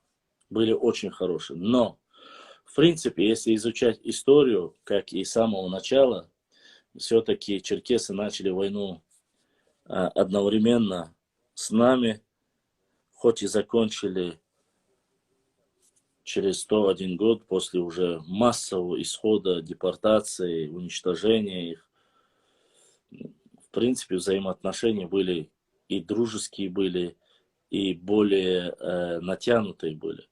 Были очень хорошие. Но, в принципе, если изучать историю, как и с самого начала, все-таки черкесы начали войну одновременно с нами, хоть и закончили через 101 год после уже массового исхода, депортации, уничтожения их. В принципе, взаимоотношения были и дружеские были, и более натянутые были.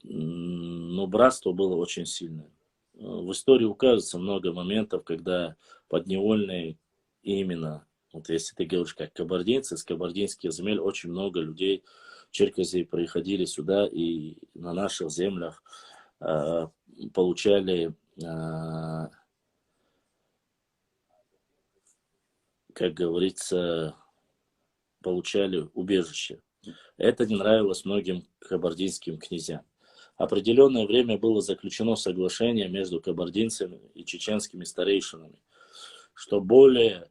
Но братство было очень сильное. в истории указывается много моментов, когда подневольные именно, вот если ты говоришь как кабардинцы, с кабардинских земель очень много людей, черкесей, приходили сюда и на наших землях получали, как говорится, получали убежище. Это не нравилось многим кабардинским князьям. Определенное время было заключено соглашение между кабардинцами и чеченскими старейшинами, что более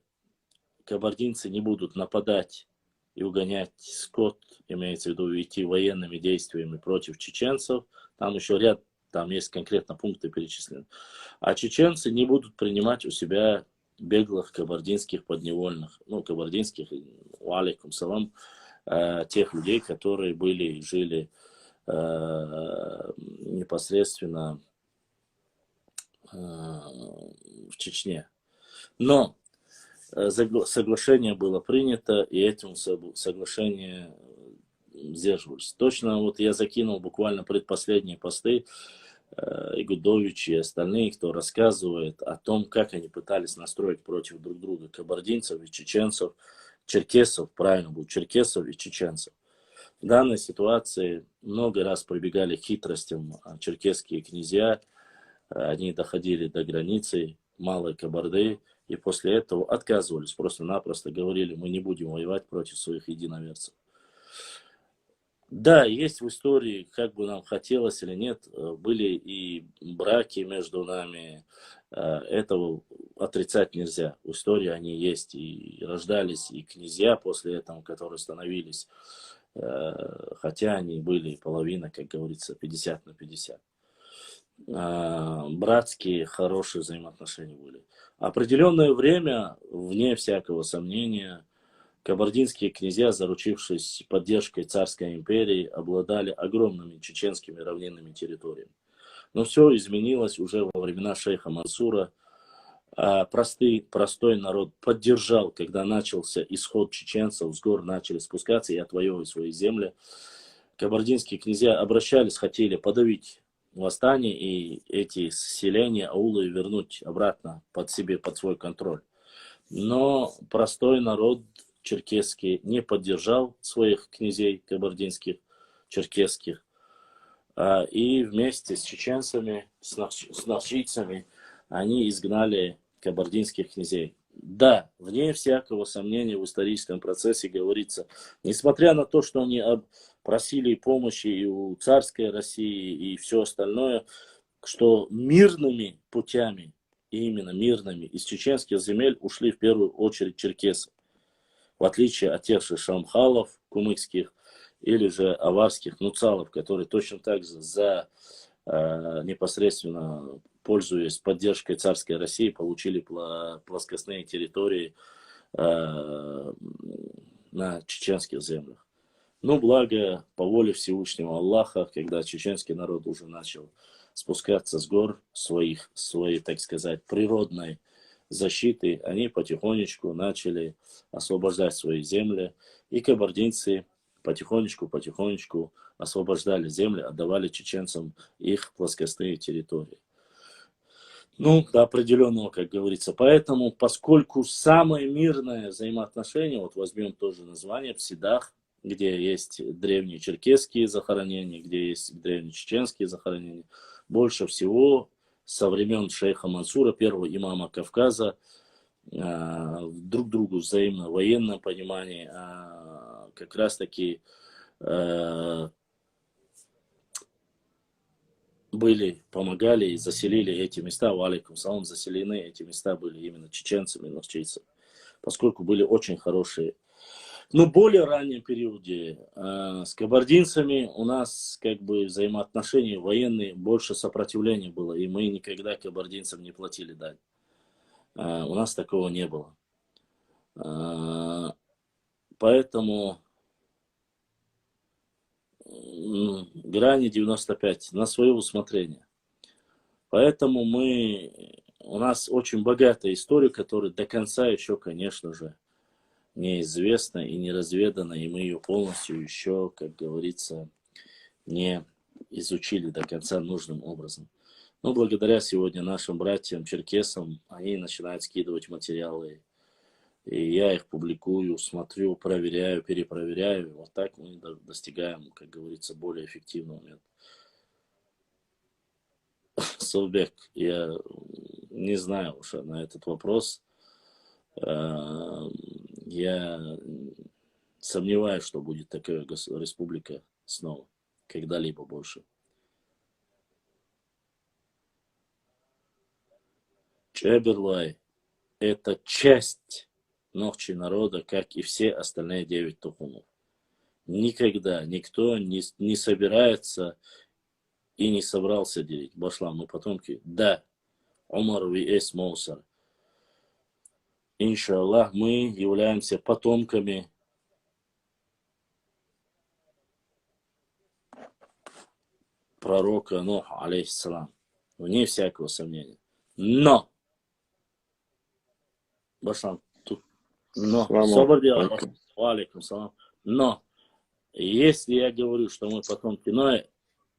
кабардинцы не будут нападать и угонять скот, имеется в виду идти военными действиями против чеченцев. Там еще ряд, там есть конкретно пункты перечислены. А чеченцы не будут принимать у себя беглых кабардинских подневольных, ну, кабардинских, алейкум салам, тех людей, которые были, жили непосредственно в Чечне. Но соглашение было принято, и этим соглашение сдерживались. Точно вот я закинул буквально предпоследние посты Игудович и остальные, кто рассказывает о том, как они пытались настроить против друг друга кабардинцев и чеченцев, черкесов, правильно будет, черкесов и чеченцев. В данной ситуации много раз прибегали к хитростям черкесские князья, они доходили до границы Малой Кабарды, и после этого отказывались, просто-напросто говорили, мы не будем воевать против своих единоверцев. Да, есть в истории, как бы нам хотелось или нет, были и браки между нами, этого отрицать нельзя. В истории они есть, и рождались и князья после этого, которые становились, хотя они были половина, как говорится, 50 на 50. Братские, хорошие взаимоотношения были. Определенное время, вне всякого сомнения, кабардинские князья, заручившись поддержкой царской империи, обладали огромными чеченскими равнинными территориями. Но все изменилось уже во времена шейха Мансура. Простой народ поддержал, когда начался исход чеченцев, с гор начали спускаться и отвоевывать свои земли. Кабардинские князья обращались, хотели подавить восстание и эти селения, аулы вернуть обратно под свой контроль. Но простой народ черкесский не поддержал своих князей кабардинских, черкесских, и вместе с чеченцами, с нахчийцами они изгнали кабардинских князей. Да, вне всякого сомнения в историческом процессе говорится, несмотря на то, что они просили помощи и у царской России и все остальное, что мирными путями, именно мирными, из чеченских земель ушли в первую очередь черкесы. В отличие от тех же шамхалов, кумыкских, или же аварских нуцалов, которые точно так же непосредственно пользуясь поддержкой царской России, получили плоскостные территории на чеченских землях. Но благо, по воле Всевышнего Аллаха, когда чеченский народ уже начал спускаться с гор своей, так сказать, природной защиты, они потихонечку начали освобождать свои земли, и кабардинцы потихонечку освобождали земли, отдавали чеченцам их плоскостные территории. Ну, до определенного, как говорится. Поэтому, поскольку самое мирное взаимоотношение, вот возьмем тоже название, в Сидах, где есть древние черкесские захоронения, где есть древние чеченские захоронения, больше всего со времен шейха Мансура, первого имама Кавказа, друг другу взаимно в военном понимании, как раз таки помогали и заселили эти места, в алейкум салам, заселены эти места были именно чеченцами, нахчийцами, поскольку были очень хорошие. Но в более раннем периоде с кабардинцами у нас как бы взаимоотношения военные, больше сопротивления было, и мы никогда кабардинцам не платили дань. У нас такого не было. Поэтому грани 95 на свое усмотрение. Поэтому у нас очень богатая история, которая до конца еще, конечно же, неизвестна и не разведана, и мы ее полностью еще, как говорится, не изучили до конца нужным образом. Но благодаря сегодня нашим братьям, черкесам, они начинают скидывать материалы. И я их публикую, смотрю, проверяю, перепроверяю. Вот так мы достигаем, как говорится, более эффективного метода. Совбек, я не знаю уже на этот вопрос. Я сомневаюсь, что будет такая республика снова, когда-либо больше. Чеберлай – это часть Нохчи народа, как и все остальные 9 тухумов. Никогда никто не собирается и не собрался делить. Башлам, мы потомки. Да, Умар ви Моусар. Иншаллах, мы являемся потомками пророка Нуха, алейхиссалам. Вне всякого сомнения. Но, Башлам, но, алейкум салам. Но, если я говорю, что мы потомки Ноя,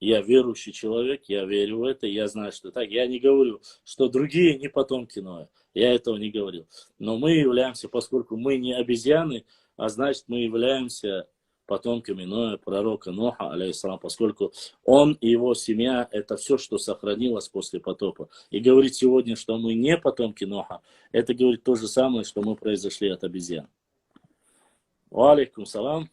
я верующий человек, я верю в это, я знаю, что так. Я не говорю, что другие не потомки Ноя. Я этого не говорил. Но мы являемся, поскольку мы не обезьяны, а значит мы являемся потомками Ноя, пророка Ноха, алейхиссалам, поскольку он и его семья, это все, что сохранилось после потопа. И говорить сегодня, что мы не потомки Ноха, это говорит то же самое, что мы произошли от обезьян. Алейкум салам.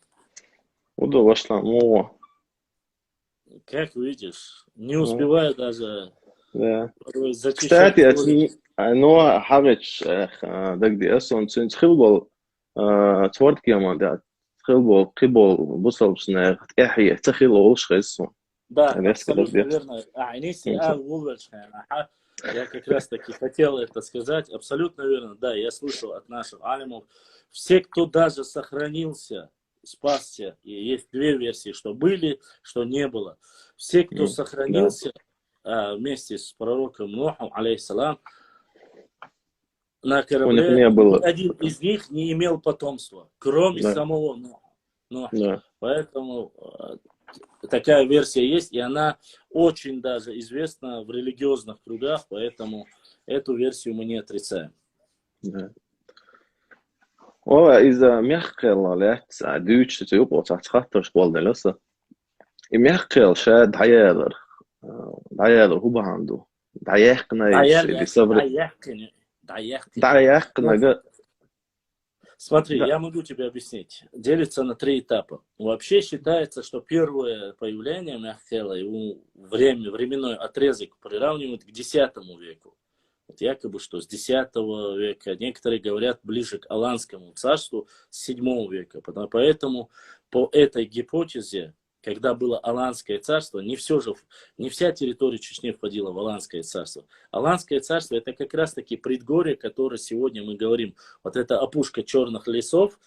Как видишь, не успеваю даже зачищать. Кстати, но хавич дагди асон цинцхилбол творткиаман خلبو قبل بوصل بسنا إحيى تخيلوا وش خيسون. Да, абсолютно верно. Я как раз таки хотел это сказать. Абсолютно верно. Да, я слышал от наших алимов. Все, кто даже сохранился, спасся, и есть две версии, что были, что не было. Все, кто сохранился вместе с пророком Нухом, алейхиссалам, на корабле, один из них не имел потомства, кроме самого Нуха. Поэтому такая версия есть, и она очень даже известна в религиозных кругах, поэтому эту версию мы не отрицаем. وإذا ميخل لات دوتش تيوبو تخطرش بالدلسة ميخل شاد عيالر هو بعنده دعيقنا اللي صبر دعيقنا. Смотри, я могу тебе объяснить. Делится на 3 этапа. Вообще считается, что первое появление Мехкела, его временной отрезок приравнивают к X веку. Вот якобы, что с X века, некоторые говорят ближе к Аланскому царству, с VII века. Поэтому по этой гипотезе, когда было Аланское царство, не вся территория Чечни входила в Аланское царство. Аланское царство это как раз таки предгорье, которое сегодня мы говорим. Вот эта опушка черных лесов,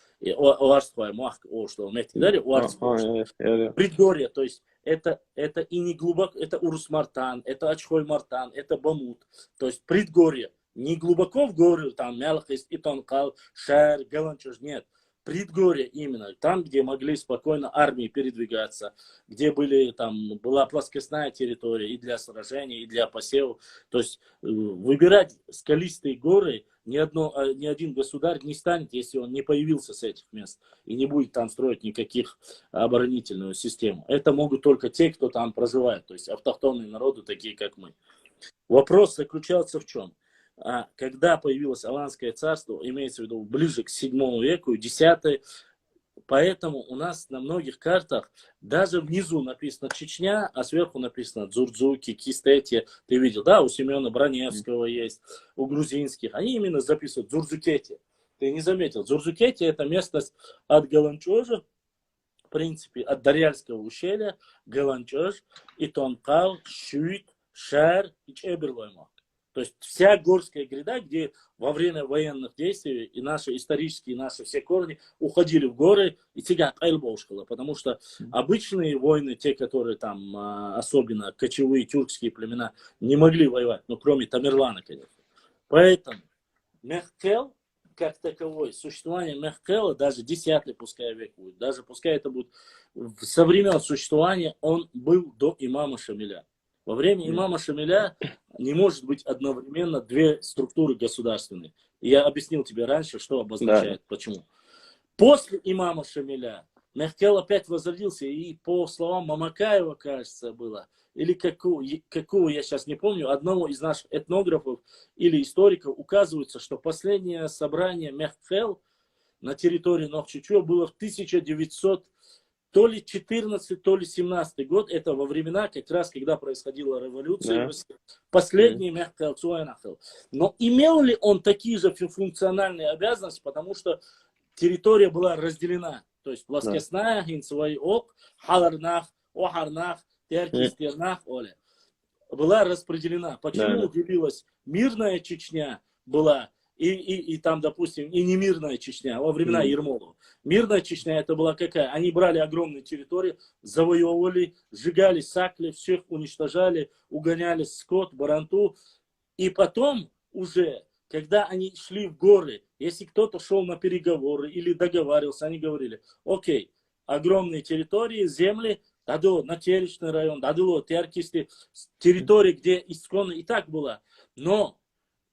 предгорье, то есть это и не глубоко, это Урус-Мартан, это Ачхой-Мартан, это Бамут. То есть предгорье. Не глубоко в горы, там Мялхис, Итонкал, Шар, Галанчуж, нет. Предгорье именно, там, где могли спокойно армии передвигаться, где была плоскостная территория и для сражений, и для посевов. То есть выбирать скалистые горы ни один государь не станет, если он не появился с этих мест и не будет там строить никаких оборонительную систему. Это могут только те, кто там проживает, то есть автохтонные народы, такие как мы. Вопрос заключался в чем? Когда появилось Аланское царство, имеется в виду ближе к VII веку, X, поэтому у нас на многих картах даже внизу написано Чечня, а сверху написано Дзурдзуки, Кистети. Ты видел, да, у Семена Броневского есть, у грузинских. Они именно записывают Дзурдзукети. Ты не заметил, Дзурдзукети это местность от Галанчожа, в принципе, от Дарьяльского ущелья, Галанчож, Итонкал, Шуит, Шар и Чеберлоймак. То есть вся горская гряда, где во время военных действий и наши исторические, наши все корни уходили в горы и тягат айлбоушкала, потому что обычные войны, те, которые там, особенно кочевые тюркские племена, не могли воевать, ну кроме Тамерлана, конечно. Поэтому Мехкел, как таковой, существование Мехкела, даже 10 пускай век будет, даже пускай это будет со времен существования, он был до имама Шамиля. Во время имама Шамиля не может быть одновременно две структуры государственные. И я объяснил тебе раньше, что обозначает, почему. После имама Шамиля Мехкел опять возродился, и по словам Мамакаева, кажется, было, или какого я сейчас не помню, одного из наших этнографов или историков указывается, что последнее собрание Мехкел на территории Нохчичуа было в 1900, то ли 14, то ли 17 год. Это во времена, как раз, когда происходила революция. Последний Мехкел Цуэнахел. Но имел ли он такие же функциональные обязанности, потому что территория была разделена. То есть плоскостная, Гинцевой ок, Халарнах, Охарнах, Теркистернах, Оля, была распределена. Почему делилась мирная Чечня была и там, допустим, и немирная Чечня во времена Ермолова. Мирная Чечня это была какая? Они брали огромные территории, завоевывали, сжигали сакли, всех уничтожали, угоняли скот, баранту. И потом уже, когда они шли в горы, если кто-то шел на переговоры или договаривался, они говорили, окей, огромные территории, земли, дадо на Теречный район, дадо Теркисты, территории, где исконно и так была. Но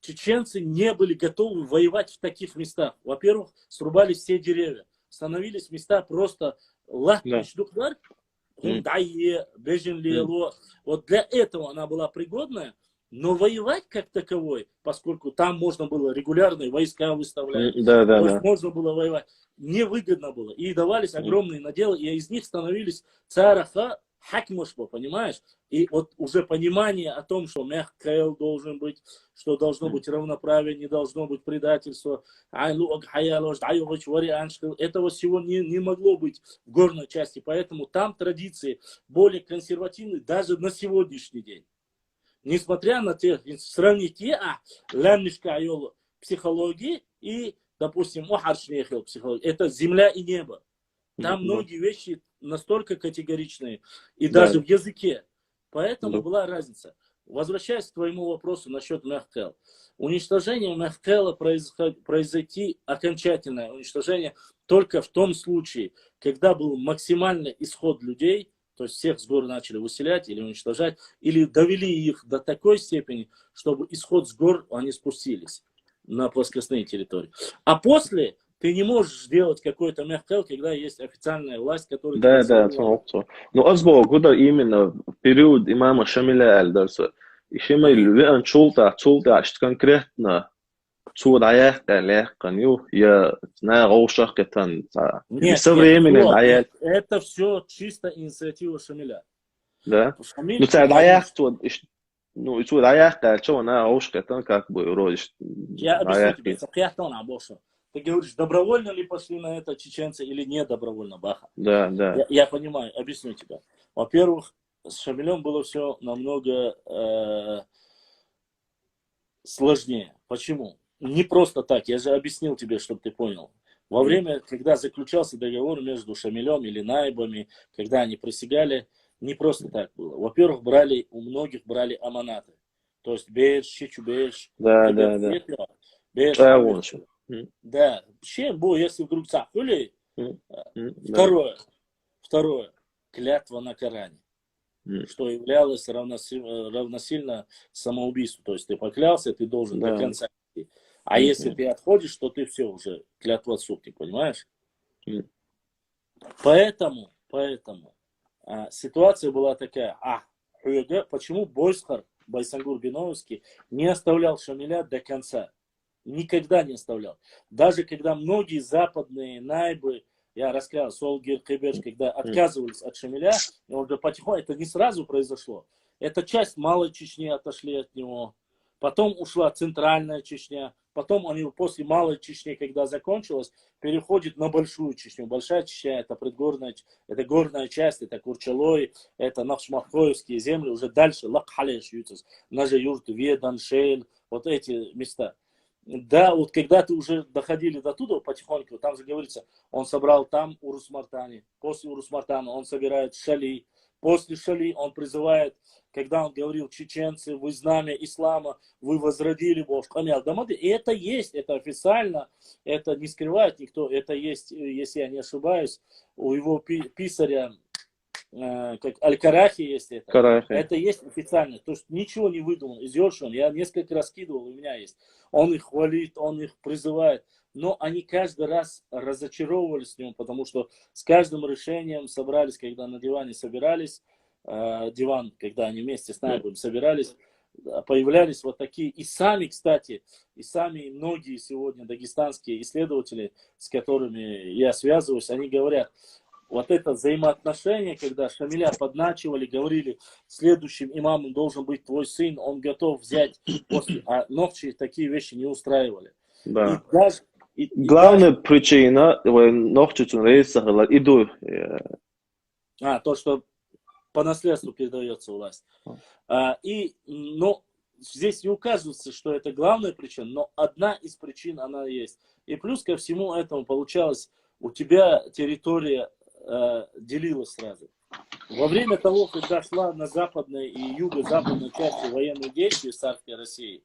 чеченцы не были готовы воевать в таких местах. Во-первых, срубали все деревья. Становились места просто латничдуклар, хундайе, беженлиело. Вот для этого она была пригодная. Но воевать как таковой, поскольку там можно было регулярные войска выставлять, можно было воевать, невыгодно было. И давались огромные наделы, и из них становились цараха хакмушба, понимаешь? И вот уже понимание о том, что Мехкел должен быть, что должно быть равноправие, не должно быть предательства, этого всего не могло быть в горной части. Поэтому там традиции более консервативные даже на сегодняшний день. Несмотря на те, сравните психологии и, допустим, психологии. Это земля и небо. Там многие вещи настолько категоричные. И даже в языке. Поэтому была разница. Возвращаясь к твоему вопросу насчет Мехкел. Уничтожение Мехкела произойти, окончательное уничтожение, только в том случае, когда был максимальный исход людей, то есть всех с гор начали выселять или уничтожать, или довели их до такой степени, чтобы исход с гор они спустились на плоскостные территории. А после ты не можешь сделать какой-то Мехкел, когда есть официальная власть, которая... Да, ну, Азбо, куда именно в период имама Шамиля Эльдерса, еще мы любим чулта, что конкретно цудаях, легканью, я знаю, роушах, это современный даях. Это все чисто инициатива Шамиля. Да? Ну, цудаях, ну, цудаях, что она роушах, это как бы вроде... Я объясню тебе, цудаях-то он обошел. Ты говоришь, добровольно ли пошли на это чеченцы или не добровольно, Баха? Да. Я понимаю, объясню тебе. Во-первых, с Шамилем было все намного сложнее. Почему? Не просто так, я же объяснил тебе, чтобы ты понял. Во время, когда заключался договор между Шамилем или Наибами, когда они присягали, не просто так было. Во-первых, у многих брали аманаты. То есть беш, чичубеш. Да. Да, если вдруг цахули. Второе, клятва на Коране, что являлось равносильно самоубийству. То есть ты поклялся, ты должен до конца идти. А если ты отходишь, то ты все уже клятва сутки, понимаешь? Поэтому ситуация была такая. Почему Бойсхар, Байсангур Биновский, не оставлял Шамиля до конца? Никогда не оставлял. Даже когда многие западные найбы, я рассказывал, Солгир, Кибеш, когда отказывались от Шамиля, он же потихоньку, это не сразу произошло. Эта часть Малой Чечни отошли от него. Потом ушла Центральная Чечня. Потом они после Малой Чечни, когда закончилось, переходят на Большую Чечню. Большая Чечня это предгорная, это горная часть, это Курчалой, это Нахшмахоевские земли. Уже дальше Лакхалеш, Нажаюрт, Ведан, Шейль, вот эти места. Да, вот когда ты уже доходили до туда потихоньку, там же говорится, он собрал там Урус-Мартани. После Урус-Мартана он собирает Шали. После Шали он призывает, когда он говорил, чеченцы, вы знамя ислама, вы возродили Божь. И это есть, это официально, это не скрывает никто. Это есть, если я не ошибаюсь, у его писаря как Аль-Карахи есть это. Карахи. Это есть официально. То есть ничего не выдумал. Из Йоршин я несколько раз скидывал, у меня есть. Он их хвалит, он их призывает. Но они каждый раз разочаровывались в нем, потому что с каждым решением собрались, когда на диване собирались, диван, когда они вместе с Наибом собирались, появлялись вот такие, и сами, кстати, и сами многие сегодня дагестанские исследователи, с которыми я связываюсь, они говорят, вот это взаимоотношение, когда Шамиля подначивали, говорили, следующим имамом должен быть твой сын, он готов взять после, а Нохчи такие вещи не устраивали. Да. И даже, Главная причина, Нохчи рейсахала, иду. то, что по наследству передается власть. Но здесь не указывается, что это главная причина, но одна из причин она есть. И плюс ко всему этому получалось, у тебя территория делилась сразу. Во время того, когда шла на западной и юго-западной части военные действия царской России,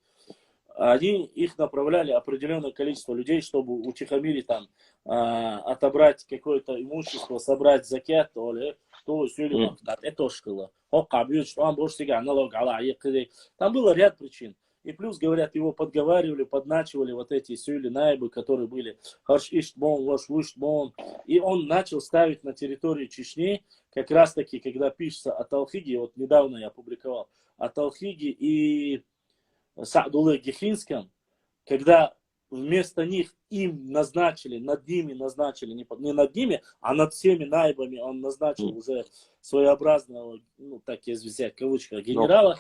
они их направляли определенное количество людей, чтобы утихомирить там, отобрать какое-то имущество, собрать закят, там было ряд причин. И плюс, говорят, его подговаривали, подначивали вот эти сюли наибы, которые были и он начал ставить на территории Чечни, как раз таки, когда пишется о Талхиге, вот недавно я опубликовал, о Талхиге и Саадулле Гехинском, когда вместо них им назначили, над ними назначили, не над ними, а над всеми наибами он назначил уже своеобразного, ну так если взять в кавычках, генерала,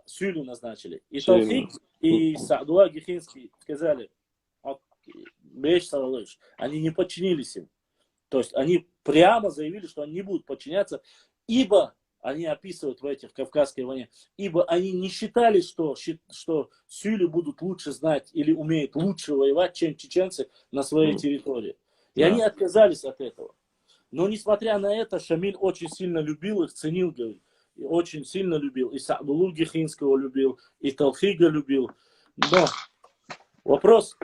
Сюлю назначили. И Талхиг, и Саадулла Гехинский сказали, они не подчинились им. То есть они прямо заявили, что они не будут подчиняться, ибо они описывают в этих Кавказской войне, ибо они не считали, что сюли будут лучше знать или умеют лучше воевать, чем чеченцы на своей территории. И они отказались от этого. Но несмотря на это, Шамиль очень сильно любил их, ценил, говорит, и очень сильно любил. И Саадуллу Гехинского любил, и Талхига любил. Но вопрос,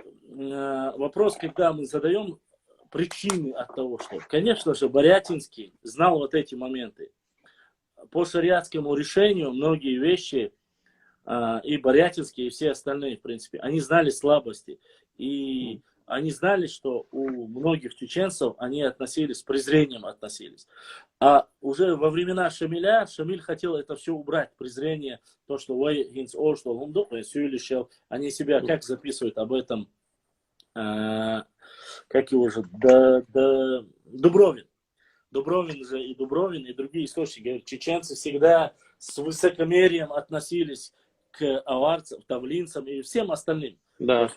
когда мы задаем причины от того, что, конечно же, Борятинский знал вот эти моменты. По шариатскому решению многие вещи, и Борятинский, и все остальные, в принципе, они знали слабости. И они знали, что у многих чеченцев они относились, с презрением относились. А уже во времена Шамиля, Шамиль хотел это все убрать, презрение, то, что они себя как записывают об этом, как его же, Дубровин. Дубровин же и Дубровин, и другие источники говорят, чеченцы всегда с высокомерием относились к аварцам, тавлинцам и всем остальным. Да.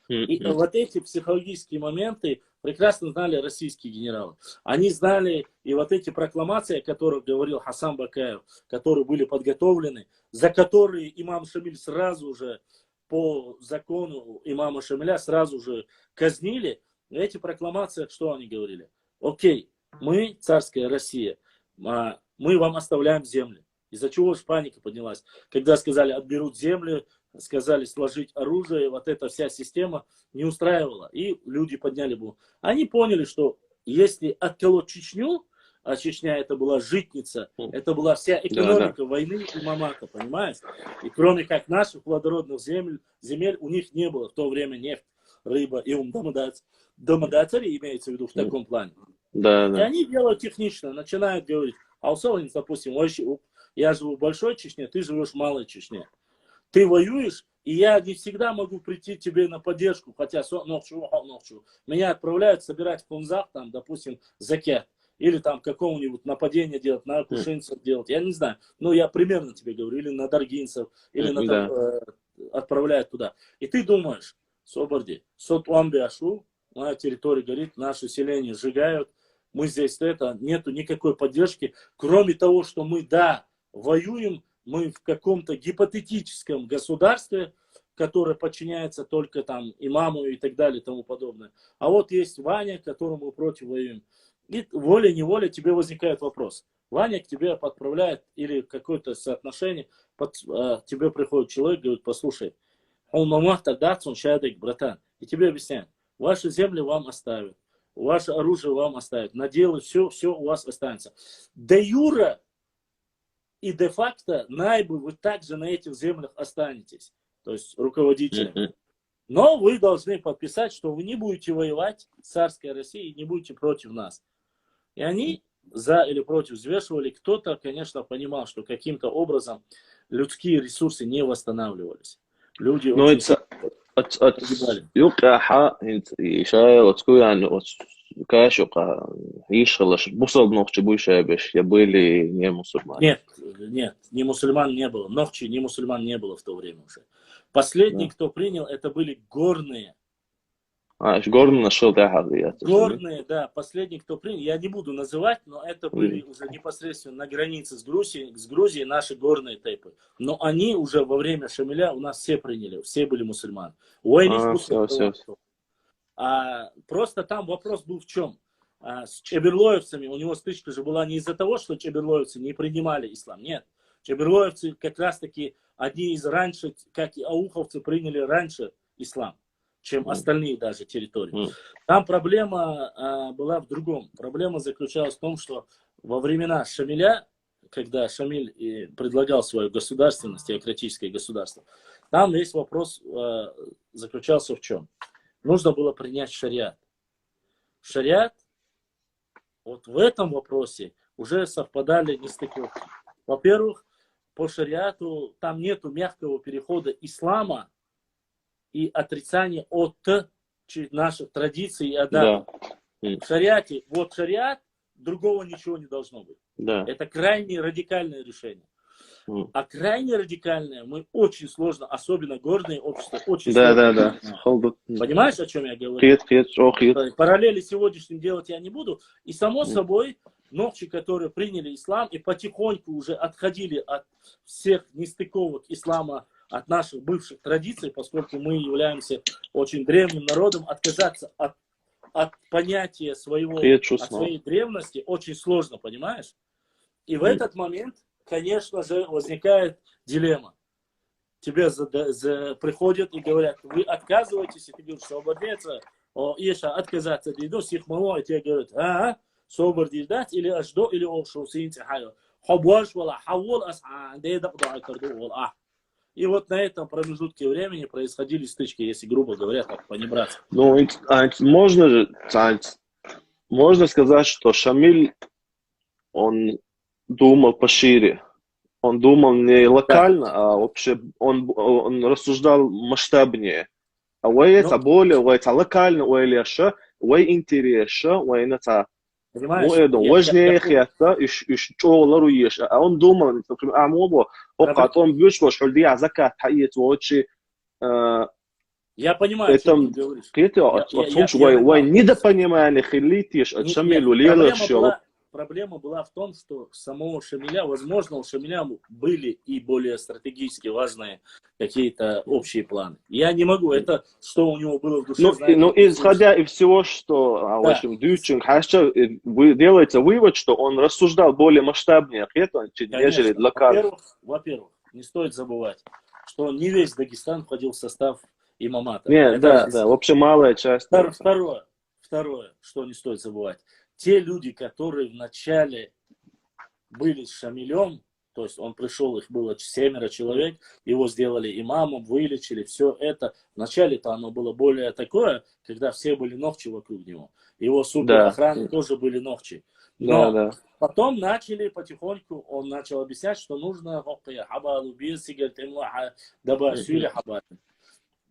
И вот эти психологические моменты прекрасно знали российские генералы. Они знали и вот эти прокламации, о которых говорил Хасан Бакаев, которые были подготовлены, за которые имам Шамиль сразу же по закону имама Шамиля сразу же казнили. Эти прокламации, что они говорили? Окей, мы, царская Россия, мы вам оставляем земли. Из-за чего же паника поднялась? Когда сказали, отберут землю, сказали сложить оружие, вот эта вся система не устраивала. И люди подняли бунт. Они поняли, что если отколоть Чечню, а Чечня это была житница, это была вся экономика войны и Мамака, понимаешь? И кроме как наших плодородных земель у них не было в то время нефть, рыба и домодателей имеется в виду в таком плане. Да. И они делают технично, начинают говорить, допустим, я живу в Большой Чечне, ты живешь в Малой Чечне. Ты воюешь, и я не всегда могу прийти тебе на поддержку, хотя меня отправляют собирать в Кунзах, там, допустим, закят, или там какого-нибудь нападения делать, на кушинцев делать, я не знаю, но я примерно тебе говорю, или на даргинцев, или отправляют туда. И ты думаешь, Соборди, Сотуамбиашу, моя территория горит, наше селение сжигают, мы здесь нету никакой поддержки, кроме того, что мы, воюем, мы в каком-то гипотетическом государстве, которое подчиняется только там имаму и так далее и тому подобное. А вот есть Ваня, которому мы против воюем. И волей-неволей тебе возникает вопрос. Ваня к тебе подправляет или какое-то соотношение, тебе приходит человек, говорит, послушай, он мамах тогда, он шадик, братан, и тебе объясняет, ваши земли вам оставят. ваше оружие вам оставят. Наделы, все у вас останется. Де юра и де факто найбы вы также на этих землях останетесь. То есть руководителем. Но вы должны подписать, что вы не будете воевать с царской Россией, не будете против нас. И они за или против взвешивали. Кто-то, конечно, понимал, что каким-то образом людские ресурсы не восстанавливались. Люди очень погибали. Нет, не мусульман не было. Нохчи не мусульман не было в то время уже. Последний, кто принял, это были горные. Горные, да, последний, кто принял. Я не буду называть, но это были уже непосредственно на границе с Грузией наши горные тайпы. Но они уже во время Шамиля у нас все приняли, все были мусульмане. Просто там вопрос был в чем? С чеберлоевцами у него стычка же была не из-за того, что чеберлоевцы не принимали ислам. Нет. Чеберлоевцы как раз таки одни из раньше, как и ауховцы, приняли раньше ислам, чем остальные даже территории. Там проблема была в другом. Проблема заключалась в том, что во времена Шамиля, когда Шамиль предлагал свою государственность, теократическое государство, там весь вопрос заключался в чем? Нужно было принять шариат. Шариат, вот в этом вопросе уже совпадали нестыковки. Во-первых, по шариату там нету мягкого перехода ислама и отрицания от наших традиций и адабов. В шариате, вот шариат, другого ничего не должно быть. Это крайне радикальное решение. А крайне радикальное мы очень сложно, особенно горные общества, очень сложно. Понимаешь, о чем я говорю? Параллели сегодняшним делать я не буду. И само собой, нохчи, которые приняли ислам и потихоньку уже отходили от всех нестыковок ислама, от наших бывших традиций, поскольку мы являемся очень древним народом, отказаться от понятия своего, от своей древности очень сложно, понимаешь? И в этот момент, конечно же, возникает дилемма. Тебе приходят и говорят, вы отказываетесь, и ты говоришь, свободнеться, Иша отказаться, и с их мало, и тебе говорят, свободнее дать, или аждо, или олшо, синти хайо. Хабуаш вала, хавол ас'ан, дейдак дуайкарду вала. И вот на этом промежутке времени происходили стычки, если грубо говоря, так понебратски. Ну, можно сказать, что Шамиль, он думал пошире. Он думал не локально, а вообще он рассуждал масштабнее. А уэйца более, уэйца локально, уэйляша, уэй интереса, уэйнаца. Важнее хета, иш чола руеш. А он думал, например, амобо, окатом бюшвош, хульдия закат, хаит, вочи. Я понимаю, что ты говоришь. Недопонимание хилитиш от Шамилю лелашил. Проблема была в том, что самого Шамиля, возможно, у Шамиля были и более стратегически важные какие-то общие планы. Я не могу, это что у него было в душе. Ну, исходя из всего, что вы делаете вывод, что он рассуждал более масштабнее, нежели локально. Во-первых, не стоит забывать, что не весь Дагестан входил в состав имамата. Нет, да, вообще малая часть. Второе, что не стоит забывать. Те люди, которые вначале были с Шамилем, то есть он пришел, их было 7 человек, его сделали имамом, вылечили, все это. Вначале-то оно было более такое, когда все были нохчи вокруг него. Его суперохраны тоже были нохчи. Но потом начали потихоньку, он начал объяснять, что нужно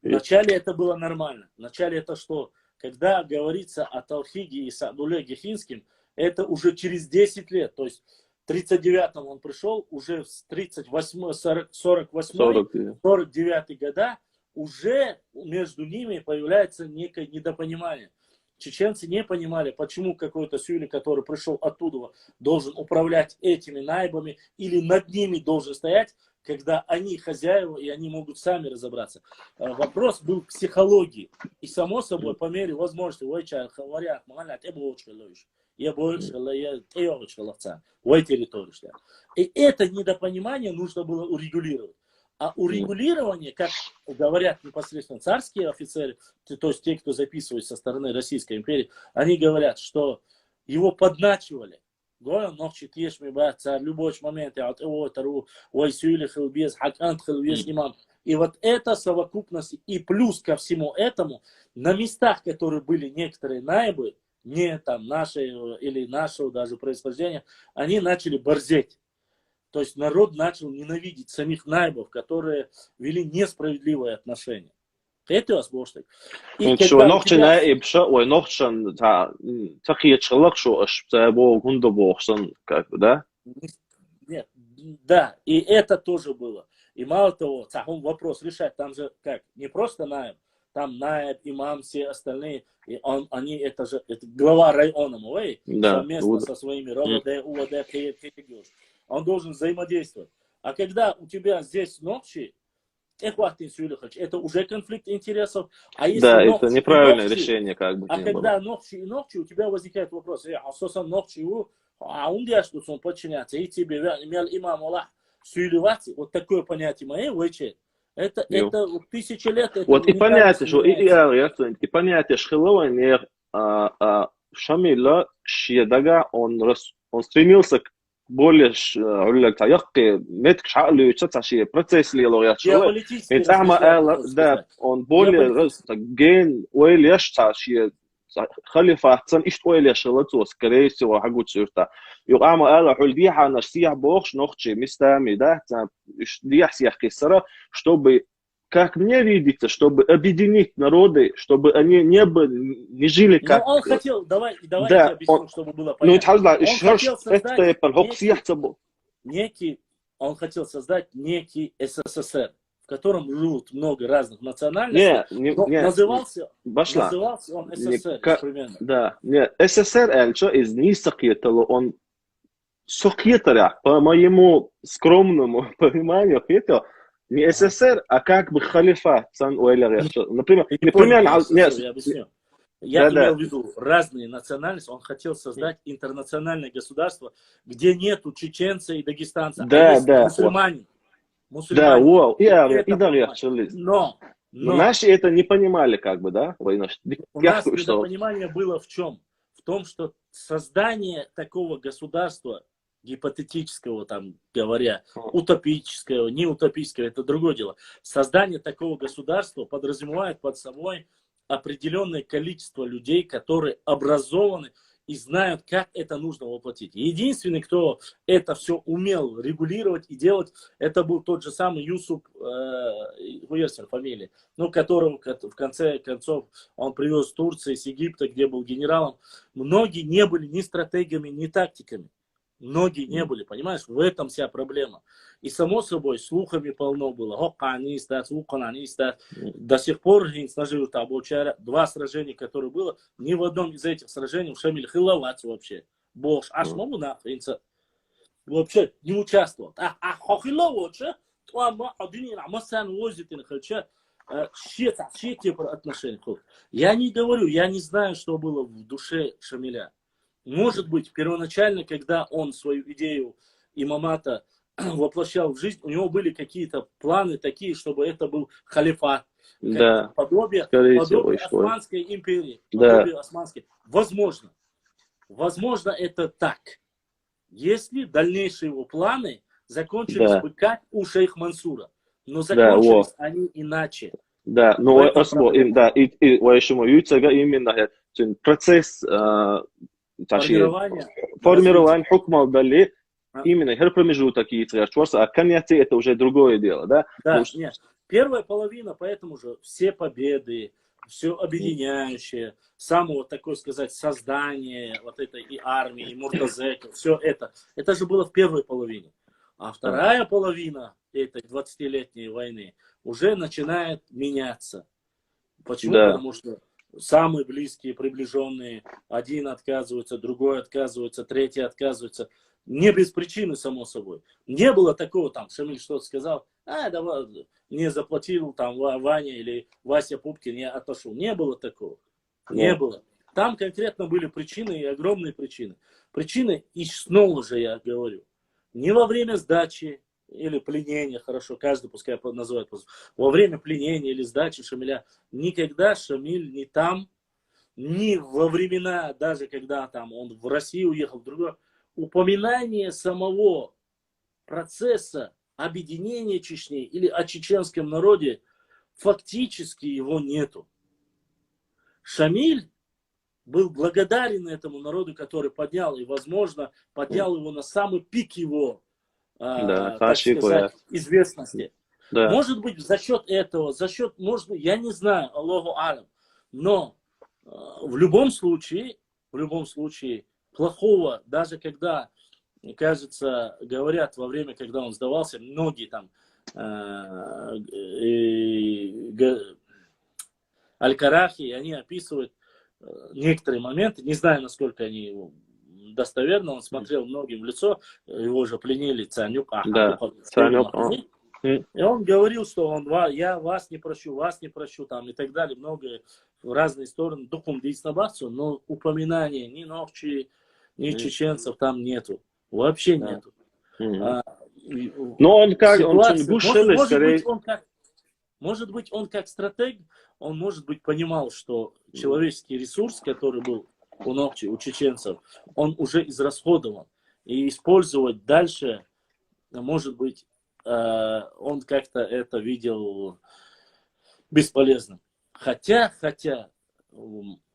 вначале это было нормально. Вначале это что? Когда говорится о Талхиге и Саадуле Гехинским, это уже через 10 лет. То есть в 39-м он пришел, уже в 38-м, 48-м, 49-й года уже между ними появляется некое недопонимание. Чеченцы не понимали, почему какой-то сюли, который пришел оттуда, должен управлять этими найбами или над ними должен стоять, когда они хозяева и они могут сами разобраться. Вопрос был в психологии. И само собой, по мере возможности, и это недопонимание нужно было урегулировать. А урегулирование, как говорят непосредственно царские офицеры, то есть те, кто записывает со стороны Российской империи, они говорят, что его подначивали. Говорят, ночи тешь ми ба, царь, любой момент, имам. И вот эта совокупность, и плюс ко всему этому, на местах, которые были некоторые наибы, не там наши или нашего даже происхождения, они начали борзеть. То есть народ начал ненавидеть самих наибов, которые вели несправедливые отношения. Это возможно. شو نقطة نائب شو ونقطة تاع تقية شغلك شو إيش بتابو كندو بوخسن как бы, да? Нет, да, и это тоже было. И мало того, вопрос решать, там же как, не просто наиб, там наиб, имам, все остальные, и они, это же это глава района, да, совместно со своими РОВД, УВД, он должен взаимодействовать. А когда у тебя здесь ночи, это уже конфликт интересов. А если да, ночи, это неправильное ночи, решение, как бы. А когда ночи и ночи, у тебя возникает вопрос, ночи, а он где что он подчиняется, и тебе имел имам Аллах сюлевать, вот такое понятие мое, это тысячи лет. Вот и понятие, что и понятие шхилова Шамиля Шьедага, он стремился к более процесс да, он более ген خليفة صن إيش طويل يشغلته سكريسي وحقول شرطة يقام على حول ديها نشيح بوخش نخشي مستامي да إيش ديح سيح كسرة чтобы как мне видится, чтобы объединить народы, чтобы они не жили как... Ну, он хотел, давай да, я объясню, чтобы было понятно. Он хотел создать некий СССР, в котором живут много разных национальностей, назывался он СССР, примерно. Да, нет, СССР, из Нисакьетала, он Сокьетаря, по моему скромному пониманию, это не СССР, а как бы халифат. Например, я объясню. Я имел в виду разные национальности. Он хотел создать интернациональное государство, где нету чеченца и дагестанца, а есть мусульмане. Да, но наши это не понимали, как бы, да? У нас недопонимание было в чем? В том, что создание такого государства, гипотетического, там говоря, утопического, не утопического, это другое дело. Создание такого государства подразумевает под собой определенное количество людей, которые образованы и знают, как это нужно воплотить. Единственный, кто это все умел регулировать и делать, это был тот же самый Юсуп Хуерсин, фамилия, которого в конце концов он привез с Турции, с Египта, где был генералом. Многие не были ни стратегами, ни тактиками. Многие не были, понимаешь? В этом вся проблема. И само собой, слухами полно было. До сих пор два сражения, которые было, ни в одном из этих сражений в Шамиль Хиловац вообще. Бог, аж могу нахрениться. Вообще не участвовал. Я не говорю, я не знаю, что было в душе Шамиля. Может быть, первоначально, когда он свою идею имамата воплощал в жизнь, у него были какие-то планы такие, чтобы это был халифат. Да. Подобие Османской империи. Да. Османской. Возможно. Возможно, это так. Если дальнейшие его планы закончились бы как у шейх Мансура. Но закончились они иначе. Да, но именно процесс формирование хукма дали именно промежуток а конец это уже другое дело, да? Да, нет. Первая половина, поэтому же все победы, все объединяющее, само такое сказать создание вот этой и армии, и Муртазека, все это же было в первой половине. А вторая половина этой 20-летней войны уже начинает меняться. Почему? Да. Потому что самые близкие, приближенные, один отказывается, другой отказывается, третий отказывается. Не без причины, само собой. Не было такого, там, Шамиль что-то сказал, давай, не заплатил, там, Ваня или Вася Пупкин, я отошел. Не было такого. Не было. Там конкретно были причины и огромные причины. Причины, и снова же я говорю, не во время сдачи или пленения, хорошо, каждый пускай называет, во время пленения или сдачи Шамиля, никогда Шамиль не там, ни во времена, даже когда там он в Россию уехал, в другое, упоминание самого процесса объединения Чечни или о чеченском народе, фактически его нету. Шамиль был благодарен этому народу, который поднял, и, возможно, поднял его на самый пик его, Да, так сказать, известности. Да. Может быть, за счет этого, может быть, я не знаю, Аллаху алям, но в любом случае, плохого, даже когда, кажется, говорят во время, когда он сдавался, многие там Аль-Карахи, они описывают некоторые моменты, не знаю, насколько они достоверно, он смотрел многим в лицо, его же пленили Цанюк, и он говорил, что я вас не прощу, там, и так далее, много в разные стороны, духом дейснабацию, но упоминания ни Нохчи, ни чеченцев там нету, вообще нету. Но он как, может быть, он как стратег, он, может быть, понимал, что человеческий ресурс, который был у Нохчи, у чеченцев, он уже израсходован. И использовать дальше, может быть, он как-то это видел бесполезным. Хотя,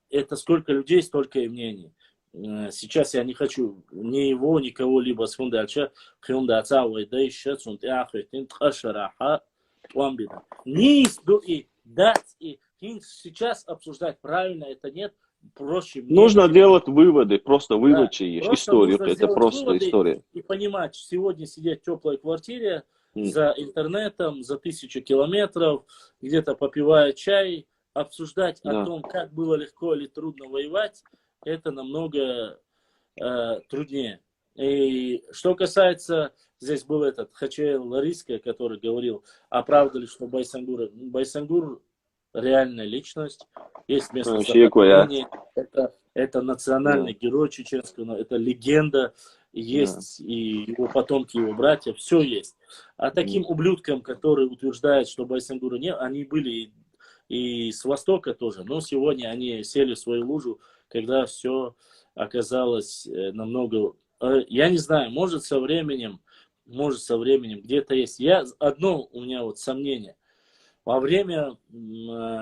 это сколько людей, столько и мнений. Сейчас я не хочу ни его, ни кого-либо с фонда Ача, Хюнда Аца, Уайдай, Шецунт, Ахвитин, Тхашараха, Туамбида. Не и дать, и сейчас обсуждать правильно это нет, проще. Нужно делать выводы, просто вывучить историю, это просто история. И понимать, сегодня сидеть в теплой квартире, за интернетом, за 1000 километров, где-то попивая чай, обсуждать о том, как было легко или трудно воевать, это намного труднее. И что касается, здесь был этот Хачаэл Лариска, который говорил, а правда ли, что Байсангур реальная личность, есть место захоронения, это национальный герой чеченского, это легенда, есть и его потомки, его братья, все есть. А таким ублюдкам, которые утверждают, что Байсангура нет, они были и с Востока тоже, но сегодня они сели в свою лужу, когда все оказалось намного... Я не знаю, может со временем где-то есть. Одно у меня вот сомнение. Во время,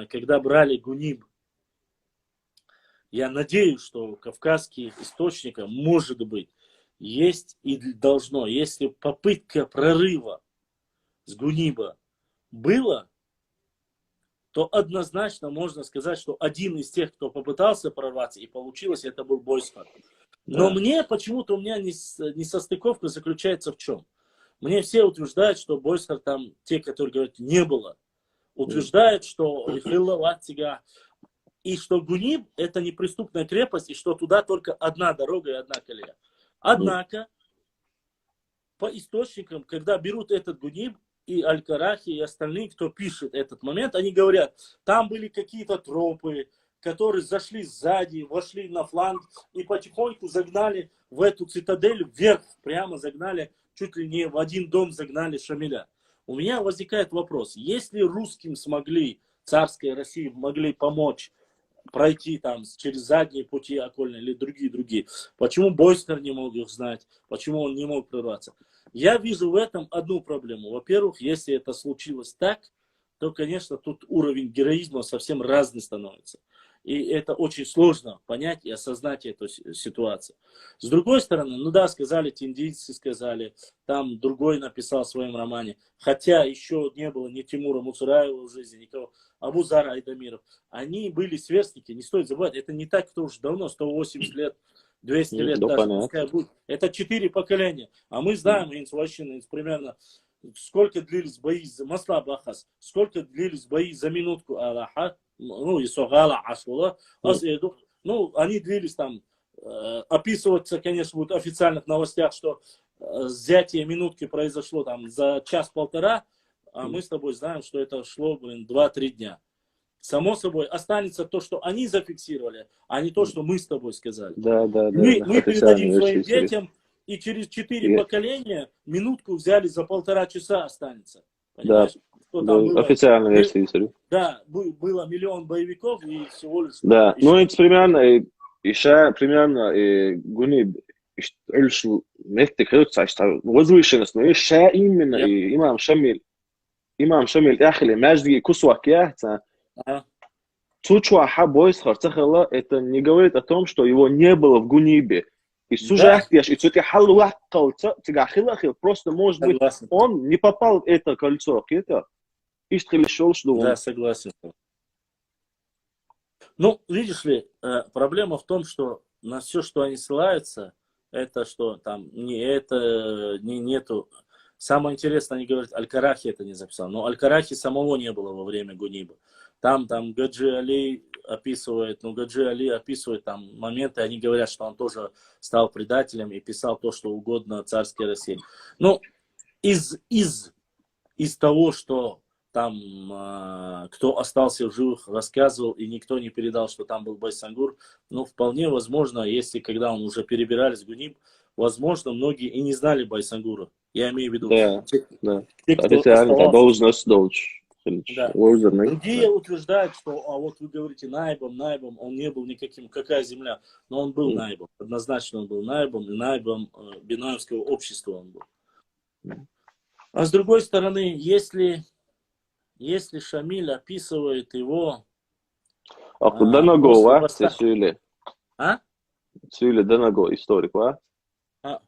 когда брали Гуниб, я надеюсь, что кавказских источников, может быть, есть и должно. Если попытка прорыва с Гуниба была, то однозначно можно сказать, что один из тех, кто попытался прорваться и получилось, это был Бойсфорд. Но мне почему-то, у меня несостыковка заключается в чем? Мне все утверждают, что Бойсфорд там, те, которые говорят, не было. Утверждают, что и что Гуниб это неприступная крепость, и что туда только одна дорога и одна колея. Однако, по источникам, когда берут этот Гуниб, и Аль-Карахи, и остальные, кто пишет этот момент, они говорят, там были какие-то тропы, которые зашли сзади, вошли на фланг и потихоньку загнали в эту цитадель вверх, прямо загнали, чуть ли не в один дом загнали Шамиля. У меня возникает вопрос, если русским смогли, царской России могли помочь пройти там через задние пути окольные или другие, почему Бойстер не мог их знать, почему он не мог прорваться? Я вижу в этом одну проблему. Во-первых, если это случилось так, то, конечно, тут уровень героизма совсем разный становится. И это очень сложно понять и осознать эту ситуацию. С другой стороны, ну да, сказали, тиндийцы сказали, там другой написал в своем романе, хотя еще не было ни Тимура Муцураева в жизни, никого, Абу-Зара Айдамиров. Они были сверстники, не стоит забывать, это не так, кто уж давно, 180 лет, 200 лет даже, пускай будет. Это 4 поколения. А мы знаем, примерно, сколько длились бои за Масла Бахас, сколько длились бои за минутку Аллаха, ну и Согала Ашула, ну, они длились там, описываться, конечно, будет в официальных новостях, что взятие минутки произошло там за час-полтора, а мы с тобой знаем, что это шло, 2-3 дня. Само собой, останется то, что они зафиксировали, а не то, что мы с тобой сказали. Да. Мы передадим своим детям, и через 4 поколения минутку взяли за 1,5 часа останется. Да, Понимаешь? Что да, там было, официальная версия истории. да, было 1 миллион боевиков и всего лишь... Да, еще- ну это примерно, еще примерно, гуни, что мектик хлопцы, что возвышенность, но еще именно Я- имам Шамиль ахли, между кусок яхта, Ага. Чучуа Хабойс Харцахала, это не говорит о том, что его не было в Гунибе. И Да. сужать, и цвети халуат кольцо, просто может быть, Согласен. он не попал в это кольцо, это истрели шел, что Да, он. согласен. Ну, видишь ли, проблема в том, что на все, что они ссылаются, это что там, нету. Самое интересное, они говорят, Аль-Карахи это не записал. Но Аль-Карахи самого не было во время Гуниба. Там Гаджи Али описывает, Гаджи Али описывает там моменты, они говорят, что он тоже стал предателем и писал то, что угодно царской России. Ну, из того, что там кто остался в живых, рассказывал, и никто не передал, что там был Байсангур, ну, вполне возможно, если когда он уже перебирались в Гуниб, возможно, многие и не знали Байсангура. Я имею в виду, Да, те, да. кто Официально, это оставался. должность. Да. Лозерный. Другие утверждают, что, вот вы говорите, наибом, он не был никаким, какая земля, но он был наибом, однозначно он был наибом, и наибом Биноевского общества он был. А с другой стороны, если Шамиль описывает его... Куда ногова, Цюли? А? Цюли, да ногова, историк, ва? А.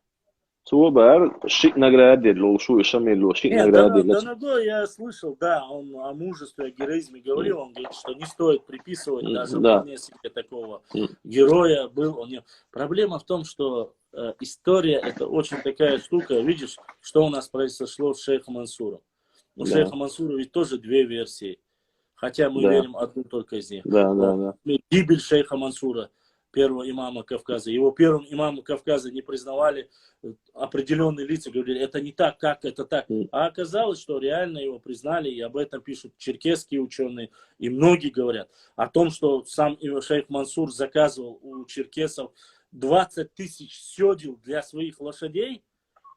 Цубар, шик наградил, лушу и Шамиль, шик Нет, наградил. Данаго я слышал, да, он о мужестве, о героизме говорил, он говорит, что не стоит приписывать даже вполне себе такого героя был он. Проблема в том, что история это очень такая штука, видишь, что у нас произошло с шейхом Мансуром. У шейха Мансура ведь тоже 2 версии, хотя мы верим одну только из них. Да. Гибель шейха Мансура, первого имама Кавказа. Его первым имамом Кавказа не признавали определенные лица, говорили, это не так, как это так. А оказалось, что реально его признали, и об этом пишут черкесские ученые, и многие говорят о том, что сам шейх Мансур заказывал у черкесов 20 тысяч седел для своих лошадей,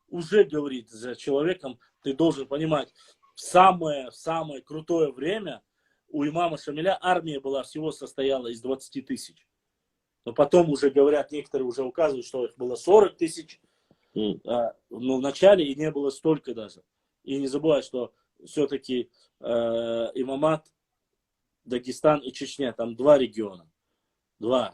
уже говорит за человеком, ты должен понимать, в самое крутое время у имама Шамиля армия была всего состояла из 20 тысяч. Но потом уже говорят, некоторые уже указывают, что их было 40 тысяч. Но в начале и не было столько даже. И не забывай, что все-таки имамат, Дагестан и Чечня, там 2 региона. 2.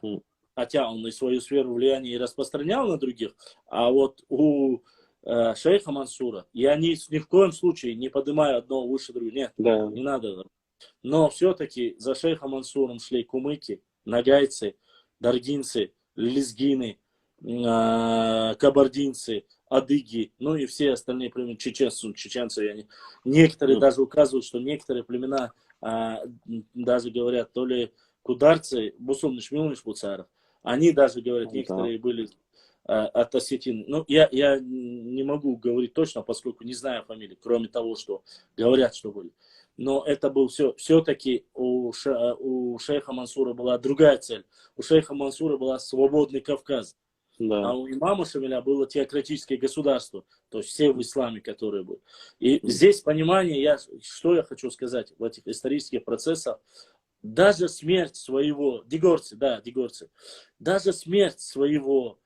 Хотя он и свою сферу влияния и распространял на других. А вот у шейха Мансура, я ни в коем случае не поднимаю одного выше другого. Нет, не надо. Но все-таки за шейха Мансуром шли кумыки, нагайцы, даргинцы, лезгины, кабардинцы, адыги, ну и все остальные племена, чеченцы. Некоторые даже указывают, что некоторые племена даже говорят, то ли кударцы, бусумныш, милныш, буцаров. Они даже говорят, некоторые были от осетин. Ну, я не могу говорить точно, поскольку не знаю фамилии, кроме того, что говорят, что были. Но это был все-таки у шейха Мансура была другая цель. У шейха Мансура была свободный Кавказ. Да. А у имама Шамиля было теократическое государство. То есть все в исламе, которые были. И здесь понимание, что я хочу сказать в этих исторических процессах. Даже смерть своего, дегорцы, даже смерть своего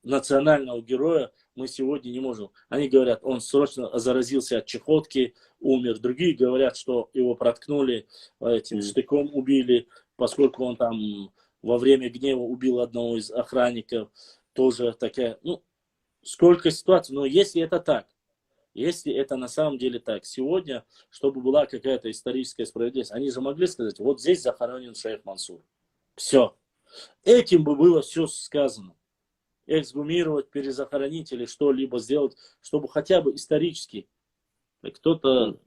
национального героя мы сегодня не можем. Они говорят, он срочно заразился от чехотки, умер. Другие говорят, что его проткнули, этим штыком убили, поскольку он там во время гнева убил одного из охранников. Тоже такая, сколько ситуаций. Но если это так, если это на самом деле так, сегодня, чтобы была какая-то историческая справедливость, они же могли сказать, вот здесь захоронен шейх Мансур. Все. Этим бы было все сказано. Эксгумировать, перезахоронить или что-либо сделать, чтобы хотя бы исторически кто-то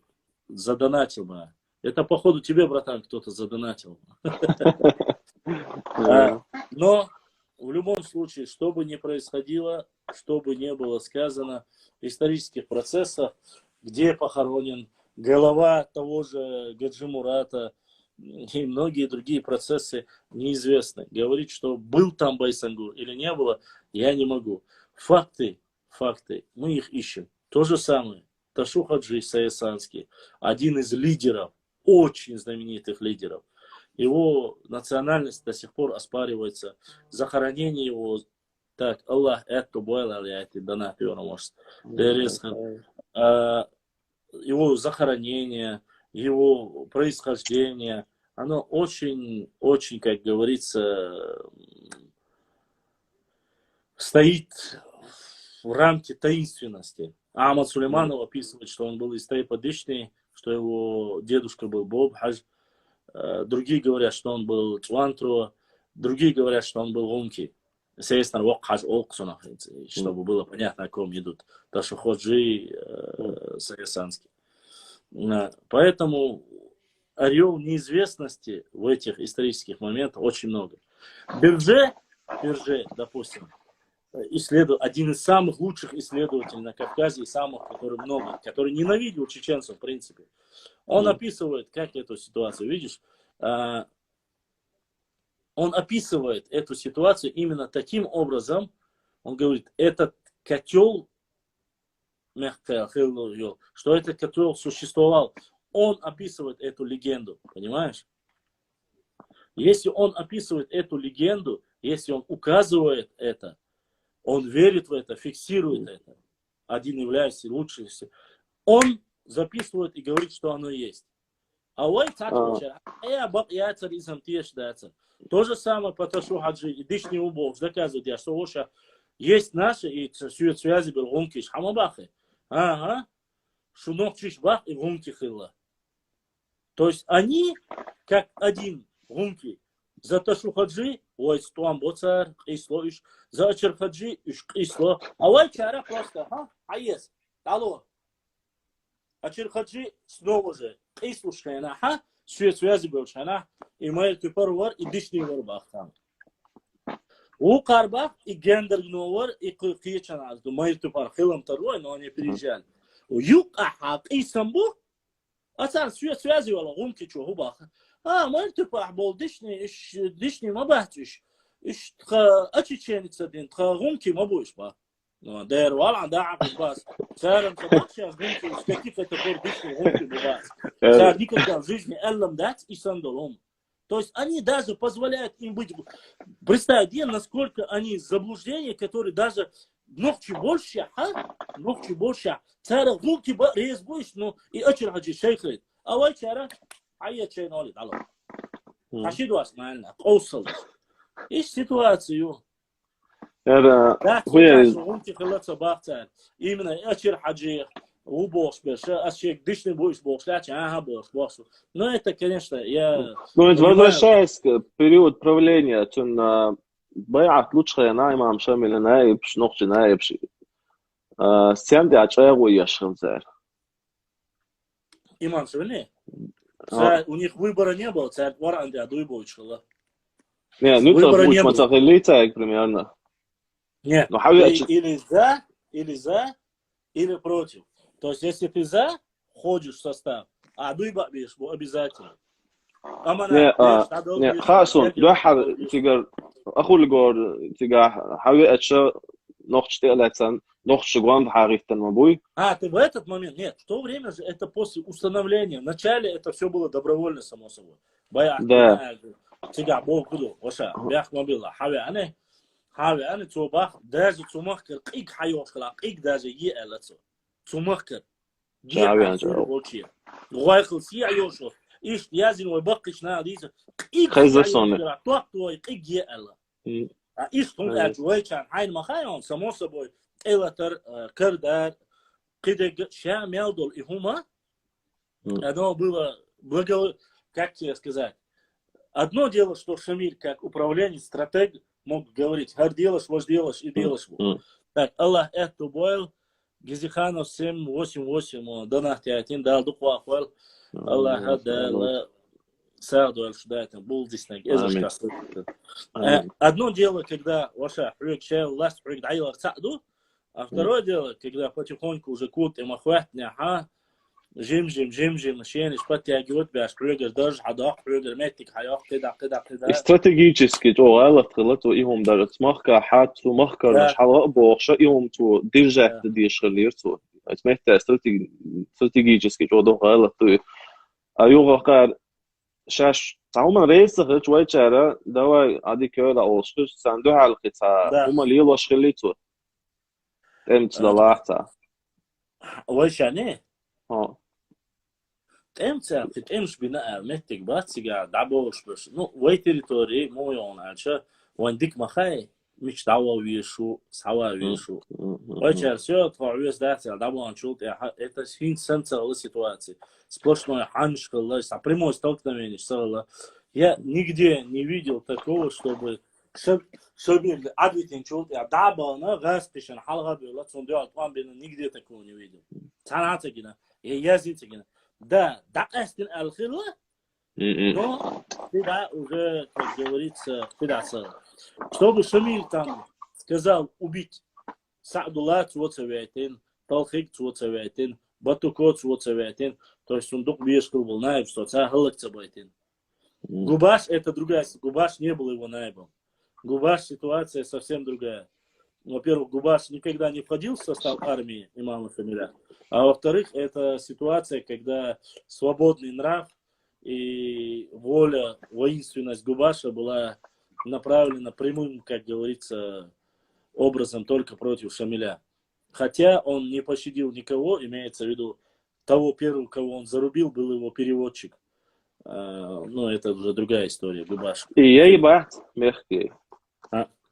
задонатил бы. Это, походу, тебе, братан, кто-то задонатил. Но в любом случае, что бы ни происходило, что бы ни было сказано в исторических процессах, где похоронен голова того же Гаджи Мурата, и многие другие процессы неизвестны. Говорить, что был там Байсангур или не было, я не могу. Факты, мы их ищем. То же самое. Ташу Хаджи Саясанский, один из лидеров, очень знаменитых лидеров. Его национальность до сих пор оспаривается. Захоронение его, так, Аллах, это было, это дана, его захоронение, его происхождение, оно очень, очень, как говорится, стоит в рамке таинственности. Ахмад Сулейманов описывает, что он был из Тайпадышни, что его дедушка был Бобхаж. Другие говорят, что он был Чвантро. Другие говорят, что он был Гунки. Естественно, Вокхаж Олксона, чтобы было понятно, о ком идут. Ташуходжи Саясанский. Поэтому орел неизвестности в этих исторических моментах очень много. Берже, допустим, один из самых лучших исследователей на Кавказе, и самых, которых много, который ненавидел чеченцев, в принципе. Он описывает, как эту ситуацию, видишь, он описывает эту ситуацию именно таким образом, он говорит, этот котел, что этот котел существовал, он описывает эту легенду, понимаешь? Если он описывает эту легенду, если он указывает это, он верит в это, фиксирует это, один является лучшим, он записывает и говорит, что оно есть. А то же самое по Ташу Хаджи, и дышни убов, доказывает, что есть наши, и связи был гунки шхамабахи. Ага, шунок чишбах и гунки хилла. То есть они, как один гунки, за Ташу Хаджи, ой, стуам боцар, кисло иш, за Ачар Хаджи, иш кисло, а ой, чара просто, а есть, алло. Ачар Хаджи снова же, кисло шхайна, связи был шхайна, и майр тупарвар, и дышни варбах там. У Карбах и Гендер Гновар и Киечаназ, майр тупар хилам тарвой, но они переезжали. У Юг Ахак и Самбу, а сам связи вала гунки чего баха. Майр тупар был дышни мабахтиш. Иш ачиченица дин, гунки мабуш ба. Дэр вала да бас. Сарам собачья гунки, с каких это пор дышни гунки бабас. Сар никогда в жизни эллам дать и сандалом. То есть они даже позволяют им быть... Представьте, насколько они заблуждения, которые даже ногчи больше, ногчи больше. Цара гулки рез будешь, но и очень хаджи шейхлит. А вай чара, а я чай нолит, алло. Хашиду асмальна, коусал. Ищ ситуацию. Да, гулки хилатся бахтар. Именно очень хаджи. У Босбеша, а человек дышный будешь Босбеша, ага, Босбеша. Но это, конечно, я... Ну, возвращаясь к периоду правления, то байат лучшая на имам Шамиля наиб, шнохчи наиб, сям дячая уешхам зэр. Имам Шамиля? У них выбора не было, царь Варан дядуй бойчила. Не, ну это будет мацахилица, примерно. Нет, или за, или против. То есть, если ты за, ходишь в состав, а дуй бабиш, обязательно. Не, хасун, дуахар, тигар, ахул гор, тигар, хави этша, нохчти алятсан, нохчти гуан бхарифтан мабуй. Ты в этот момент, нет, в то время же это после установления. Вначале это все было добровольно, само собой. Да. Тигар, бог буду, оша, бях мобила, хави ане, цубах, даже цумахкар, кик хайошкала, кик даже е элацо. Цумахкар. Гуайхл си айошо. Иш язин ой бакиш на диза. Хайзерсоне. Той кик е эла. Иш тун эджуайчан хайн махайон, само собой, элатар, кардар, кидег шамелдол и хума. Оно было как тебе сказать, одно дело, что Шамиль, как управленец, стратег, мог говорить, хар делаешь, вож делаешь и делаешь. Так, Аллах это бойл, Гизиханов 788, Донахтиатин, дал духу ахвал, Аллах адал, саду аль-шудайтан, был диснег, одно дело, когда ваша хрюк шел, ласт хрюк дайлах саду, а второе дело, когда потихоньку уже кут и махват, جيم مشان подтягивать باش حريقر درج حداق حريقر ماتك حياق كده استراتيجيسكي تو غلط وإيهم درت مخكا حات ومخكا مش حلقة بوخشة إيهم تو ديرجات ديش خلير تو اسمه استراتيجيسكي تو دو غلط أيوه قال شاش تعوما ريسه شوي شارع دوا عادي كذا أوشش سندو حلقة هما ليه لوش خليتو امت دلعتا وش يعني اه تمش بناء متك باتسيجا دعبوش بس نو وي تريتوري مو يون عشان ونديك مخاي مش دعوة ويشو سوا ويشو وجه все твоё сдаться дабо он чул это синценция ситуации сплошное ханшкало а прямое столкновение стало я нигде не видел такого чтобы شبيه عدويتين شوط يا دعبه انا غاستشن حلقه بيقول صندوق الطعام بين نيجدي تكون فيديو صنعت كده يا زيت كده да استن الخير но да уже как говорится кидаться чтобы Шамиль там сказал убить Саадулла цуцаветин Талхик цуцаветин Батуко цуцаветин то есть сундук бешкал был наиб что цахалак цабайтин Губаш это другая Губаш не был его наибом Губаш ситуация совсем другая. Во-первых, Губаш никогда не входил в состав армии имама Шамиля. А во-вторых, это ситуация, когда свободный нрав и воля, воинственность Губаша была направлена прямым, как говорится, образом только против Шамиля. Хотя он не пощадил никого, имеется в виду того первого, кого он зарубил, был его переводчик. Но это уже другая история, Губаш. И я ебать, мягкий.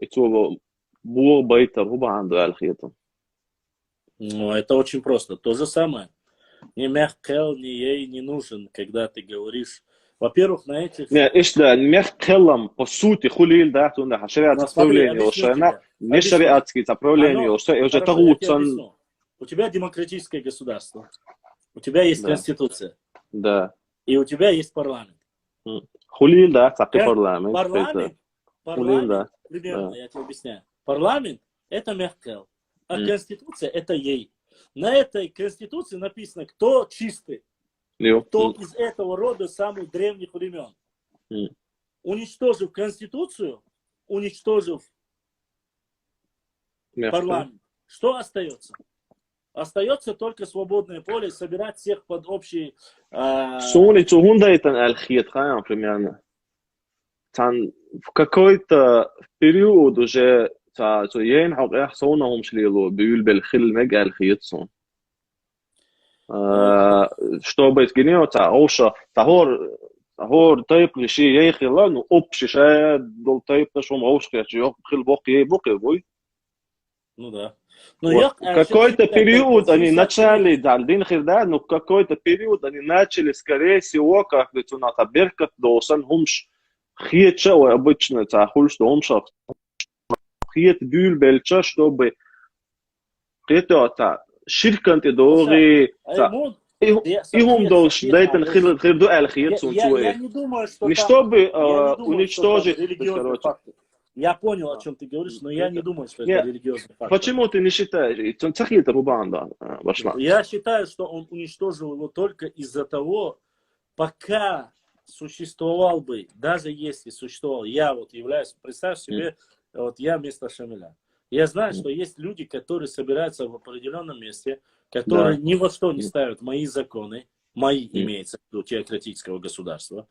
Это был байтер, губа عنده الخيط. Ну, это очень просто. То же самое. Ни мягкел, ни ей не нужен, когда ты говоришь. Во-первых, на этих... Не, إيش ده мягкелом по сути خليل ده تونه شريعة управления وشنا не шариатский управление وشنا уже тагутсон. У тебя демократическое государство. У тебя есть конституция. Да. И у тебя есть парламент. خليل ده تعطي парламент. Парламент, примерно, я тебе объясняю. Парламент – это мягкел, а конституция – это ей. На этой конституции написано, кто чистый, кто из этого рода самых древних времен. Уничтожив конституцию, уничтожив парламент, что остается? Остается только свободное поле, собирать всех под общий... Сони цугундайтан алхиет хаям примерно. Там в какой-то период уже ين حق يحصونهم شليلو بيقول بالخل مجال خيطهم чтобы تجنيه تعوشة تهور طيب لشيء يخلا نو أبش شاد دول طيب تشوم عوش كيش خل بقي بوي ну да какой-то период они начали дальдин хирда но какой-то период они начали скорее всего как бы на таберкат досан хумш خيتشا وابتشنا تعخلش دوم شخص خيت بيول بلتشا чтобы قطع شركة تدوري إيهم долж дайтен خير دو الخيت я не думаю, что не чтобы уничтожить я понял, о чем ты говоришь, но я не думаю, что это религиозный фактор. Почему ты не считаешь? Я считаю, что он уничтожил его только из-за того, пока существовал бы, даже если существовал, я вот являюсь, представь себе, вот я вместо Шамиля. Я знаю, что есть люди, которые собираются в определенном месте, которые ни во что не ставят мои законы, мои имеется в виду теократического государства.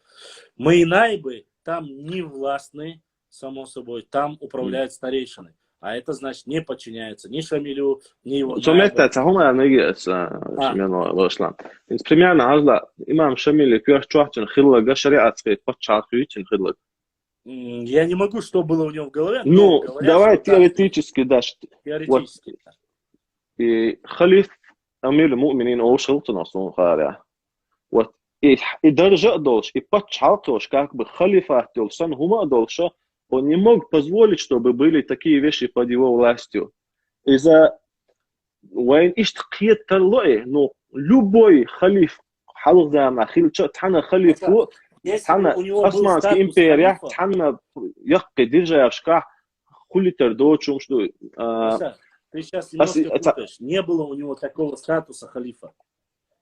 Мои наибы там не властны, само собой, там управляют старейшины. А это значит не подчиняется ни Шамилю, ни его наибам. Цахума нигес Шамилу Руслан. Примерно هذا имам Шамиль кёрчуатин хилла шариатский подчеркивающий хилла. Я не могу, что было у него в голове. Ну, давай теоретически дашь. Теоретически. И халиф أمير المؤمنين أو شلطنا صون خارع. وإدرجة دولش и подчеркиваешь как бы халифат Тилсон хума дольша. Он не мог позволить, чтобы были такие вещи под его властью. Из-за وين إيش تقيت تلوي но любой халиф حلقة خليل تحنا خليف تحنا عثمانский империя تحنا يقي ديرجة يشكح كل تردوت شو مش دوي. Ты сейчас немножко путаешь. Не было у него такого статуса халифа.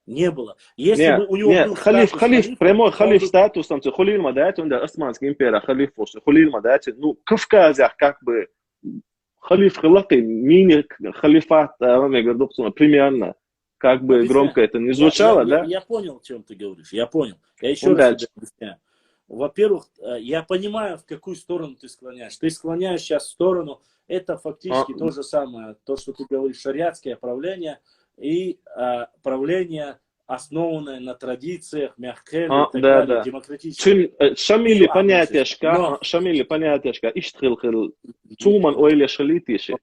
Не было. Если бы у него не, был халиф, статус халиф, халифа, прямой он халиф бы- статус, там, хулил мадать, он да Османский империя, халиф, хулил мадать, ну, Кавказах, как бы, халиф халаки, мини-халифат, я говорю, примерно, как бы Объясняю. громко это не звучало, да? Я понял, о чем ты говоришь. Я понял. Я еще Он раз дальше. тебе объясняю. Во-первых, я понимаю, в какую сторону ты склоняешь. Ты склоняешь сейчас в сторону, это фактически то же самое, то, что ты говоришь, шариатское правление и правление, основанное на традициях, мягкеле и так Да, далее, да. демократическое. Шамили Но понятияшка, иштхил, цуман ойле шалитиши.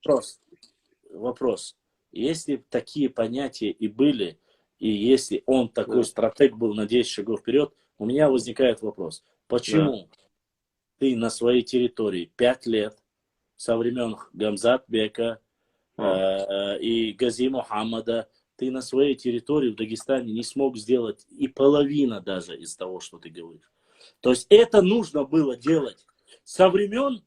вопрос. Если такие понятия и были, и если он такой стратег был на 10 шагов вперед, у меня возникает вопрос. Почему ты на своей территории 5 лет со времен Гамзат Бека и Гази Мухаммада, ты на своей территории в Дагестане не смог сделать и половина даже из того, что ты говоришь. То есть это нужно было делать со времен.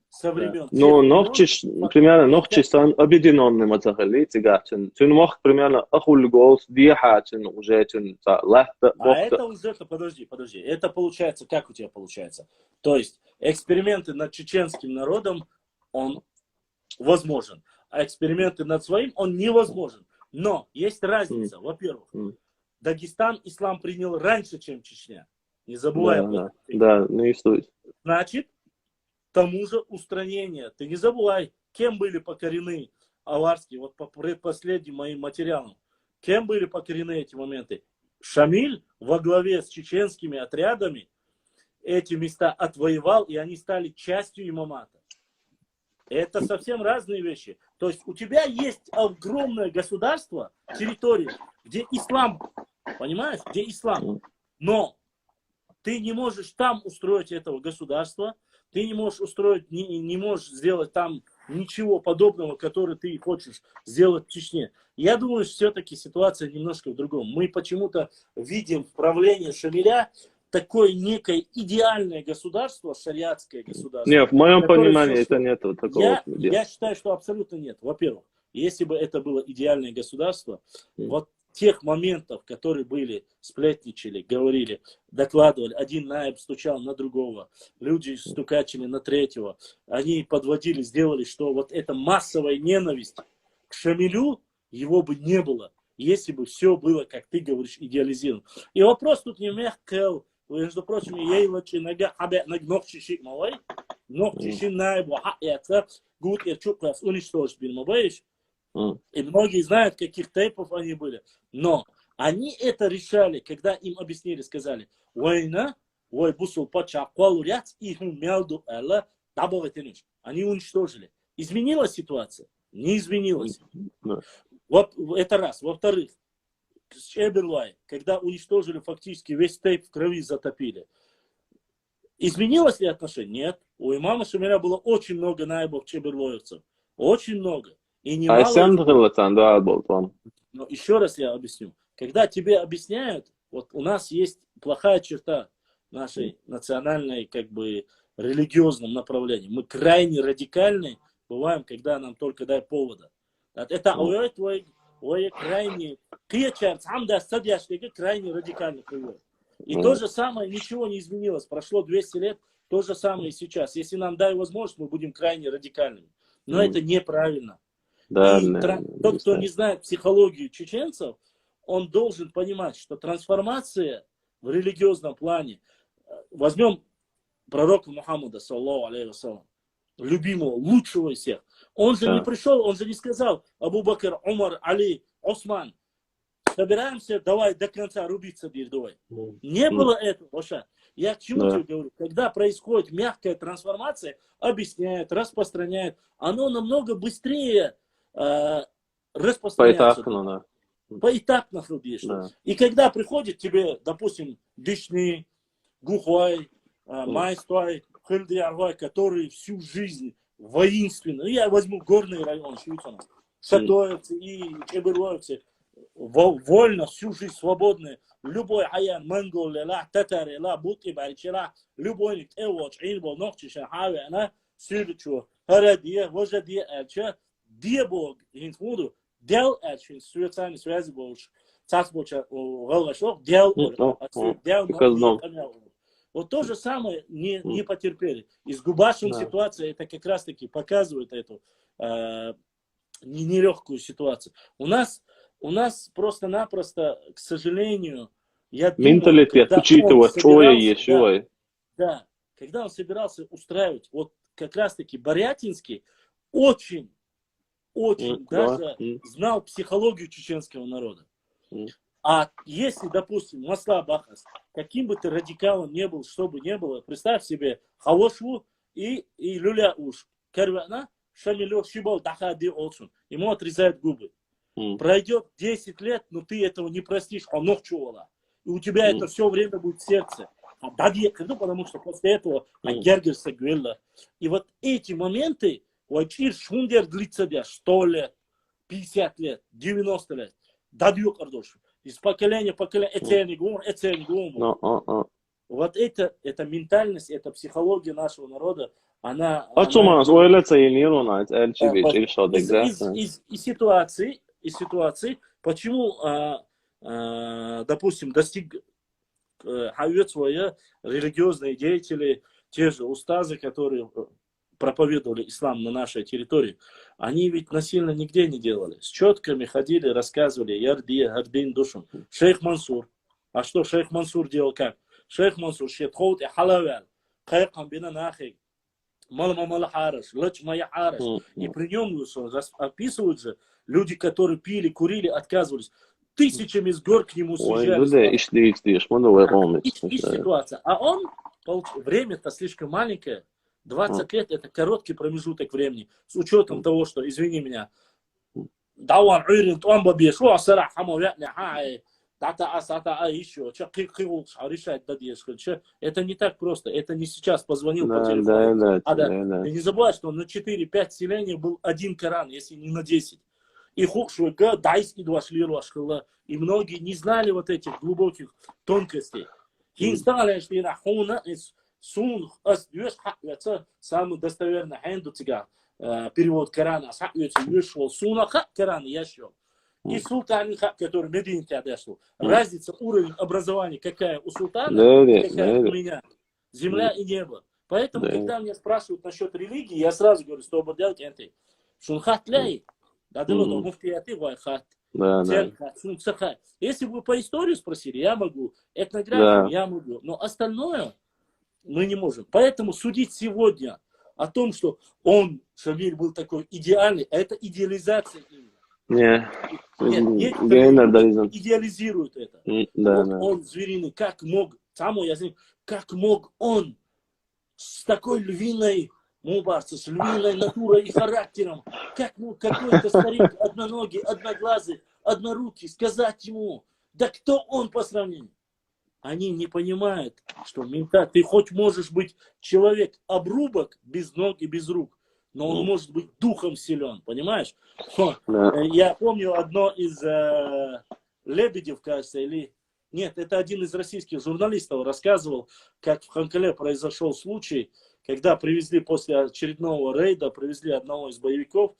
Но ногчиш, примерно, ногчиш сан объединенный матахали, тигатин. Тюн мох, примерно, ахул голос, диахатин, уже тюн, лахта, А это уже, подожди. Это получается, как у тебя получается? То есть эксперименты над чеченским народом, он возможен. А эксперименты над своим, он невозможен. Но есть разница. Во-первых, Дагестан ислам принял раньше, чем Чечня. Не забывай об этом. Да, не стоит. Значит, тому же устранение. Ты не забывай, кем были покорены аварские, вот по последним моим материалам. Кем были покорены эти моменты? Шамиль во главе с чеченскими отрядами эти места отвоевал, и они стали частью имамата. Это совсем разные вещи. То есть у тебя есть огромное государство, территория, где ислам, понимаешь, где ислам. Но ты не можешь там устроить этого государства, ты не можешь устроить, не можешь сделать там ничего подобного, которое ты хочешь сделать в Чечне. Я думаю, что все-таки ситуация немножко в другом. Мы почему-то видим в правлении Шамиля такое некое идеальное государство, шариатское государство. Нет, в моем понимании это нет такого. Я считаю, что абсолютно нет. Во-первых, если бы это было идеальное государство, вот тех моментов, которые были, сплетничали, говорили, докладывали, один наиб стучал на другого, люди стукачили на третьего, они подводили, сделали, что вот эта массовая ненависть к Шамилю, его бы не было, если бы все было, как ты говоришь, идеализировано. И вопрос тут не мягкий. Между прочим, ейлачи нога абе ногчишик мавай, ногчишин наиб вахаяца, гуд ирчукас уничтожить бильмабаиш. И многие знают, каких тейпов они были. Но они это решали, когда им объяснили, сказали, война, ой, бусул пача, квалуряц, их мялду элла, дабоватенуш. Они уничтожили. Изменилась ситуация? Не изменилась. Вот это раз. Во-вторых, Чеберлай, когда уничтожили фактически весь тейп в крови затопили. Изменилось ли отношение? Нет. У имама Шамиля было очень много наибов чеберлоевцев. Очень много. И немало... Но еще раз я объясню. Когда тебе объясняют, вот у нас есть плохая черта нашей национальной, как бы, религиозном направлении. Мы крайне радикальны бываем, когда нам только дай повода. Это крайне крайне радикально приводит. И то же самое, ничего не изменилось. Прошло 200 лет, то же самое и сейчас. Если нам дай возможность, мы будем крайне радикальными. Но это неправильно. Да, тот, кто не знает психологию чеченцев, он должен понимать, что трансформация в религиозном плане, возьмем пророка Мухаммада, саллаллаху алейхи вассалям, любимого, лучшего из всех, он же не пришел, он же не сказал, Абу Бакр, Умар, Али, Осман, собираемся, давай до конца рубиться бирдой. Не было этого, Оша. Я к чему тебе говорю? Когда происходит мягкая трансформация, объясняет, распространяет, оно намного быстрее распространяется. Поэтапно рубишь. И когда приходит тебе, допустим, Дишни, Гухуай, Майстой, Хильдиарвай, которые всю жизнь воинственно, я возьму горный район Швейцарии, Шатоевцы и Чеберлоевцы, вольно, всю жизнь свободные. Любой аян, монгол, ла, татары, ла, бутки, баричера, любой ник, эвоч, инбо, ногчи, шахави, она, сюричу, харадия, вожадия, элча, диабог, инфуду, дел элчин, с Швейцарией связи больше. Вот то же самое не потерпели. И с Губашем ситуация, это как раз таки показывает эту нелегкую ситуацию. У нас просто-напросто, к сожалению, я думаю, Менталитет, учитывая, что есть, да, когда он собирался устраивать, вот как раз-таки Борятинский очень даже знал психологию чеченского народа. А если, допустим, Маслак Бахас, каким бы ты радикалом не был, что бы не было, представь себе Халошву и Люля Уш. Карвана, Шамилёв Шибал Дахади Олшун. Ему отрезают губы. Пройдет 10 лет, но ты этого не простишь, а ног чувала. И у тебя это все время будет в сердце. Потому что после этого Гергерса Гвелла. И вот эти моменты, Уачир Шундер длится 100 лет, 50 лет, 90 лет. Дадью Кардош. Из поколения в поколение, Вот это ментальность, это психология нашего народа, она... Из ситуации, почему, допустим, свои религиозные деятели, те же устазы, которые проповедовали ислам на нашей территории, они ведь насильно нигде не делали. С четками ходили, рассказывали, ярди, гардин, душам. Шейх Мансур. А что шейх Мансур делал как? Шейх Мансур, шетхот и халавял. Хайкам бина нахи. Мала хараш, лач моя хараш. И при нем описывают же, люди, которые пили, курили, отказывались. Тысячами с гор к нему съезжались. Ситуация. А он, время-то слишком маленькое. 20 лет это короткий промежуток времени. С учетом того, что, извини меня, это не так просто. Это не сейчас позвонил по телефону. Ты не забывай, что на 4-5 селений был один Коран, если не на 10. И многие не знали вот этих глубоких тонкостей. Самый достоверный перевод Корана. Коран яшел. И султан, который Медине одошел. Разница уровень образования какая у султана, какая у меня. Земля и небо. Поэтому, когда меня спрашивают насчет религии, я сразу говорю, что обладать энты. Шунхат ляй. Если бы вы по истории спросили, я могу. Этнографию я могу. Но остальное мы не можем. Поэтому судить сегодня о том, что он, Шамиль, был такой идеальный, это идеализация именно. Нет, идеализируют это. Он звериный, как мог он с такой львиной, с львиной натурой и характером, как мог какой-то старик, одноногий, одноглазый, однорукий, сказать ему, да кто он по сравнению? Они не понимают, что ты хоть можешь быть человек обрубок, без ног и без рук, но он может быть духом силен, понимаешь? Я помню одно из Лебедев, кажется, или... Нет, это один из российских журналистов рассказывал, как в Ханкале произошел случай, когда привезли после очередного рейда, привезли одного из боевиков.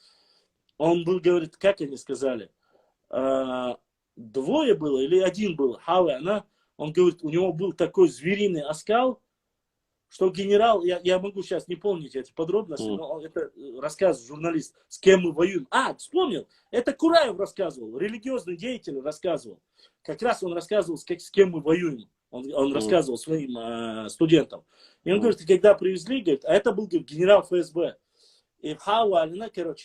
Он был, говорит, как они сказали, двое было или один был, он говорит, у него был такой звериный оскал, что генерал, я могу сейчас не помнить эти подробности, но это рассказ журналист, с кем мы воюем. Вспомнил, это Кураев рассказывал, религиозный деятель рассказывал. Как раз он рассказывал, с кем мы воюем. Он рассказывал своим студентам. И он говорит, когда привезли, говорит, а это был, говорит, генерал ФСБ. И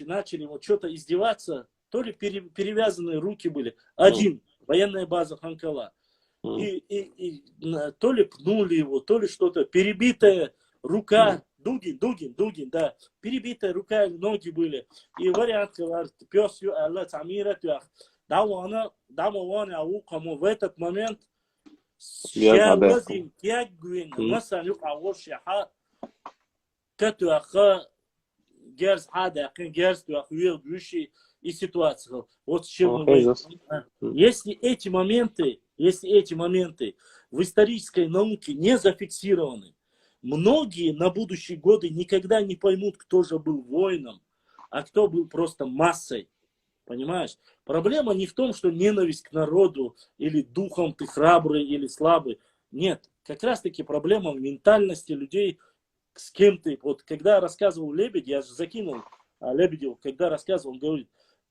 начали вот что-то издеваться, то ли перевязанные руки были. Военная база Ханкала. И то ли пнули его, то ли что-то. Перебитая рука, Дугин, да. Перебитая рука, ноги были. И вариант, пес Аллах Тамира, в этот момент и ситуация. Вот с чем мы воюем. Если эти моменты в исторической науке не зафиксированы, многие на будущие годы никогда не поймут, кто же был воином, а кто был просто массой. Понимаешь? Проблема не в том, что ненависть к народу, или духом ты храбрый, или слабый. Нет. Как раз таки проблема в ментальности людей, с кем ты. Вот когда рассказывал Лебедь, я же закинул Лебедеву, когда рассказывал, он говорит,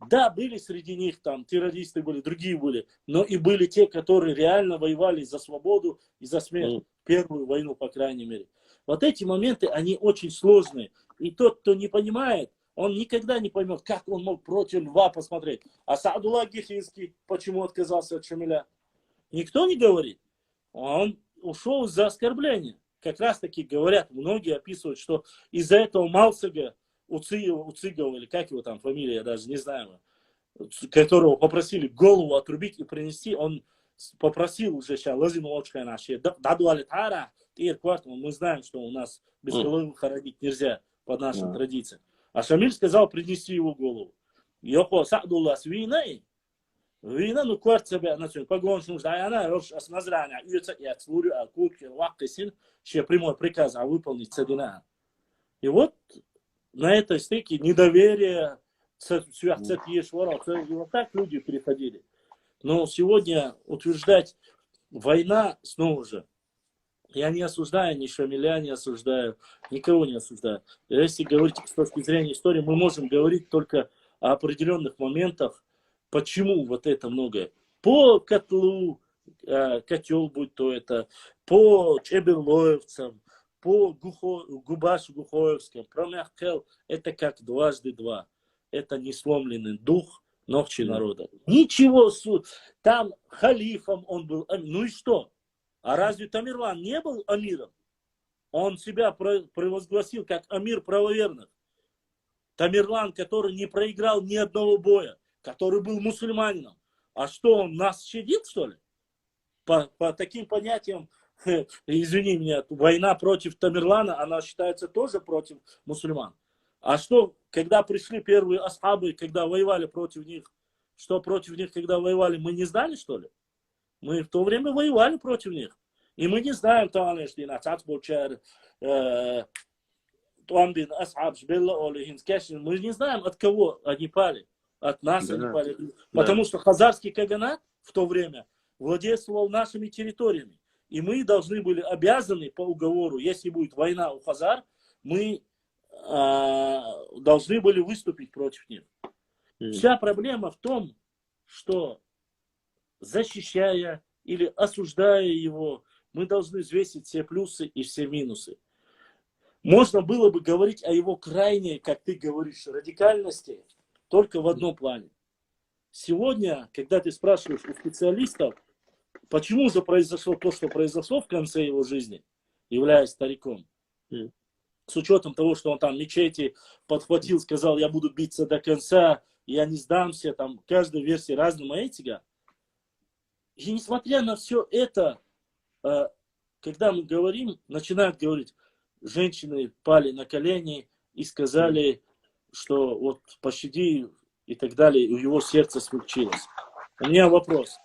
да, были среди них там террористы были, другие были, но и были те, которые реально воевали за свободу и за смерть. Первую войну, по крайней мере. Вот эти моменты, они очень сложные. И тот, кто не понимает, он никогда не поймет, как он мог против льва посмотреть. А Саадулла Гехинский почему отказался от Шамиля? Никто не говорит. Он ушел за оскорбление. Как раз таки говорят, многие описывают, что из-за этого Малсага, Уцигова, или как его там фамилия, я даже не знаю, которого попросили голову отрубить и принести, он попросил уже сейчас, мы знаем, что у нас без головы хоронить нельзя по нашим традициям. А Шамиль сказал принести его голову. Йохо Саадулла с виной, вина, ну, кварт себя, значит, погоншим ждаяна, рош осмазрания, уйца и отслурю, а курки, ваккисин, ще прямой приказ, а выполнить цадина. И вот на этой стыке недоверие, вот так люди переходили. Но сегодня утверждать война, снова же, я не осуждаю ни Шамиля, не осуждаю, никого не осуждаю. Если говорить с точки зрения истории, мы можем говорить только о определенных моментах, почему вот это многое. По котлу, котел будь то это, по чеберлоевцам, по Губашу Гухоевскому, про Мяхкел, это как дважды два. Это не сломленный дух ногчи народа. Ничего, там халифом он был, ну и что? А разве Тамерлан не был амиром? Он себя провозгласил как амир правоверных. Тамерлан, который не проиграл ни одного боя, который был мусульманином. А что, он нас щадит, что ли? По таким понятиям, извини меня, война против Тамерлана, она считается тоже против мусульман. А что, когда пришли первые асхабы, когда воевали против них, что против них, когда воевали, мы не знали, что ли? Мы в то время воевали против них. И мы не знаем, мы не знаем, от кого они пали. От нас они пали. Потому что хазарский каганат в то время владельствовал нашими территориями. И мы должны были обязаны по уговору, если будет война у хазар, мы должны были выступить против них. Вся проблема в том, что защищая или осуждая его, мы должны взвесить все плюсы и все минусы. Можно было бы говорить о его крайней, как ты говоришь, радикальности только в одном плане. Сегодня, когда ты спрашиваешь у специалистов, почему же произошло то, что произошло в конце его жизни, являясь стариком, с учетом того, что он там мечети подхватил, сказал, я буду биться до конца, я не сдамся, там каждая версия разного этика. И несмотря на все это, когда мы говорим, начинают говорить, женщины пали на колени и сказали, что вот пощади и так далее, и у его сердце смягчилось. У меня вопрос.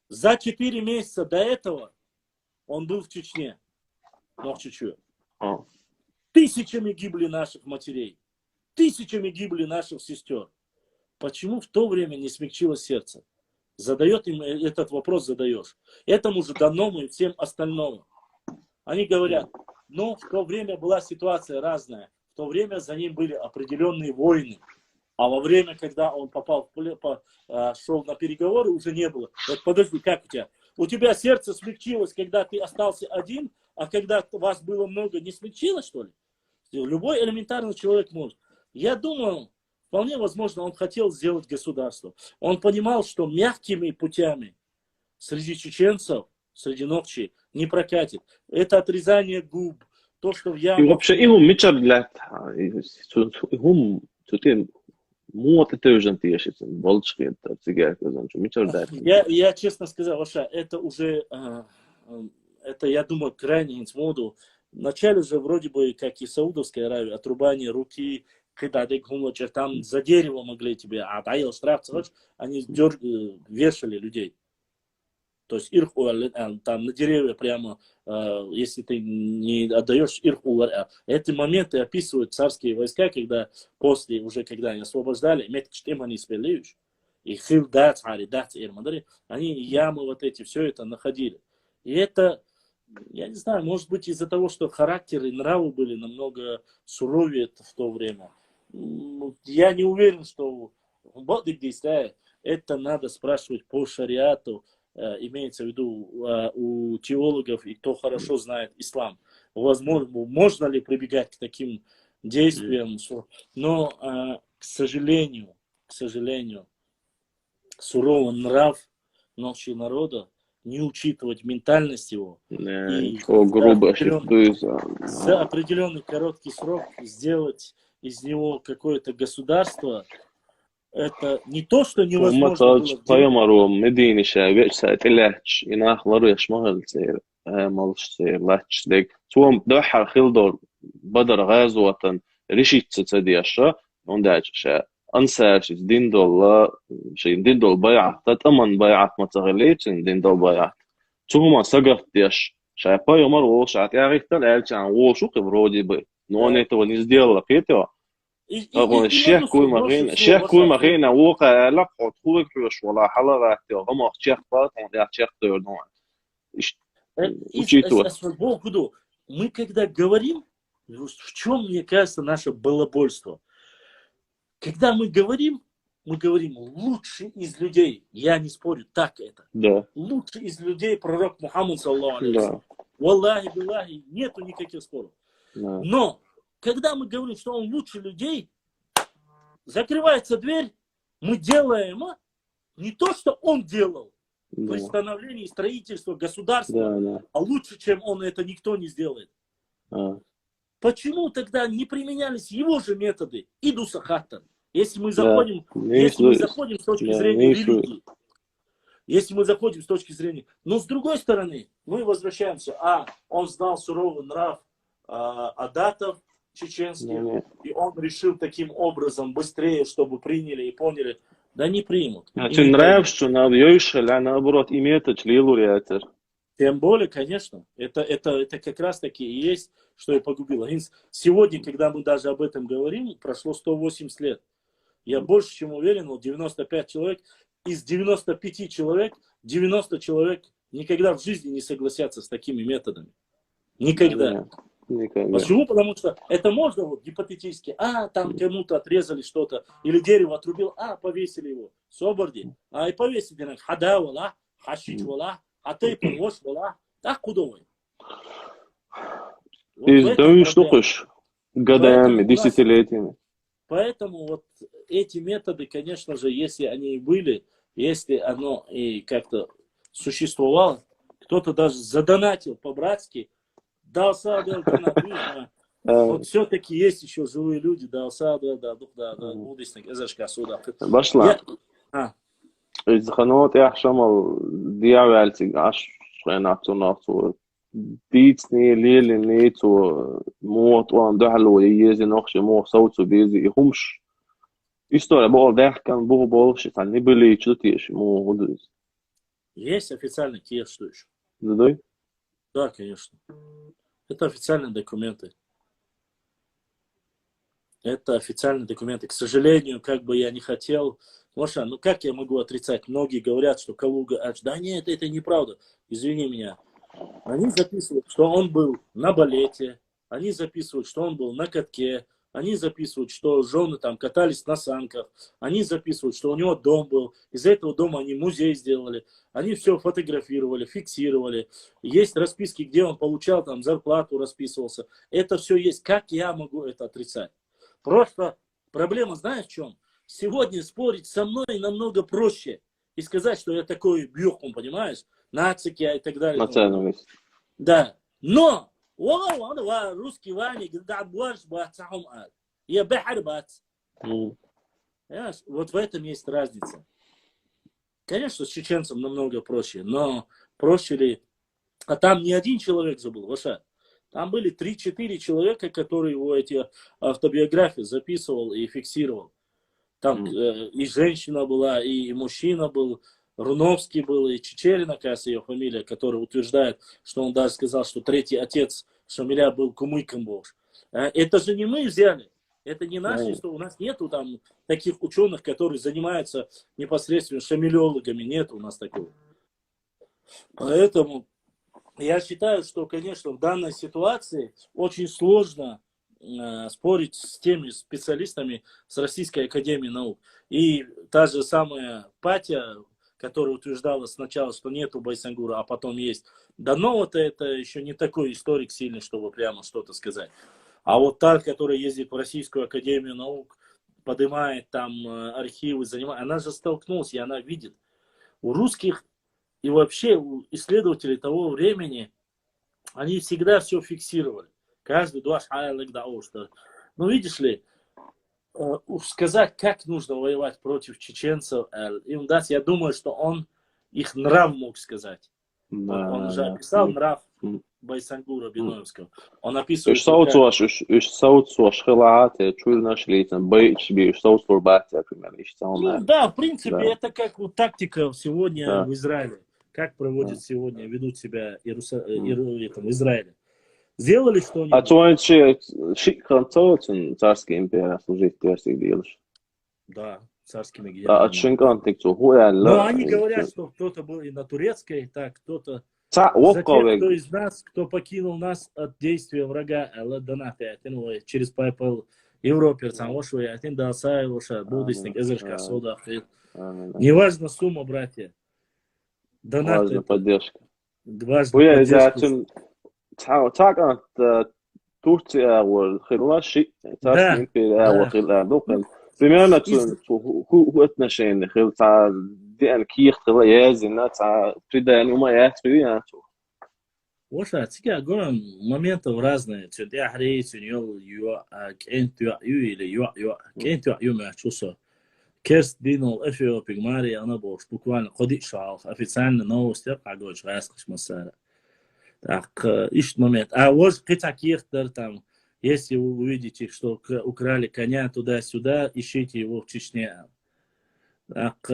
За 4 месяца до этого он был в Чечне, но в Чечне. Тысячами гибли наших матерей, тысячами гибли наших сестер. Почему в то время не смягчилось сердце? Задает им этот вопрос, задаешь. Этому же данному и всем остальному. Они говорят, ну, в то время была ситуация разная. В то время за ним были определенные войны. А во время, когда он попал шел на переговоры, уже не было. Вот подожди, как у тебя? У тебя сердце смягчилось, когда ты остался один, а когда вас было много, не смягчилось, что ли? Любой элементарный человек может. Я думаю, вполне возможно, он хотел сделать государство. Он понимал, что мягкими путями среди чеченцев, среди ногчи, не прокатит. Это отрезание губ, то, что в яму... И вообще, и هم میچرد هم تطير مو تتوجن تيشت болчки цигар казан میچرد. Я честно сказал, Ваша, это уже, это, я думаю, крайне инсмоду. Вначале же вроде бы, как и Саудовская Аравия, отрубание руки, там за дерево могли тебе, а даил штраф, они вешали людей. То есть ирх там на деревья прямо, если ты не отдаешь ирх эти моменты описывают царские войска, когда после, уже когда они освобождали, они спелеют, и они ямы вот эти, все это находили. И это, я не знаю, может быть из-за того, что характеры и нравы были намного суровее в то время. Я не уверен, что это надо спрашивать по шариату, имеется в виду у теологов и кто хорошо знает ислам. Возможно, можно ли прибегать к таким действиям, но, к сожалению, суровый нрав нашего народа, не учитывать ментальность его, и за определенный короткий срок сделать из него какое-то государство, это не то, что невозможно было сделать. أنساش دين دول شيء دين دول بيعة تتأمن بيعة ما تغليش دين دول بيعة توما سقط ديش شاي باي مر وش عتياري تلعب عن وشو كبرودي بي نوني تو نزديل لقيته أقول الشيخ كل مغين وقع لقط خوك حوش ولا حلقة غما الشيخ بات عند الشيخ تردون мы когда говорим, в чем, мне кажется, наше балабольство? Когда мы говорим лучший из людей, я не спорю, так это. Да. Лучший из людей пророк Мухаммад, саллаллаху алейхи ва саллям. Валлахи, биллахи, нету никаких споров. Да. Но, когда мы говорим, что он лучше людей, закрывается дверь, мы делаем не то, что он делал при становлении строительства государства, а лучше, чем он, это никто не сделает. Почему тогда не применялись его же методы Идуса Хаттан? Если мы заходим, с точки зрения религии, если мы заходим с точки зрения... Но с другой стороны, мы возвращаемся, он знал суровый нрав адатов чеченских, и он решил таким образом быстрее, чтобы приняли и поняли. Да не примут. Тем более, конечно, это как раз таки и есть, что и погубило. Сегодня, когда мы даже об этом говорим, прошло 180 лет. Я больше чем уверен, 95 человек, из 95 человек, 90 человек никогда в жизни не согласятся с такими методами. Никогда. Почему? Потому что это можно гипотетически, там кому-то отрезали что-то, или дерево отрубил, повесили его, соборди, и повесили, хадавала, хашичвала, ты помощь, так худой. Поэтому вот эти методы, конечно же, если они и были, если оно и как-то существовало, кто-то даже задонатил по-братски, дался, вот все-таки есть еще живые люди, дался, Башла. Из ханот я шамал диавальти аш шенату ديتني ليلي نيتو موت وان دحلو يجي نقش مو صوتو بيزي يخمش история была дехкан был больше там не были чутишь мو гудус. Есть официальный киев, что еще? Да? Да, конечно. Это официальные документы. Это официальные документы. К сожалению, как бы я не хотел... Моша, как я могу отрицать? Многие говорят, что Калуга... Да нет, это неправда. Извини меня. Они записывают, что он был на балете, они записывают, что он был на катке, они записывают, что жены там катались на санках, они записывают, что у него дом был, из этого дома они музей сделали, они все фотографировали, фиксировали, есть расписки, где он получал там зарплату, расписывался, это все есть, как я могу это отрицать? Просто проблема, знаешь в чем? Сегодня спорить со мной намного проще и сказать, что я такой бьюхун, понимаешь? Нацики и так далее. Да. Но русский вани я бахарбат. Вот в этом есть разница. Конечно, с чеченцем намного проще, но проще ли... А там не один человек забыл, Ваша. Там были 3-4 человека, которые его эти автобиографии записывал и фиксировал. Там и женщина была, и мужчина был. Руновский был, и Чечерина, кажется, ее фамилия, который утверждает, что он даже сказал, что третий отец Шамиля был Кумыком Бож. Это же не мы взяли. Это не наши, что у нас нету там таких ученых, которые занимаются непосредственно шамилеологами. Нет у нас такого. Поэтому я считаю, что, конечно, в данной ситуации очень сложно спорить с теми специалистами с Российской Академией Наук. И та же самая Патя, которая утверждала сначала, что нету Байсангура, а потом есть. Данова-то это еще не такой историк сильный, чтобы прямо что-то сказать. А вот та, которая ездит в Российскую Академию Наук, поднимает там архивы, занимает, она же столкнулась, и она видит. У русских и вообще у исследователей того времени, они всегда все фиксировали. Каждый дуаш что. Ну, видишь ли, сказать, как нужно воевать против чеченцев, им дать, я думаю, что он их нрав мог сказать. Он же описал нрав Байсангура Биноевского. Он описывает... Да, в принципе, это как вот тактика сегодня в Израиле. Как проводят сегодня, ведут себя в Израиле. Сделали что-нибудь? А то он царской империи служить персик делаешь. Да, царскими генералами. Но они говорят, что кто-то был и на турецкой, так, кто-то... Затем, кто из нас, кто покинул нас от действия врага, через PayPal Европе, неважно сумма, братья. Важна поддержка. Важна поддержка. Турция царская империя примерно отношения Воша, тига горам моментов разные. Я грею, Керст динул эфио пигмари, она больше буквально ходит шал, официально новости, а говоришь, раскрыть массара. Так, ищет момент. А вот каких-то там, если вы увидите, что украли коня туда-сюда, ищите его в Чечне. Так,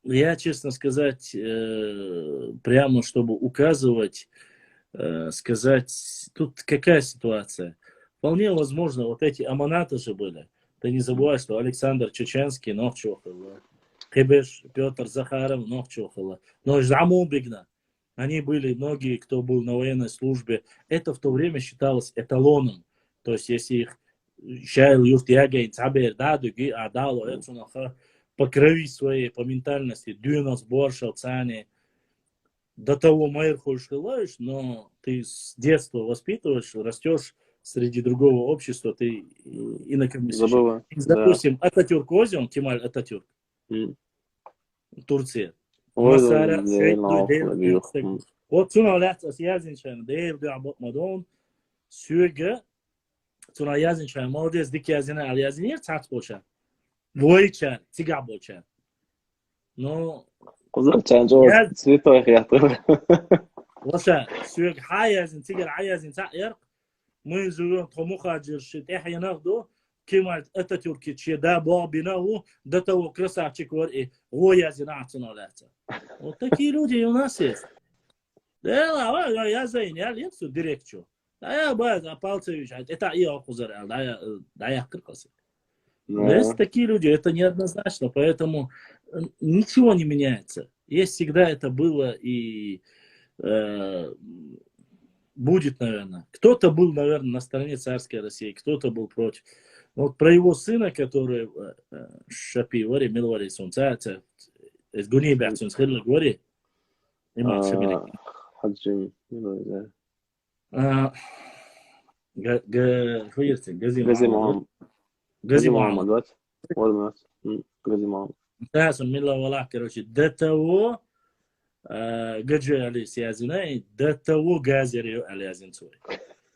я, честно сказать, прямо чтобы указывать, сказать, тут какая ситуация? Вполне возможно, вот эти аманаты же были. Ты не забывай, что Александр Чеченский, Нохчухала, Хебеш, Петр Захаров, Нохчухала, но Жаму Бигна. Они были, многие, кто был на военной службе. Это в то время считалось эталоном. То есть, если их Шайл Юртиагей, Цабер, Дадуги, Адало, Эцунаха, по крови своей, по ментальности, Дюнас, Боршал, Цани, до того Майер хочешь желаешь, но ты с детства воспитываешь, растешь среди другого общества, ты инакомыслящий. Допустим, да. Ататюрк возьмем, Кемаль Ататюрк, Турция. Масара, вот цуна лятас язинчан, дейр дуабот мадон, сюрге, цуна язинчан, молодец, дик язина, ал язинир, цац болчан. Войчан, тига болчан. Но... Кузарчан, святой хятр. Воша, сюрге, ха язин, тигар, а язин, цаир, мы живем в Мухаджиршит, я нахду, Кемаль Ататюрк, че да бабинаху, до того красавчик вори, о язина цуна лятас. Вот такие люди у нас есть. Да, я за я лекцию дирекцию. Да, я баз, Палцевич, это я кузар, да, я крикался. Есть такие люди, это неоднозначно, поэтому ничего не меняется. Есть всегда это было и будет, наверное. Кто-то был, наверное, на стороне царской России, кто-то был против. Вот про его сына, который Шапи, вори, милвари, сунца, из Гуни Бахтун схирлы говори. Имам Шамили. Хаджим. Гази Мухаммад. Гази Мухаммад. Гази Мухаммад. Тасун милла валах, короче, до того Гаджи Алис Язина, и до того Газери Алязинцу.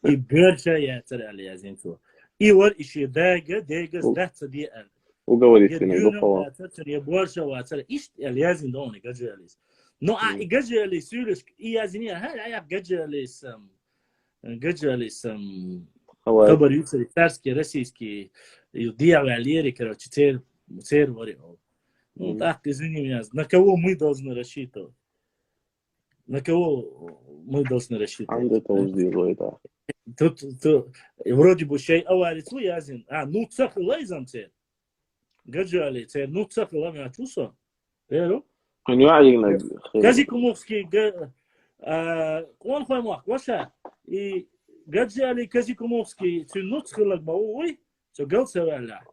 И Берча Яцер Алязинцу. И вот еще Дага, сдаться ди Аль. Уговорить меня, Гохова. Я больше вацер. Ишь Алязин дони Гаджи Алис. Ну, а и Гаджи Алис, и Язини, я Гаджи Алис, Хабар Юцери, царские, российские, Диавы Альери, короче, церь вариал. Ну так, извини меня, на кого мы должны рассчитывать? На кого мы должны рассчитывать? عنده توزيع ويدا. Тут вроде бы شيء أوارد ويازن. نوتسخ لا يزمتين. قجالي تين نوتسخ لا ما تشوسه. Pero كان يعينا Казикумовский он خوي ماك وشا и قجالي Казикумовский تنوتسخ لك بوي تقول سوالا.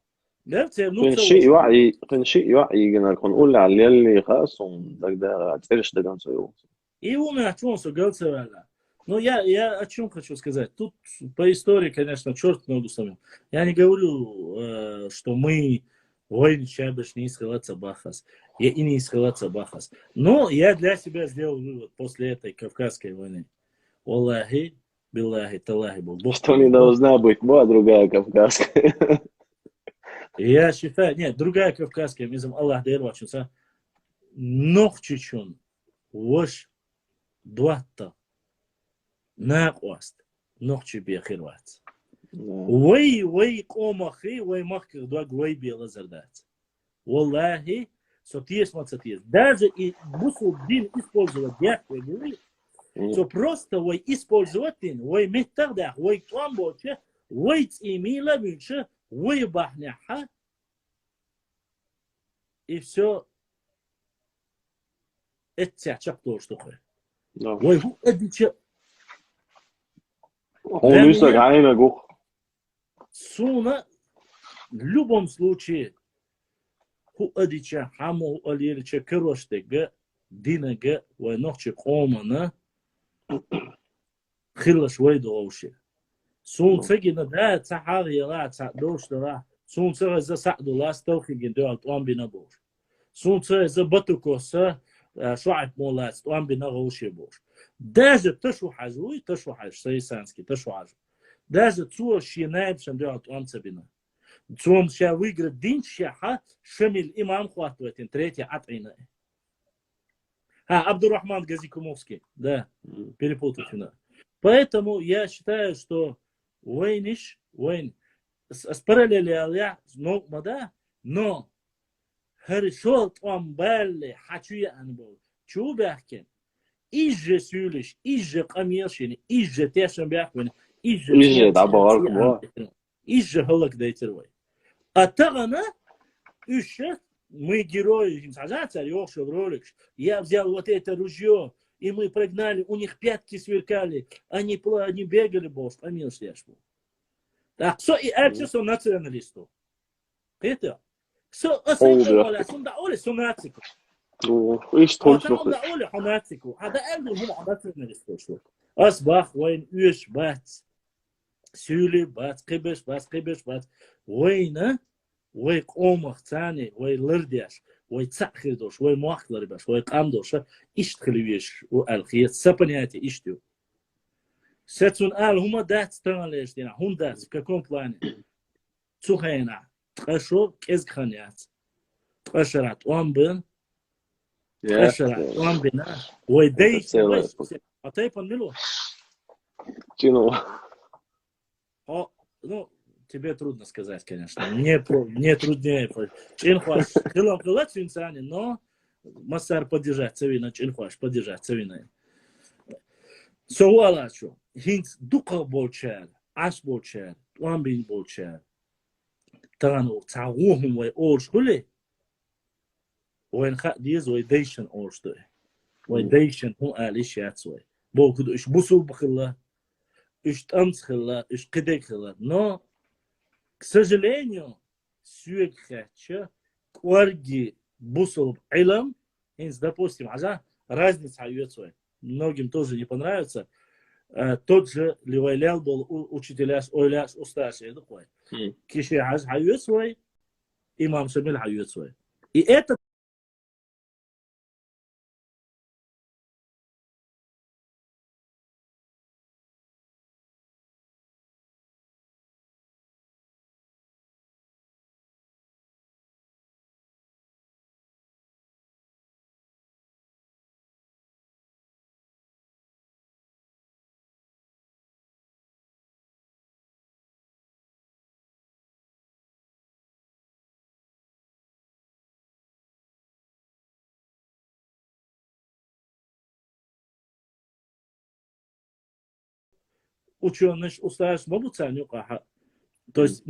لا تين كان شيء وعي كان شيء وعي جنا كان نقول على اللي خاصهم دك تعرفش دك نسويه. И умер, что он сказал. Ну, я о чем хочу сказать. Тут по истории, конечно, черт ногу сломил. Я не говорю, что мы войны чабыш не исхалаться бахас. Я и не исхалаться бахас. Но я для себя сделал вывод после этой Кавказской войны. Аллахи, биллахи, талахи был. Что не должна быть, была другая кавказская. Я считаю, нет, другая Кавказская, мизм Аллах дервачуса. Нохчичун, вош, дуатта. ناقوست نقش بيخيروات وي قومخي وي مخك دوغ وي بيلازردات والله сотиес мацатиес даже и бусу дин использовать дяхве то просто вой использовать дин вой метагда вой тламбоче вой имила бинче вой бахняха и все это чаптор что хой вой эдиче Он лысак айна гух. Суна в любом случае хуадича хаму алирича кроштега динага вайнохчи комана хилаш вайдоуши. Сун цагина да цахари ла цадоштара. Сун цага за садула стохиген до алтон бинабош. Сун цага за батукоса шуайт молац тон бинагоши бош. Даже ташу хажуй, ташу хаж, сайсанский, ташу хаж. Даже цуа щенает, что делает он цабина. Цуам ща выиграть дин щаха, шамиль имам хватывает, третья атайна. Абдурахман Газикумовский, да, перепутать надо. Поэтому я считаю, что войниш, войн, спараллели но, да, но хорошо там были, хочу я анбол, чубахкен. İzce söyleş, izce kamiyasını, izce teşen bırakmayın, İzce da bağır bu. İzce halık deytirvay. Атагана еще мы герои, царь Йошев ролик. Я взял вот это ружье, и мы прогнали, у них пятки сверкали, они бегали, босс, помилуй яшку. Так, все и это все националисту. Это все осознанно, сунда оли сунацик. إيش تقول أنا أقول حماتكو هذا قال هم حماتنا للسوشيال أصبح وين إيش بات سولي بات قبش بات وين قوم ثاني وين لردياش وين تسخردوش وين مواخلر باش وين قامدوش إيش تخليش والخيط سبنياتي إيش تو ستون قال هم دات تناليش دينا هم دات ككون بلاني تخينا تخشو كيز خانيات تخشرات وامبن Хорошо, он бина. Ой, дай, а ты помнил? Чину. Ну, тебе трудно сказать, конечно. Мне труднее. Чинхуаш, хилом хилат инсани, но массар поддержать цевина, чинхуаш поддержать цевина. Суалачу, хинц дука болчер, аш болчер, ламбин болчер. Тану цаухум вай олш хули. وين خا ديز ويديشن أورشته ويديشن هو عليش ياتسوي بوكد إيش بوصل بخلا إيش تأمس خلا إيش قدك خلا но к сожалению سويك خاتشة كوارجي بوصل علم إنس допустим разница ياتسوي многим тоже не понравится тот же Ливайлял был учителяш ойляш усташи такой киши ياتسوي имам Шамиль ياتسوي и это ученый, устаешь, могут То есть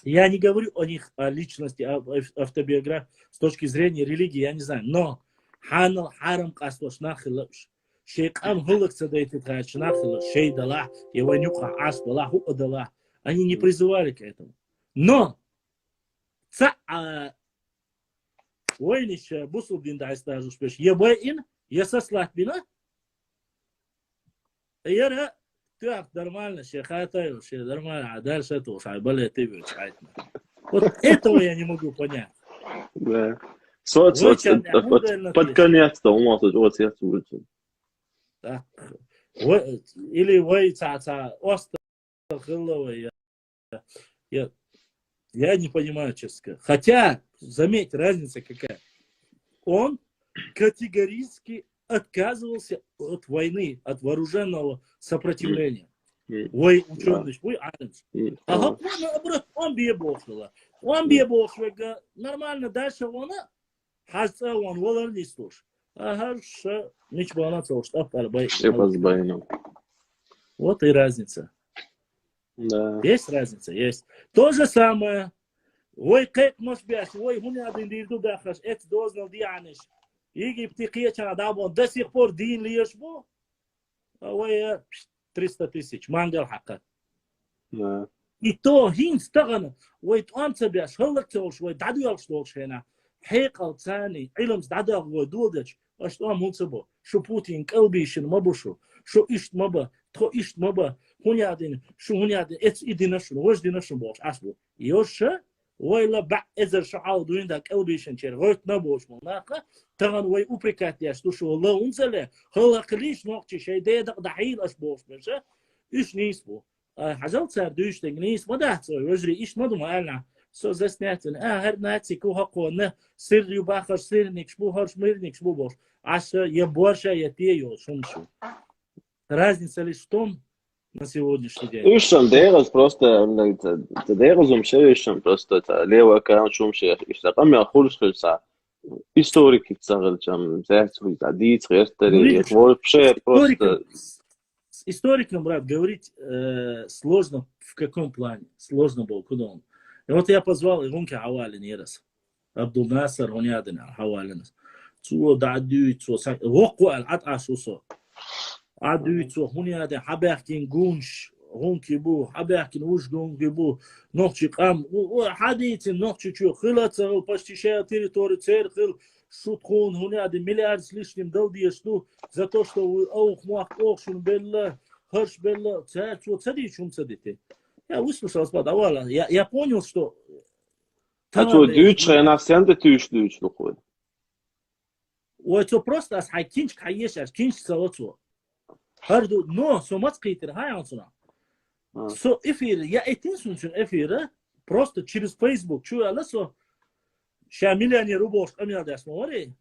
я не говорю о них, о личности, о автобиографии с точки зрения религии, я не знаю, но ханал харам кастош нахилаш. Шейкам хулак цадайты тхач нахилаш, шейдала, еванюка асбала, хуадала. Они не призывали к этому. Но Ойнище, бусулдин да истажу шпеш. Ебаин, ясаслат бина. Яра, так, нормально, шехатаю, нормально, а дальше это уж айбале ты вычайтно. Вот этого я не могу понять. Да. Под конец-то у нас вот сердце улетит. Или вы остров хыловый. Я не понимаю, честно сказать. Хотя, заметь, разница какая. Он категорически отказывался от войны, от вооруженного сопротивления. Ой, ученый, ой, анец. Ага, наоборот, он бьебошила. Он бьебошила, нормально, дальше он, хазца он, волар не слушай. Ага, ничего, она целый штаб, вот и разница. Да. Есть разница, есть. То же самое. Ой, как может быть, ой, у меня один дирду дахаш, это дознал дианиш. Египте кеча адабон до сих пор дин лишь бо. Ой, 300 тысяч, мангал хака. Да. И то хин стагана, ой, он тебя шалак толш, ой, даду ялш толш хена. Хейкал цани, илм сдада ой дудач, а что муцебо, что Путин калбишин мабушу, что ишт маба, то ишт маба. Хуnyadin, şu hunyadin, et idinaşın, hoş dinaşın boş, asbu. Yoşa, oyla ba ezer şaal duyunda kalbişin çer, hoyt na boş mu, naka, tagan oy uprikat ya, şu Allah unzale, hala kliş nokçi şey dedik dahil aş boş mesela, iş nis bu. Hazal tsar düştün nis, madat, özri iş madum alna. Söz esnetin, her natsi ku hakko ne sir yubakhar sirnik, bu harş mirnik, bu boş. Aşa ya борша ya tiyo, şunşu. Разница лишь в том, на сегодняшний день. Ишам дераз просто, дераз ишам просто лева кан шумше, иштакам я хулшхилса. Историки цагалчам, зерцуй, дадит, рестери, вообще просто. С историком, брат, говорить сложно в каком плане? Сложно было, куда он? И вот я позвал Игунки Хавалин не раз. Абдул Насар, Гунядин Хавалин. Цуо дадю, цуо sak, вокуал ат ашусо. Адуицо, хуняде, хабахкин гунш, гунки бу, хабахкин уж гунки бу, нохчи кам, хадицин, нохчи чу, хилаца, почти шея территорию церквь, шутхун, хуняде, миллиард с лишним дал диешту, за то, что вы аух, муах, охшун, белла, харш, белла, церквь, цади, чум цадите. Я выслушал, спадавала, я понял, что... А что, дюча, она всем ты тюш выходит. Ой, это просто, ас хайкинч, каешаш, кинч салоцу. Hardu no so much китер hayansuna. So эфир я этинсун чун эфира просто через Facebook чуяла со ша миллионер убош амиадас мори.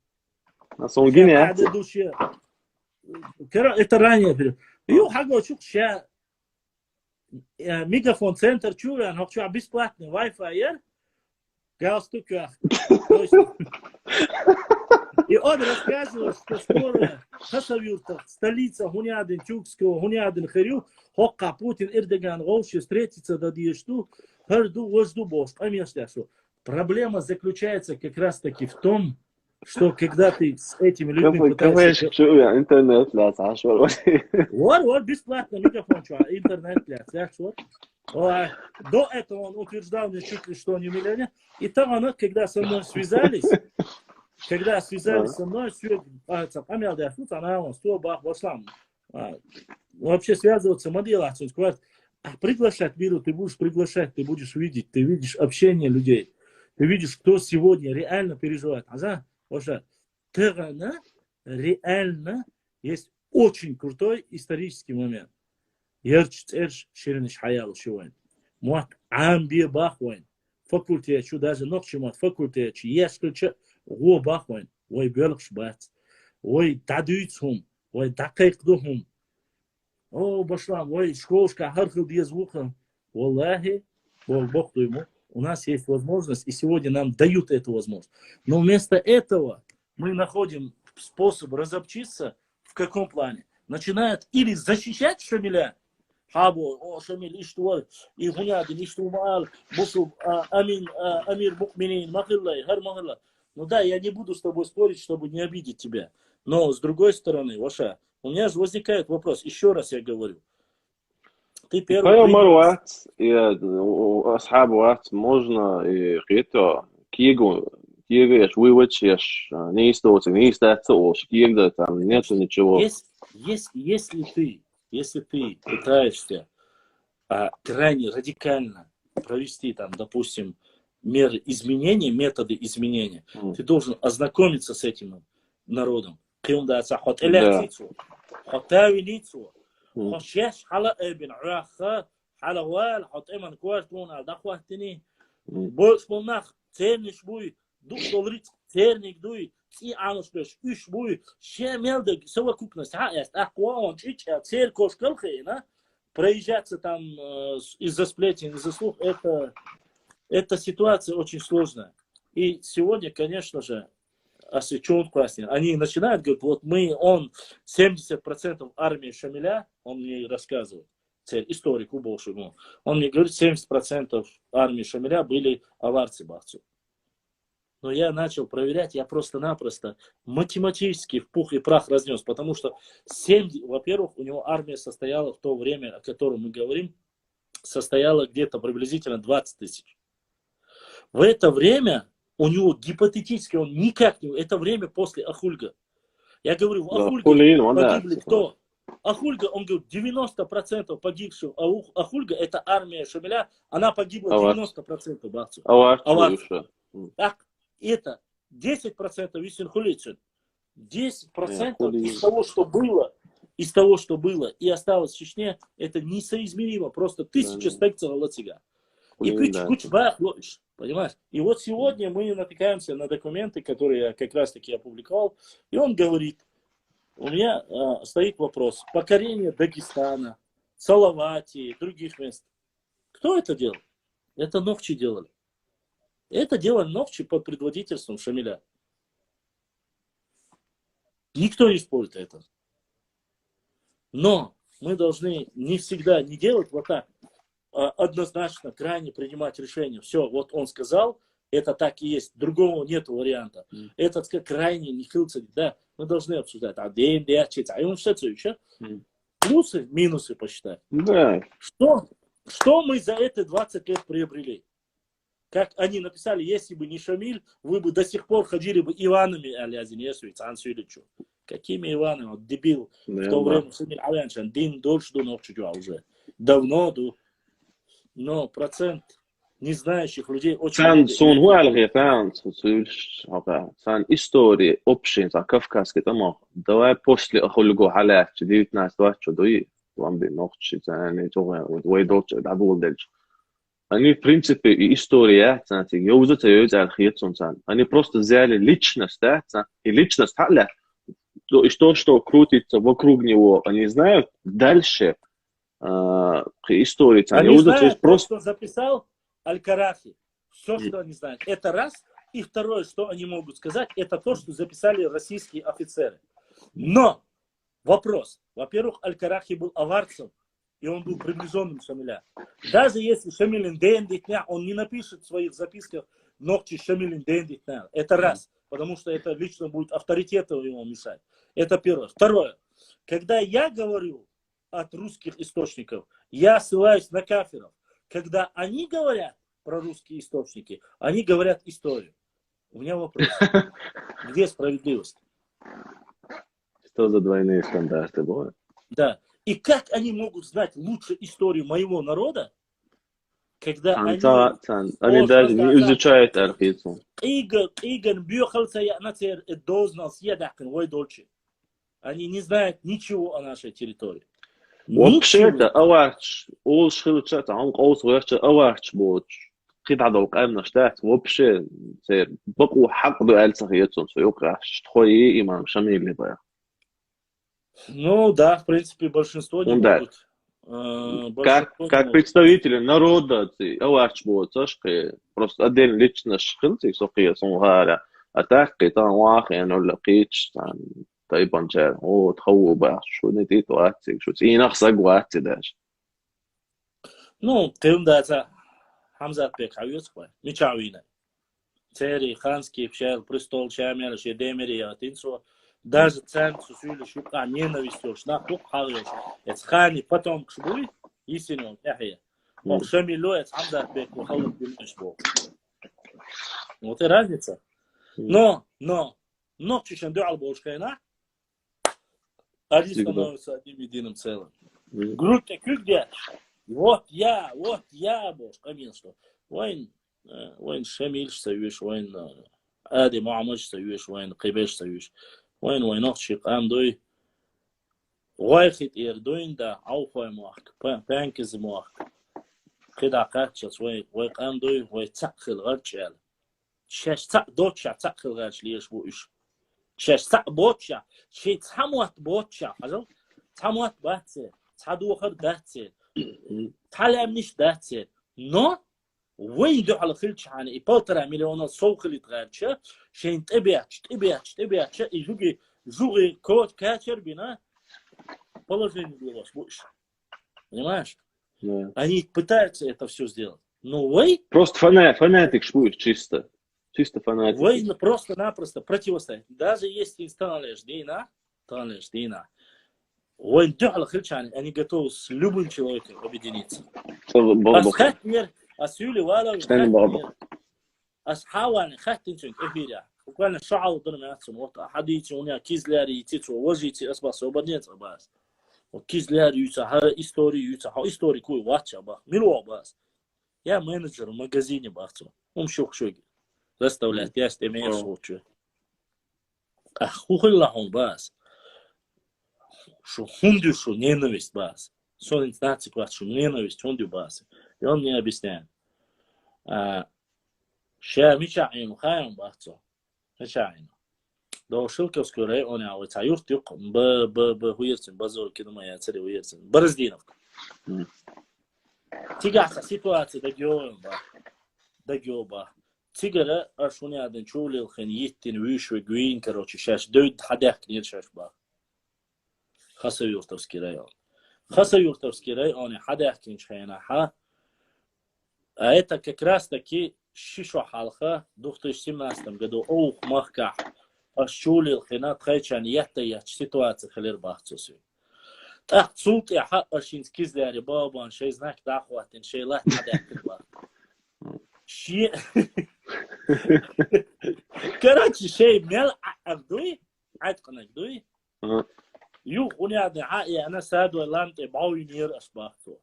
А сон гине. Это ранее эфир. Ю хаго чук ша мегафон центр чуя, но чуя бесплатный Wi-Fi ер. Галстук. И он рассказывал, что скоро Хасавюрта, столица Гунядин, Чукского, Гунядин, Харю, Хокка, Путин, Эрдоган, Волши, встретиться до Диешту, Харду, Вожду, Боск. Проблема заключается как раз таки в том, что когда ты с этими людьми пытаешься... интернет, Вот, бесплатно, мегафон, интернет, до этого он утверждал мне чуть ли что не миллионер. И там она, когда со мной связались, со мной, все, вообще связываться, моделироваться, сказать, приглашать миру, ты будешь приглашать, ты будешь видеть, ты видишь общение людей, ты видишь, кто сегодня реально переживает. Реально есть очень крутой исторический момент. Ерч шириниш хаял шивайн. Муат амби бахвайн. Факультет, что даже ночью факультет, ешкача го бахвайн. Ой белкш бат. Ой дадуйцум. Ой дакайкдухум. О башлам, ой школшка хархил диезвукам. Валлахи, Бог ему. У нас есть возможность, и сегодня нам дают эту возможность. Но вместо этого мы находим способ разобщиться в каком плане? Начинают или защищать Шамиля, حابو أو شميل إشتوال يهونياد إشتو مال بصو أمير مؤمنين مغلّي هر مغلّ. Ну да, я не буду с тобой спорить, чтобы не обидеть тебя. Но с другой стороны, Ваша, у меня же возникает вопрос, еще раз я говорю. Ты первый فيا принял. مروات يا أصحاب وات можно и это киго швы вычеш не истоцы не истаться ош киго там нету ничего. Если ты пытаешься крайне радикально провести там, допустим, меры изменения, методы изменения, ты должен ознакомиться с этим народом. Да. خشيش حلا ابن عراخ حلا وال حط ايمن كوارتون على دخواتني بوش بنخ تيرنش بوي دوك دولريت تيرنيك دوي تي عنوش بيش ايش بوي شامل سوا كوكنس есть акваон чича церковь колхена проезжаться там из-за сплетен, из-за слух, эта ситуация очень сложная. И сегодня, конечно же, они начинают говорить, вот он 70% армии Шамиля, он мне рассказывает, историк Уболшину, он мне говорит, 70% армии Шамиля были аварцы бахцу. Но я начал проверять, я просто-напросто математически в пух и прах разнес, потому что, во-первых, у него армия состояла в то время, о котором мы говорим, состояла где-то приблизительно 20 тысяч. В это время у него гипотетически, он никак не... Это время после Ахульга. Я говорю, в Ахульге погибли кто? Ахульга, он говорит, 90% погибших Ахульга, это армия Шамиля, она погибла 90% бахцев. Так, это 10% Висенхулицин. 10% из того, что было и осталось в Чечне, это несоизмеримо. Просто 1000 спекцев латига. И куча бахлоиш. Понимаешь? И вот сегодня мы натыкаемся на документы, которые я как раз таки опубликовал. И он говорит, у меня стоит вопрос. Покорение Дагестана, Салаватии, других мест. Кто это делал? Это Новчи делали. Это делали Новчи под предводительством Шамиля. Никто не спорит это. Но мы должны не всегда не делать вот так. Однозначно крайне принимать решение. Все, вот он сказал, это так и есть. Другого нет варианта. Этот крайне не хылся. Да, мы должны обсуждать. Плюсы, минусы посчитать. Да. Что мы за эти 20 лет приобрели? Как они написали, если бы не Шамиль, вы бы до сих пор ходили бы Иванами, какими Иванами? Вот дебил. В то время Шамиль Аляншан, Дин дольше уже. Давно, но процент незнающих людей очень много. Сон хуалги фан, сан истории общие, за кавказский дома. Давай после Ахульгу халят 19-20 дои, вам бы ночи, они тоже выйдут, да будут. Они в принципе и история, знаете, юзают архитектуру, они просто взяли личность, да, и личность халя, и что крутится вокруг него, они знают дальше. Истории. Они знают просто... что записал Аль-Карахи. Все, что они знают. Это раз. И второе, что они могут сказать, это то, что записали российские офицеры. Но вопрос. Во-первых, Аль-Карахи был аварцем, и он был приближенным Шамиля. Даже если Шамилин Дэндитня, он не напишет в своих записках Ногчи Шамилин Дэндитня. Это раз. Потому что это лично будет авторитету ему мешать. Это первое. Второе. Когда я говорю от русских источников, я ссылаюсь на кафиров. Когда они говорят про русские источники, они говорят историю. У меня вопрос. Где справедливость? Что за двойные стандарты бывают? Да. И как они могут знать лучше историю моего народа, когда они даже не изучают архитектуру? Они не знают ничего о нашей территории. Вообще-то, аварч, ол шхилчат, он قوس ويحش аварч بوش. قطع دول قائمنا شتات вообще سير بقوا حق بقال صحيتهم سيوقع شتخوي إمام شامل اللي بقى. Ну да, в принципе, большинство не могут. Как представители народа, аварч بوش, просто отдельно лично шхилтик сухие сумгара, а так там واقع إنه لقيتش طيب انجال تخوو بقى شو نتيت وقتك شو تينا خصك وقت داش Ну, ты да, Хамзат Бек Хавьюц, Мичавина. Цери, ханский, пшел, престол, чамер, шедемери, атинцо. Даже центр сусюли шука ненавистью, шнахук хавьюц. Это хани потом кшбуй, истинно, яхия. Ох, шамило, это Хамзат Бек, ухалок бельмешбо. Вот и разница. Но, чуть-чуть дуал болшкайна, один становится одним единым целым. Грудь такой где? Вот я, бош, камин что. وين شميل سويش وين آدي معمج سويش وين قبيش سويش وين أختشي قام دوي وايخت إيردوين دا أو خوي موحك بانكز موحك قدا قاتشس وين قام دوي وين تقخل غرشال شاش تق دوتشا تقخل غرش ليش بوش شاش تق بوتشا شي تحموت بوتشا حجل تحموت باتسي تحدو خر داتسي تعلمنيش داتسي نو وين دو على خلش يعني يبالتر مليون صوخ اللي تغادشة شين تبيعش يجوغي كود كاتشر بنا положение было больше. Понимаешь? Да. Они пытаются это все сделать. Но вы... Просто фанатик шпует чисто. Чисто фанатик. Вы просто-напросто противостоите. Даже если инстаналешь дина, вы дو على خلش они готовы с любым человеком объединиться. أسيولي ولا أصحابنا خاتين إبيرا وكان شعو ضرماتهم وحديث هنا كيزلاري تيتو وجيتي أسباس وبنيت أباس وكيزلاري يوتا ها إستوري كوي واتشا با ملو أباس يا مانجر ماجازيني باختو شوك شوي رستولات يا استمير صوتشو أخوه لهم باس شو هندو شو نينويست باس сон инстанции класс, что ненависть, он дюбасы. И он мне объясняет. Ща мичаину хаем бахцо. Мичаину. До Шилковского района, вот аюр тюк, хуерцин, базор, киномая, цари хуерцин. Бороздиновка. Тигаса ситуация дагёба. Тигара, аж у меня один чулил, хэн yittин, вишве, гуин, короче, щас дөйд хадях книр щас бах. Хасавюртовский район. Хасавюртовский район, хадях книр шайна ха. А это как раз таки Шишо Халха в 2017 году. Ох, махка. Ашчулил хинат хайчан ятая ситуация халир бахцуси. Так цулт я ха ашинский зляри бабан шей знак дахватин шей лах хадах. Ши. Короче, шей мел абдуй, атқанак дуй. Ю хуняды я саду ланте бауинир асбахту.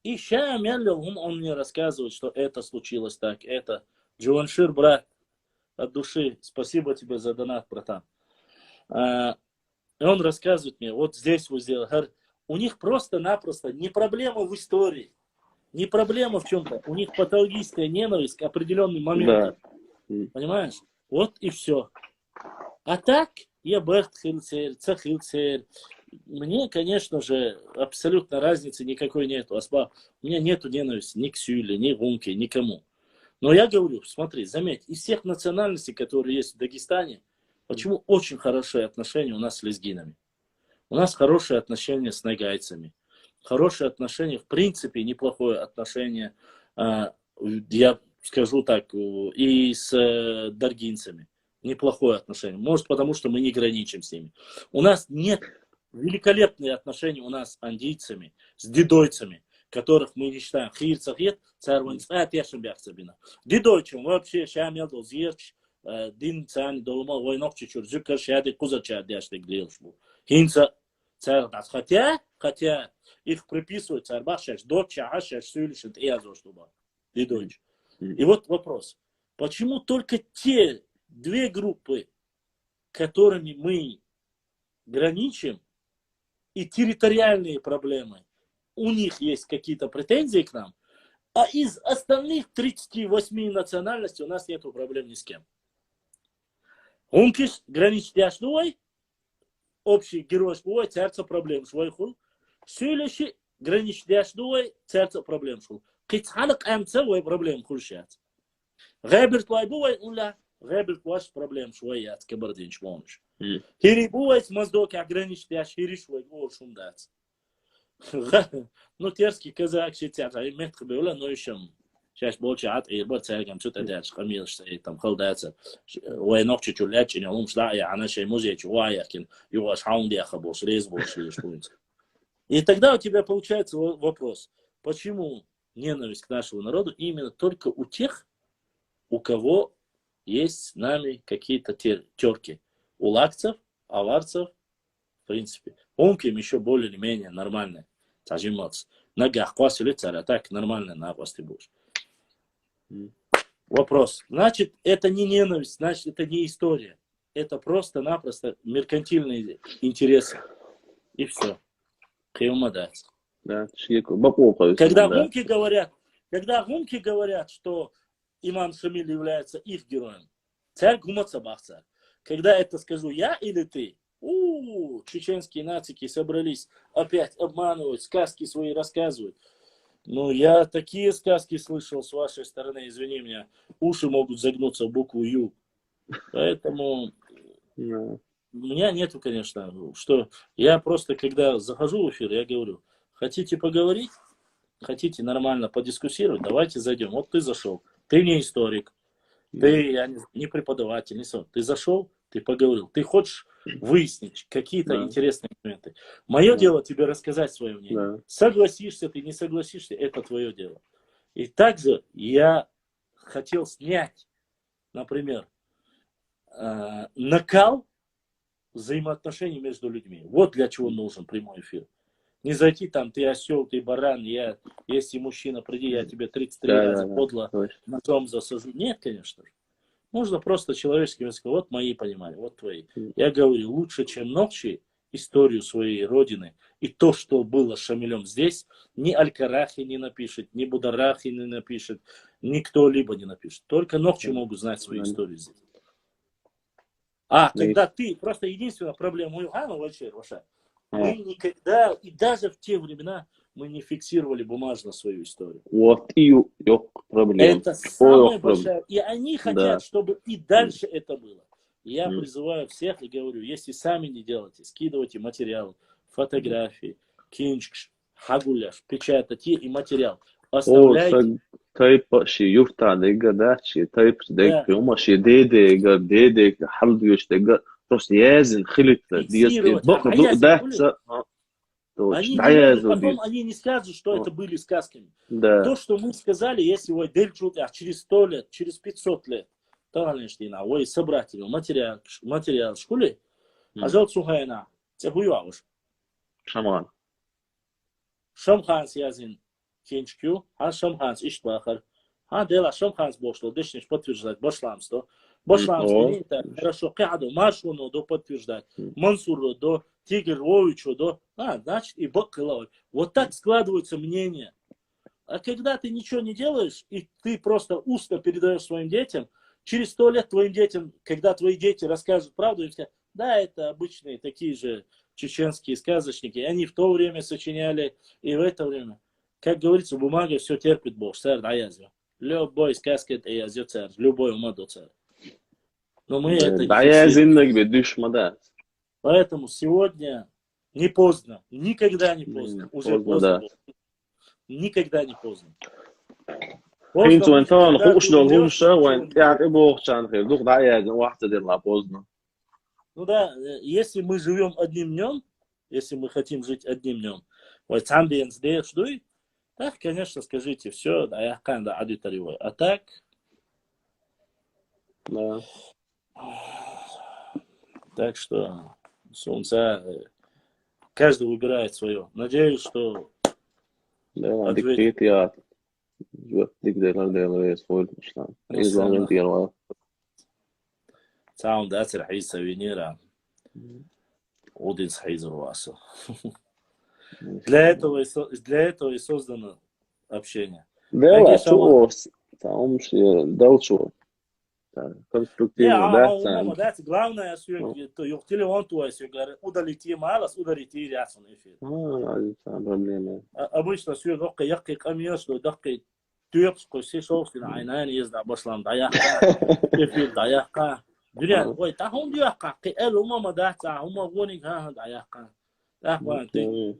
И ща Меллил, он мне рассказывает, что это случилось так, это. Джованшир, брат, от души, спасибо тебе за донат, братан. И он рассказывает мне, вот здесь вы сделали. У них просто-напросто не проблема в истории, не проблема в чем-то. У них патологическая ненависть к определенным моментам. Да. Понимаешь? Вот и все. А так, я бахтхилцер, цахилцер. Мне, конечно же, абсолютно разницы никакой нету. У меня нету ненависти ни к Сюле, ни к Гунке, никому. Но я говорю, смотри, заметь, из всех национальностей, которые есть в Дагестане, почему очень хорошие отношения у нас с лезгинами. У нас хорошие отношения с нагайцами. Хорошие отношения, в принципе, неплохое отношение, я скажу так, и с даргинцами. Неплохое отношение. Может, потому что мы не граничим с ними. У нас нет... Великолепные отношения у нас с андийцами, с дедойцами, которых мы не считаем. Хирцахет, царванцат, яшембяхцабина. Дедойчем вообще шамел до зирч, дин цан долма войнок чучур, зюкар шади кузача дяшник глилшбу. Хинца цардас. Хотя их приписывают царбашаш, доча, ашаш, сюлишет и азоштуба. Дедойч. И вот вопрос. Почему только те две группы, которыми мы граничим, и территориальные проблемы, у них есть какие-то претензии к нам, а из остальных 38 национальностей у нас нет проблем ни с кем. Ункиш граничит яшнуй, общий герой швой, царца проблем швой хул, следующий граничит яшнуй, царца проблем швой. Кицханак амца вой проблем хульшат. Габерт вайбуй уля, габерт ваш проблем швой яц кабардин швонш. Хири бывает моздок ограничить, я хириш вой шумдац. Ну, терский казак, сейчас, а метка была, но еще сейчас больше от ирбат царгам, что-то дальше, хамил, что там холдается, ой, ночью чулять, не лум шла, я она шей музей, чуая, кин, его аж хаунди ахабош, резбош, и тогда у тебя получается вопрос, почему ненависть к нашему народу именно только у тех, у кого есть с нами какие-то терки. У лакцев, аварцев, в принципе. Умким еще более или менее нормальные. Тажимац. Нагах квасили царя, так нормально на ты будешь. Вопрос. Значит, это не ненависть, значит, это не история. Это просто-напросто меркантильные интересы. И все. Киумадать. Да, когда гумки говорят, что имам Шамиль является их героем, царь гуматься бахца. Когда это скажу я или ты, чеченские нацики собрались опять обманывать, сказки свои рассказывают. Ну, я такие сказки слышал с вашей стороны, извини меня, уши могут загнуться в букву Ю. Поэтому у меня нету, конечно, что я просто, когда захожу в эфир, я говорю, хотите поговорить, хотите нормально подискуссировать, давайте зайдем. Вот ты зашел, ты не историк, ты не преподаватель, ты зашел, ты поговорил, ты хочешь выяснить какие-то интересные моменты. Мое дело тебе рассказать свое мнение. Согласишься ты, не согласишься, это твое дело. И также я хотел снять, например, накал взаимоотношений между людьми. Вот для чего нужен прямой эфир. Не зайти там, ты осел, ты баран, если мужчина, приди, я тебе 33 раза подло ножом засажу. Нет, конечно же. Нужно просто человеческим языком. Вот мои понимания, вот твои. Я говорю, лучше, чем ночи, историю своей родины и то, что было с Шамилем здесь, ни Аль-Карахи не напишет, ни Бударахи не напишет, ни кто-либо не напишет. Только ночи могут знать свою историю здесь. Когда ты, просто единственная проблема, мы никогда, и даже в те времена, мы не фиксировали бумажно свою историю. Вот и проблем. Это самая большая. И они хотят, чтобы и дальше это было. Я призываю всех и говорю, если сами не делаете, скидывайте материал, фотографии, кинчик, хагуляш, печатайте и материал. Оставляйте. Тайп ши юрта дега дачи, тайп дега пиома ши дега халдюш дега. Просто язин хилитла. Потом они не скажут, что это были сказками. То, что мы сказали, если вы через 100 лет, через 500 лет, вы собратели, материал в школе, ажал сухайна, цехуюауш. Шамханс язин кинчкю, шамханс иштбахар. Дела шамханс бошло, дешниш подтверждать башламство. Башламство, хорошо, каду, маршуну до подтверждать, Мансуру до Тигровичу до, значит, и Бакалович. Вот так складываются мнения. А когда ты ничего не делаешь, и ты просто устно передаешь своим детям, через 100 лет твоим детям, когда твои дети расскажут правду, и скажут, да, это обычные такие же чеченские сказочники, они в то время сочиняли, и в это время. Как говорится, бумага все терпит Бог, царь да язва. Любой сказка это язва царь, любой умаду царь. Но мы это не фиксируем. Поэтому сегодня не поздно, никогда не поздно, уже поздно. Никогда не поздно. Ну да, если мы живем одним днем, если мы хотим жить одним днем, так, конечно, скажите, все, да, я канда аудиторию. А так, да. Так что солнце, каждый выбирает свое. Надеюсь, что Да, дикрет я дикдерler değerli soyulmuşlar. İzleyen diğer var. تعاون ده أثر حي سوينيرا Одинс Хайзер Васа. Для этого и создано общение. Да, что там дальше. Конструктивно, да? Главное, что юхтили он туаси, удалите малос, удалите рясон эфир. Проблема. Обычно все докка якки камьёшло, докка тюпско все шоусли на айнайн езда башлам даяка, эфир даяка. Дурян, ой, та хом дияка, ки эл ума мадахта, ума воник ха даяка. Так ванты.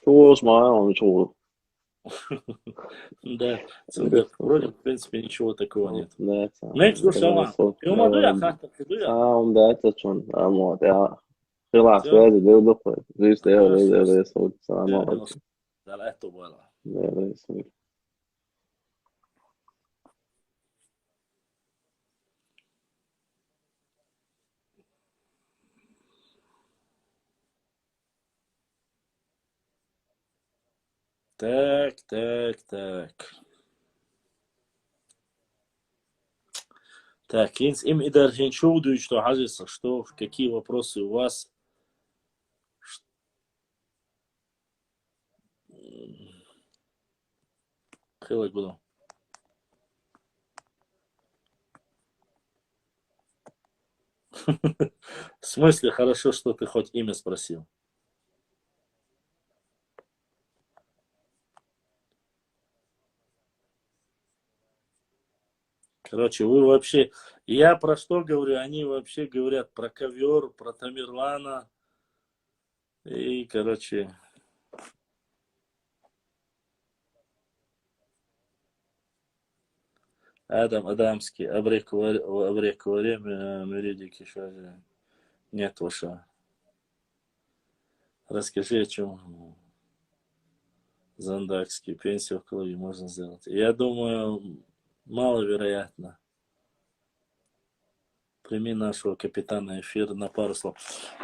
Çoğuz ma onu çoğu. Да, вроде, в принципе, ничего такого нет. Да, Next, слушай, يوم ضيع خاطر ضيع. on data çon. Ama ya. Kılas Все, verdi de yok. Reis de хорошо. reis oldu. Selam aleyküm. على قد ولا. Reis. Так, так, так. Так, им и даже ничего что кажется, что, какие вопросы у вас. Хилок буду. В смысле, хорошо, что ты хоть имя спросил. Короче, вы вообще... Я про что говорю? Они вообще говорят про ковер, про Тамерлана. И, короче... Адамский, абрекваре, меридики, что же. Нет, ваша. Расскажи, о чем Зандакский, пенсию в крови можно сделать. Я думаю, маловероятно. Прими нашего капитана эфира на пару слов.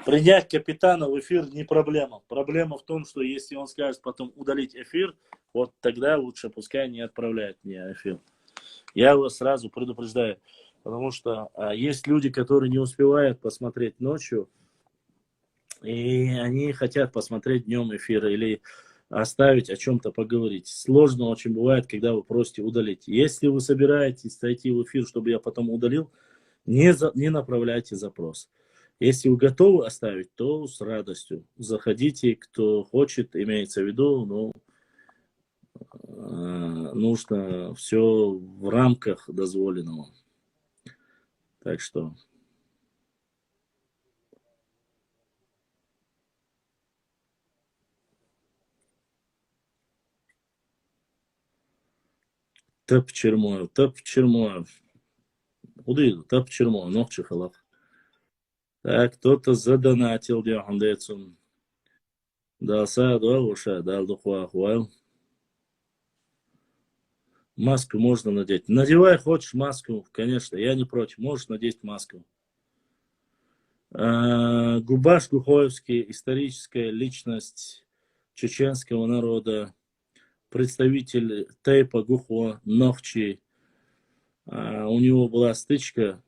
Принять капитана в эфир не проблема. Проблема в том, что если он скажет потом удалить эфир, вот тогда лучше пускай не отправляет мне эфир. Я вас сразу предупреждаю. Потому что есть люди, которые не успевают посмотреть ночью, и они хотят посмотреть днем эфир или оставить о чем-то поговорить. Сложно очень бывает, когда вы просите удалить. Если вы собираетесь зайти в эфир, чтобы я потом удалил, не направляйте запрос. Если вы готовы оставить, то с радостью. Заходите, кто хочет, имеется в виду, но нужно все в рамках дозволенного. Так что... Тап Чермоев. Удыду, Тап Чермоев, ногчи халак. Так, кто-то задонатил, Дяхандецун. Да, саду, уша, дал духуа хуайл. Маску можно надеть. Надевай, хочешь маску, конечно, я не против. Можешь надеть маску. Губаш Гухоевский, историческая личность чеченского народа, представитель Тейпа Гухо, Нохчи. У него была стычка,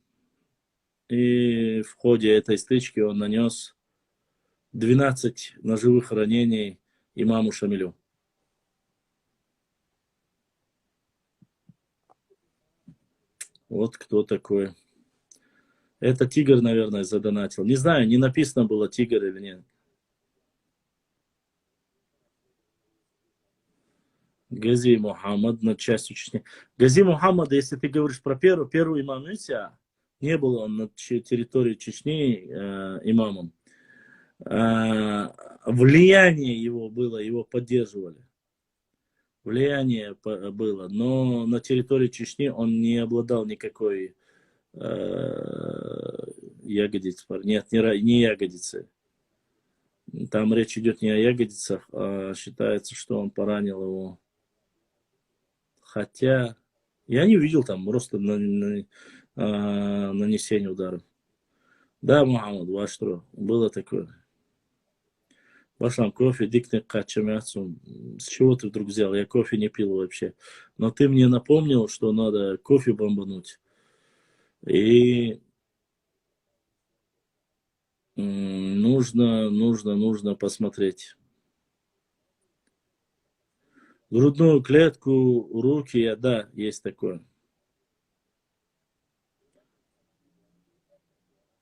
и в ходе этой стычки он нанес 12 ножевых ранений имаму Шамилю. Вот кто такой. Это Тигр, наверное, задонатил. Не знаю, не написано было Тигр или нет. Гази Мухаммад над частью Чечни. Гази Мухаммад, если ты говоришь про первый имам, не был он на территории Чечни имамом. Влияние его было, его поддерживали. Влияние было, но на территории Чечни он не обладал никакой ягодицей. Нет, не ягодицей. Там речь идет не о ягодицах, а считается, что он поранил его. Хотя я не видел там просто нанесение удара. Да, Мухаммад, ваш что, было такое. Башам, кофе, дикный качамяцу. С чего ты вдруг взял? Я кофе не пил вообще. Но ты мне напомнил, что надо кофе бомбануть. И нужно посмотреть. Грудную клетку, руки, да, есть такое.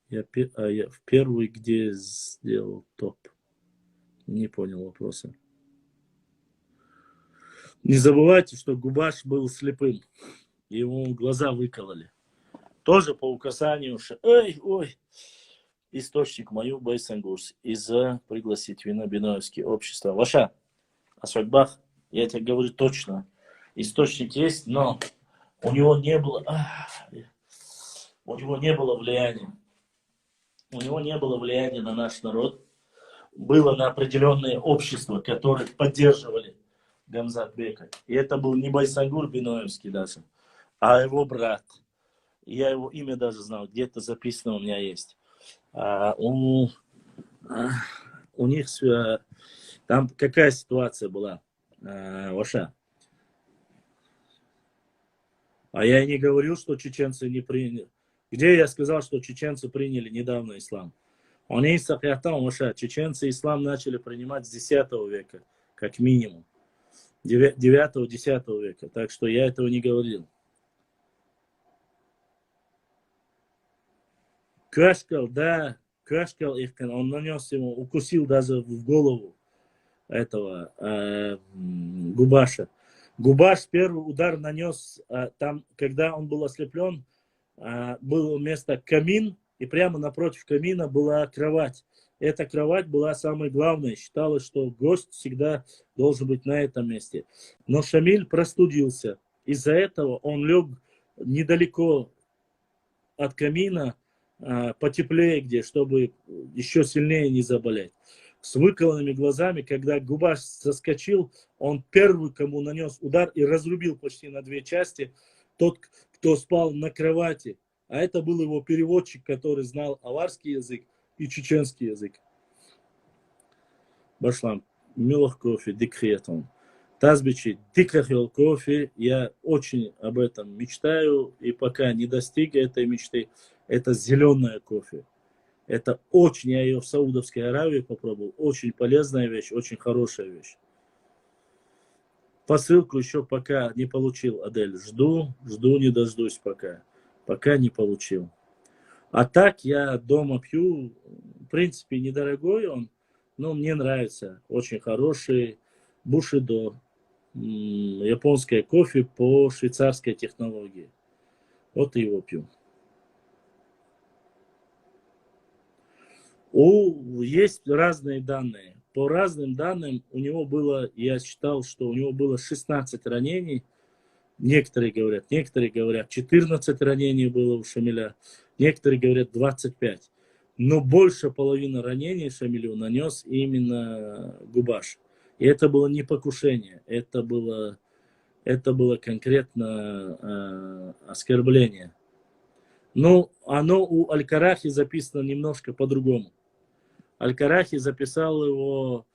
Я в первый где сделал топ? Не понял вопроса. Не забывайте, что Губаш был слепым. Ему глаза выкололи. Тоже по указанию. Ой. Источник мою Байсангурс. Из-за пригласить вино Биноевские общества. Ваша. Асвадбах, я тебе говорю точно, источник есть, но у него не было, у него не было влияния. У него не было влияния на наш народ. Было на определенные общества, которые поддерживали Гамзатбека. И это был не Байсангур Биноевский даже, а его брат. Я его имя даже знал, где-то записано у меня есть. У них там какая ситуация была, Ваша? А я и не говорил, что чеченцы не приняли. Где я сказал, что чеченцы приняли недавно ислам? Они сахятам, Ваша. Чеченцы ислам начали принимать с 10 века, как минимум. 9-10 века. Так что я этого не говорил. Кашкал, да, Кашкал их, он нанес ему, укусил даже в голову этого Губаша. Губаш первый удар нанес, там, когда он был ослеплен, было место камин, и прямо напротив камина была кровать. Эта кровать была самой главной. Считалось, что гость всегда должен быть на этом месте. Но Шамиль простудился. Из-за этого он лег недалеко от камина, потеплее где, чтобы еще сильнее не заболеть. С выколотыми глазами, когда Губаш заскочил, он первый, кому нанес удар и разрубил почти на 2 части тот, кто спал на кровати. А это был его переводчик, который знал аварский язык и чеченский язык. Башлам, милох кофе, дикхетон. Тазбичи, дикахел кофе, я очень об этом мечтаю, и пока не достиг этой мечты, это зеленое кофе. Это очень, я ее в Саудовской Аравии попробовал, очень полезная вещь, очень хорошая вещь. Посылку еще пока не получил, Адель. Жду, не дождусь пока. Пока не получил. А так я дома пью, в принципе, недорогой он, но мне нравится. Очень хороший Бушидо. Японское кофе по швейцарской технологии. Вот его пью. Есть разные данные. По разным данным у него было, я считал, что у него было 16 ранений. Некоторые говорят 14 ранений было у Шамиля. Некоторые говорят 25. Но больше половины ранений Шамилю нанес именно Губаш. И это было не покушение. Это было конкретно оскорбление. Но оно у Аль-Карахи записано немножко по-другому. Аль-Карахи записал его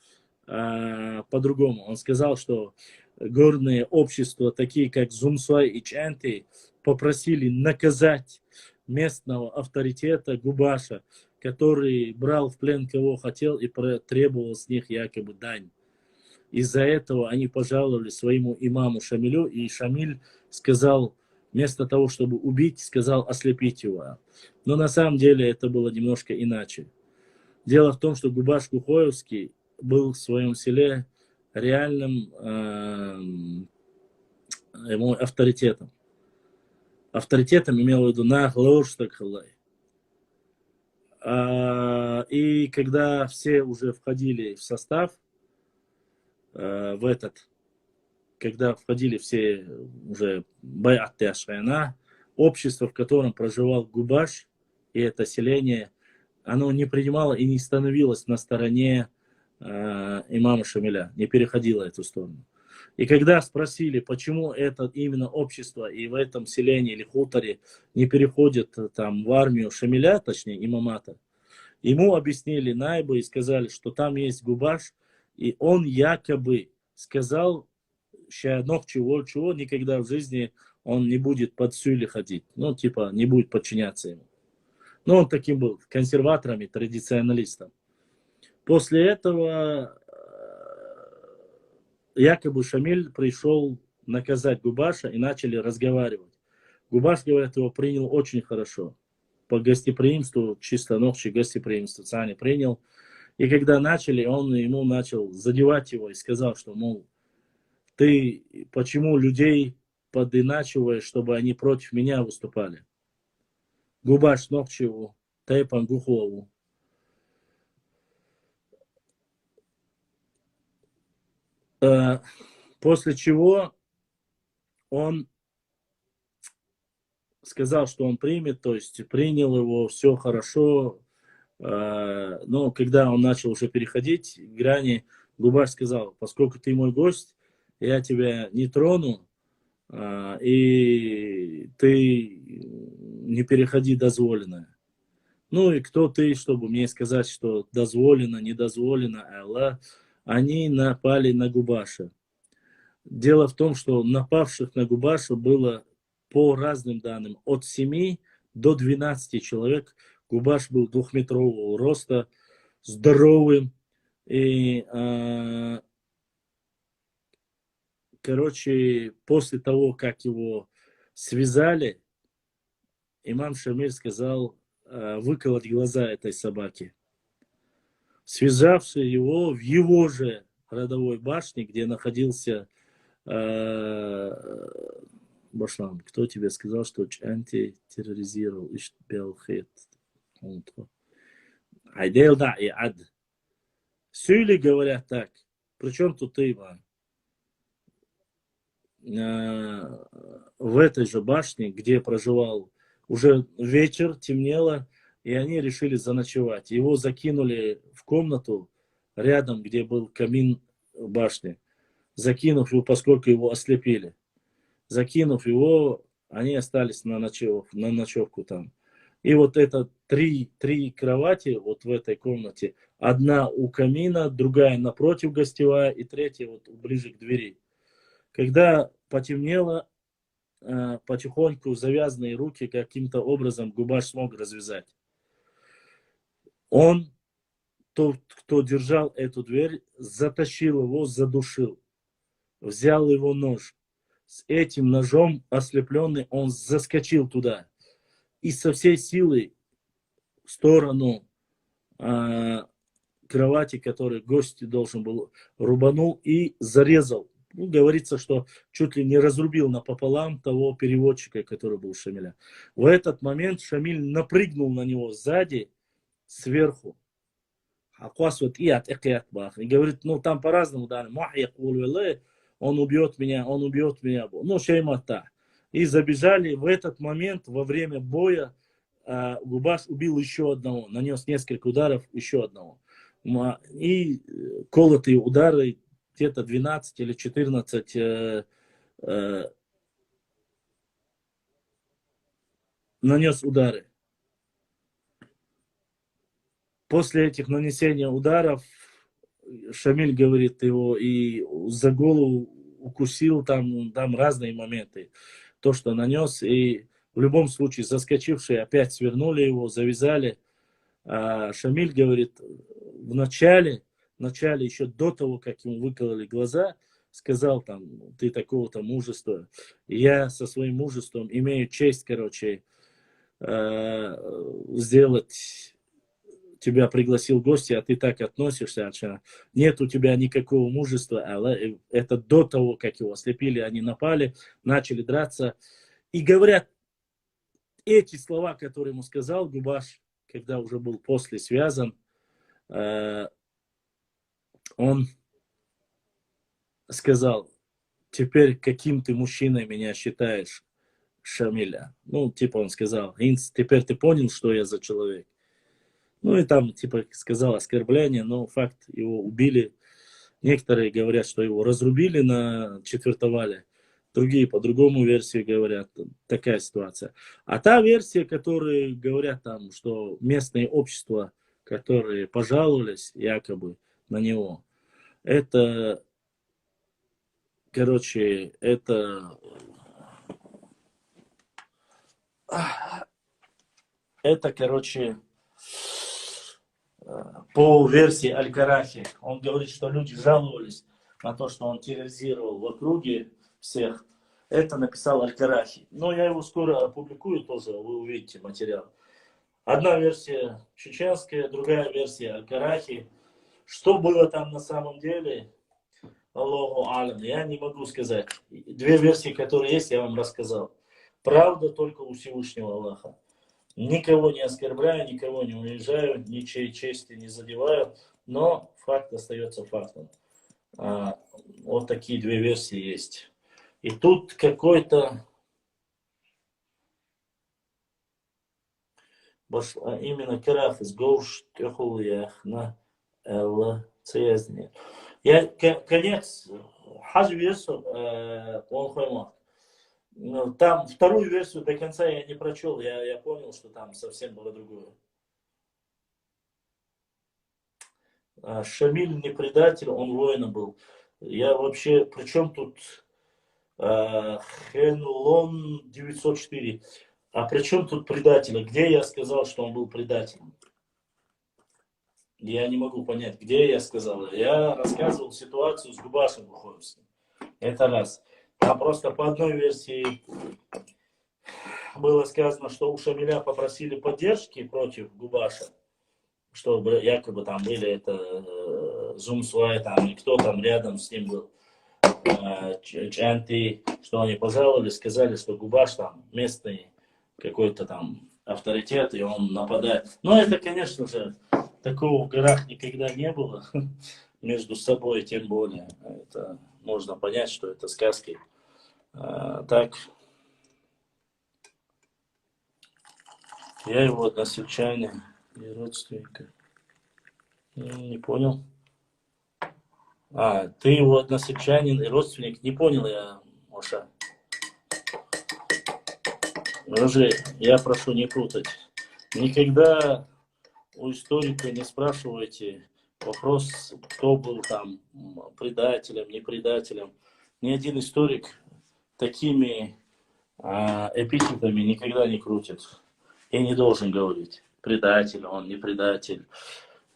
по-другому. Он сказал, что горные общества, такие как Зумсуай и Чанти, попросили наказать местного авторитета Губаша, который брал в плен кого хотел и требовал с них якобы дань. Из-за этого они пожаловали своему имаму Шамилю, и Шамиль сказал, вместо того, чтобы убить, сказал ослепить его. Но на самом деле это было немножко иначе. Дело в том, что Губаш Кухоевский был в своем селе реальным авторитетом. Авторитетом имел в виду Нахлоштакхалай. И когда все уже входили в состав, когда входили все уже Байат Ашхайна, общество, в котором проживал Губаш, и это селение, оно не принимало и не становилось на стороне имама Шамиля, не переходило эту сторону. И когда спросили, почему это именно общество и в этом селении или хуторе не переходит там в армию Шамиля, точнее имамата, ему объяснили найбы и сказали, что там есть Губаш, и он якобы сказал, что чего, никогда в жизни он не будет под сюли ходить, ну типа не будет подчиняться ему. Но он таким был консерватором и традиционалистом. После этого якобы Шамиль пришел наказать Губаша и начали разговаривать. Губаш, говорят, его принял очень хорошо. По гостеприимству, чисто ногче гостеприимство Цани принял. И когда начали, он ему начал задевать его и сказал, что, мол, ты почему людей подиначиваешь, чтобы они против меня выступали? Губаш ногчеву, тайпан гухову. После чего он сказал, что он примет, то есть принял его, все хорошо. Но когда он начал уже переходить грани, Губаш сказал: поскольку ты мой гость, я тебя не трону, и ты не переходи дозволенное. Ну и кто ты, чтобы мне сказать, что дозволено, недозволено, Аллах. Они напали на Губаша. Дело в том, что напавших на Губаша было, по разным данным, от 7 до 12 человек. Губаш был 2-метрового роста, здоровым. И, короче, после того, как его связали, имам Шамиль сказал выколоть глаза этой собаке. Связавший его в его же родовой башне, где находился Башлам, кто тебе сказал, что антитерроризировал Белхет? Айдел да и ад. Сюли говорят так. Причем тут ты, в этой же башне, где проживал, уже вечер, темнело, и они решили заночевать. Его закинули в комнату рядом, где был камин башни. Закинув его, поскольку его ослепили. Закинув его, они остались на ночевку там. И вот это три кровати вот в этой комнате. Одна у камина, другая напротив гостевая, и третья вот ближе к двери. Когда потемнело, потихоньку завязанные руки каким-то образом Губаш смог развязать. Он, тот, кто держал эту дверь, затащил его, задушил. Взял его нож. С этим ножом ослепленный он заскочил туда. И со всей силы в сторону кровати, которой гость должен был, рубанул и зарезал. Ну, говорится, что чуть ли не разрубил напополам того переводчика, который был Шамиля. В этот момент Шамиль напрыгнул на него сзади, сверху. И говорит, ну там по-разному, да, он убьет меня. Ну, шеймата. И забежали. В этот момент, во время боя, Губаш убил еще одного, нанес несколько ударов еще одного. И колотые удары, где-то 12 или 14 нанес удары. После этих нанесения ударов Шамиль, говорит, его и за голову укусил, там разные моменты. То, что нанес, и в любом случае заскочившие опять свернули его, завязали. Шамиль, говорит, в начале, еще до того, как ему выкололи глаза, сказал там, ты такого-то мужества. И я со своим мужеством имею честь, короче, сделать... Тебя пригласил гости, а ты так относишься, нет у тебя никакого мужества. Это до того, как его ослепили, они напали, начали драться. И говорят, эти слова, которые ему сказал Губаш, когда уже был после связан, он сказал, теперь каким ты мужчиной меня считаешь, Шамиля? Ну, типа он сказал, теперь ты понял, что я за человек? Ну и там, типа, сказал оскорбление, но факт, его убили. Некоторые говорят, что его разрубили на четвертовале. Другие по другому версии говорят, такая ситуация. А та версия, которые говорят там, что местные общества, которые пожаловались якобы на него, это, короче, это, короче, по версии Аль-Карахи, он говорит, что люди жаловались на то, что он терроризировал в округе всех. Это написал Аль-Карахи. Но я его скоро опубликую тоже, вы увидите материал. Одна версия чеченская, другая версия Аль-Карахи. Что было там на самом деле, Аллаху алям, я не могу сказать. Две версии, которые есть, я вам рассказал. Правда только у Всевышнего Аллаха. Никого не оскорбляю, никого не унижаю, ничьей чести не задеваю, но факт остается фактом. Вот такие две версии есть. И тут какой-то именно краф из Гоуш Тёхулях на ЛЦС. Я конец хаж версию он хоймал. Там вторую версию до конца я не прочел, я понял, что там совсем было другое. Шамиль не предатель, он воином был. Я вообще, причем тут Хенлон 904. А при чем тут предатель? Где я сказал, что он был предателем? Я не могу понять, где я сказал. Я рассказывал ситуацию с Губашем Буховским. Это раз. А просто по одной версии было сказано, что у Шамиля попросили поддержки против Губаша, чтобы якобы там были это Зумсвай, там, и кто там рядом с ним был. Чанты, что они пожаловали, сказали, что Губаш там местный какой-то там авторитет, и он нападает. Но это, конечно же, такого в горах никогда не было. Между собой, тем более. Это можно понять, что это сказки. Так, я его односельчанин и родственника. Не понял. Ты его односельчанин и родственник. Не понял я, Моша. Рожи, я прошу не путать. Никогда у историка не спрашивайте вопрос, кто был там предателем, не предателем. Ни один историк такими эпитетами никогда не крутит. И не должен говорить, предатель он, не предатель.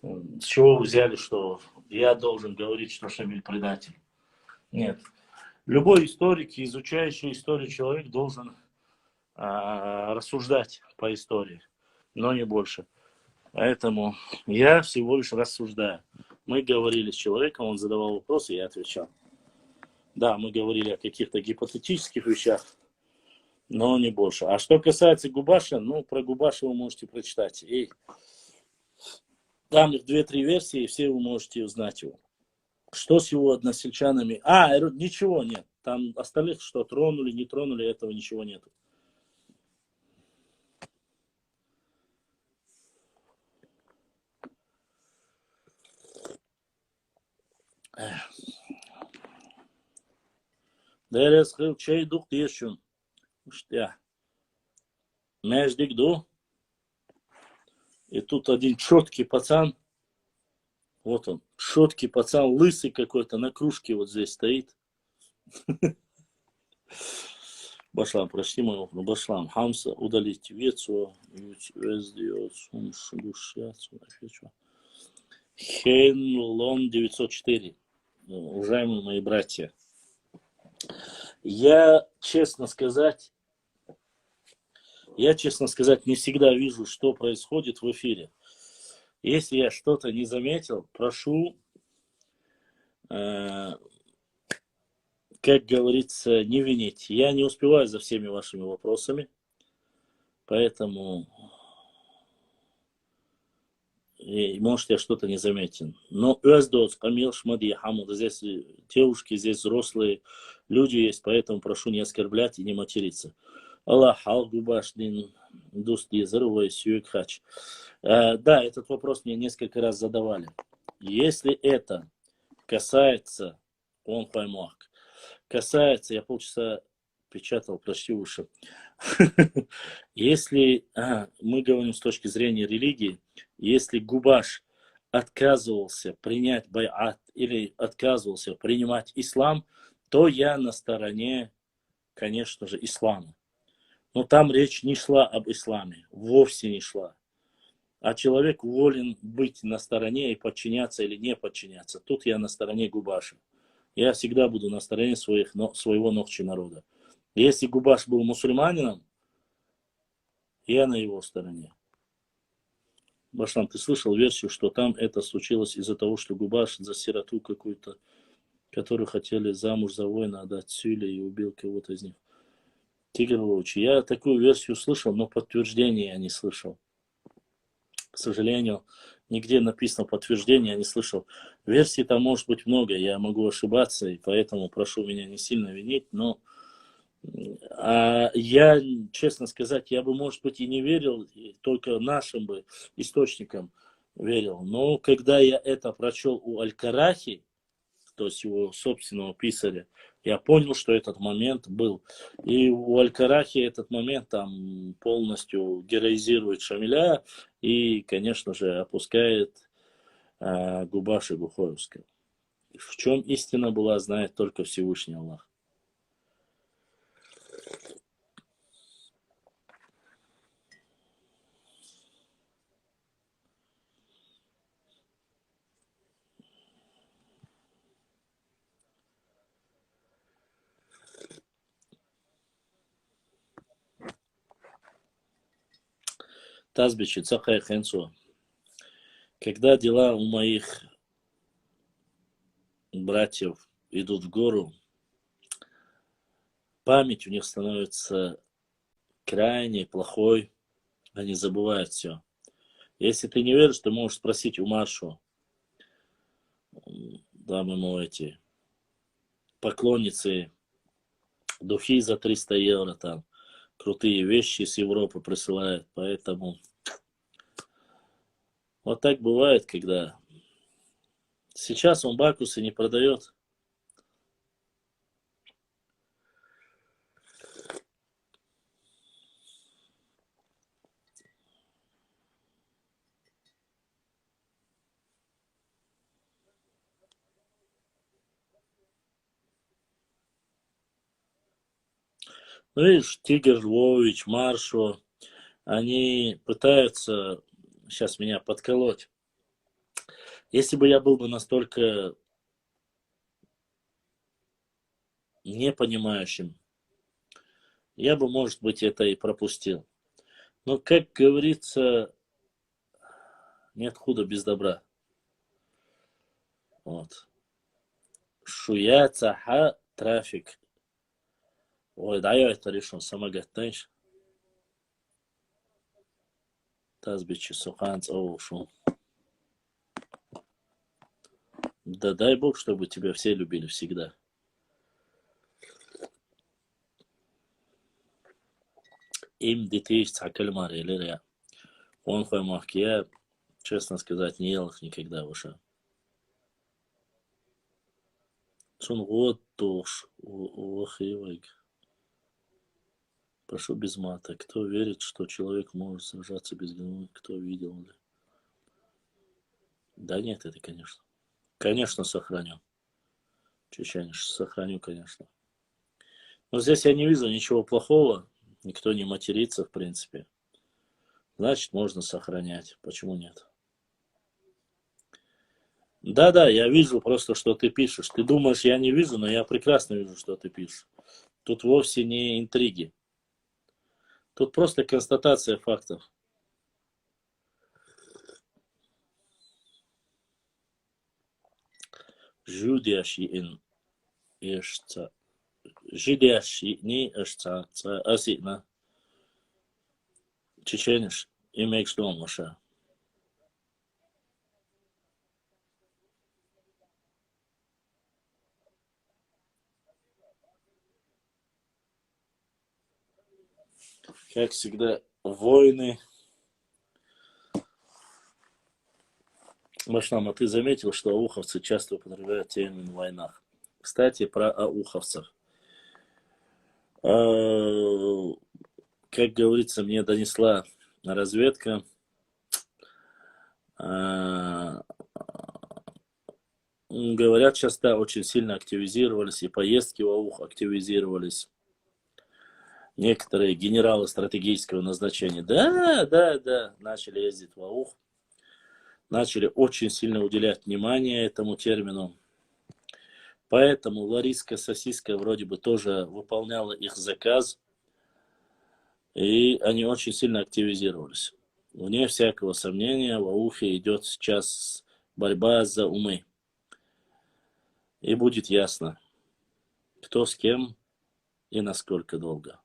С чего вы взяли, что я должен говорить, что Шамиль предатель? Нет. Любой историк, изучающий историю человек, должен рассуждать по истории, но не больше. Поэтому я всего лишь рассуждаю. Мы говорили с человеком, он задавал вопросы, я отвечал. Да, мы говорили о каких-то гипотетических вещах, но не больше. А что касается Губаша, про Губаша вы можете прочитать. И там их 2-3 версии, и все вы можете узнать его. Что с его односельчанами? Ничего нет. Там остальных, что тронули, не тронули, этого ничего нет. Дерес хил чей дух тешун. Штя. Междик. И тут один четкий пацан. Вот он. Четкий пацан, лысый какой-то, на кружке вот здесь стоит. Башлам, прости мою, Башлам. Хамса удалить вецу. Хейнлон 904. Уважаемые мои братья. Я, честно сказать, не всегда вижу, что происходит в эфире. Если я что-то не заметил, прошу, как говорится, не винить. Я не успеваю за всеми вашими вопросами, поэтому, может, я что-то не заметил. Но Özdос, Камил, Шмади, Хамуд, здесь девушки, здесь взрослые люди есть, поэтому прошу не оскорблять и не материться. Аллах, Губашдин, Дусти, Зарувай, Сюекхач. Да, этот вопрос мне несколько раз задавали. Если это касается, я полчаса печатал, почти уши. Если мы говорим с точки зрения религии, если Губаш отказывался принять байат или отказывался принимать ислам, то я на стороне, конечно же, ислама. Но там речь не шла об исламе, вовсе не шла. А человек волен быть на стороне и подчиняться или не подчиняться. Тут я на стороне Губаша. Я всегда буду на стороне своего ногчи народа. Если Губаш был мусульманином, я на его стороне. Башлам, ты слышал версию, что там это случилось из-за того, что Губаш за сироту какую-то, которую хотели замуж за воина отдать Сюле и убил кого-то из них? Тигр Волчий. Я такую версию слышал, но подтверждения я не слышал. К сожалению, нигде написано подтверждение, я не слышал. Версий там может быть много, я могу ошибаться, и поэтому прошу меня не сильно винить, но я, честно сказать, я бы, может быть, и не верил, и только нашим бы источникам верил. Но когда я это прочел у Аль-Карахи, то есть его собственного писаря, я понял, что этот момент был. И у Аль-Карахи этот момент там полностью героизирует Шамиля и, конечно же, опускает Губаши Бухоевского. В чем истина была, знает только Всевышний Аллах. Тазбичи, Цахай Хэнсуа. Когда дела у моих братьев идут в гору, память у них становится крайне плохой, они забывают все. Если ты не веришь, ты можешь спросить у Маршу, там ему эти поклонницы, духи за 300 евро, там, крутые вещи с Европы присылают, поэтому вот так бывает, когда сейчас он бакусы не продает. Ну, видишь, Тигр Львович, Маршо, они пытаются сейчас меня подколоть. Если бы я был бы настолько непонимающим, я бы, может быть, это и пропустил. Но, как говорится, нет худа без добра. Вот. Шуя, цаха, трафик. Ой, да, я это решил, самогаттанш. Тазбичи, суханц, оушу. Да дай Бог, чтобы тебя все любили всегда. Им детей цакальмар или я. Он хоймах, я, честно сказать, не ел их никогда уже. Сон год туш, ухивайк. Прошу без мата. Кто верит, что человек может сражаться без головы? Кто видел? Да нет, это, конечно. Конечно, сохраню. Чечениш, сохраню, конечно. Но здесь я не вижу ничего плохого. Никто не матерится, в принципе. Значит, можно сохранять. Почему нет? Да, я вижу просто, что ты пишешь. Ты думаешь, я не вижу, но я прекрасно вижу, что ты пишешь. Тут вовсе не интриги. Тут просто констатация фактов. Жудящий ин ешца. Жидящий не ешца. Асина. Чечениш. Имеешь дом, Маша. Как всегда, войны. Машнам, а ты заметил, что ауховцы часто употребляют термин в войнах? Кстати, про ауховцев. Как говорится, мне донесла разведка. Говорят, сейчас, да, очень сильно активизировались, и поездки в аух активизировались. Некоторые генералы стратегического назначения, да, начали ездить в аух. Начали очень сильно уделять внимание этому термину. Поэтому Лариска Сосиска вроде бы тоже выполняла их заказ. И они очень сильно активизировались. Вне всякого сомнения, в аухе идет сейчас борьба за умы. И будет ясно, кто с кем и насколько долго.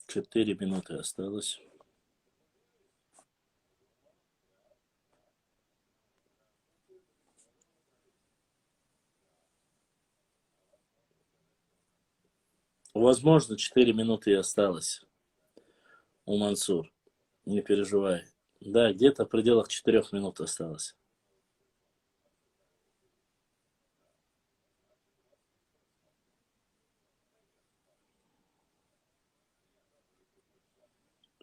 4 минуты осталось. Возможно, 4 минуты и осталось у Мансур. Не переживай. Да, где-то в пределах 4 минут осталось.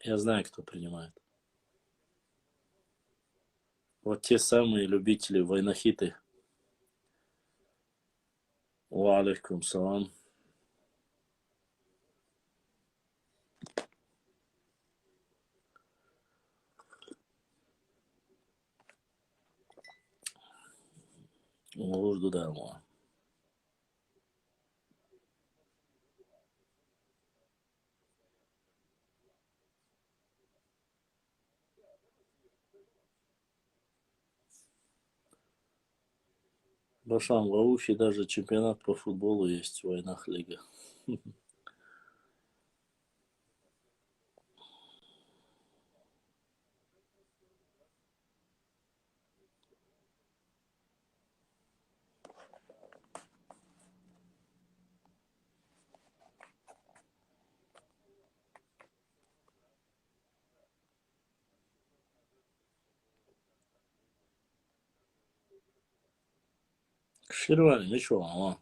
Я знаю, кто принимает. Вот те самые любители войнахиты. Ва алейкум салам. Olur dudağıma. Башан, в Ауфе даже чемпионат по футболу есть в войнах лига. Ширвали, ничего, а.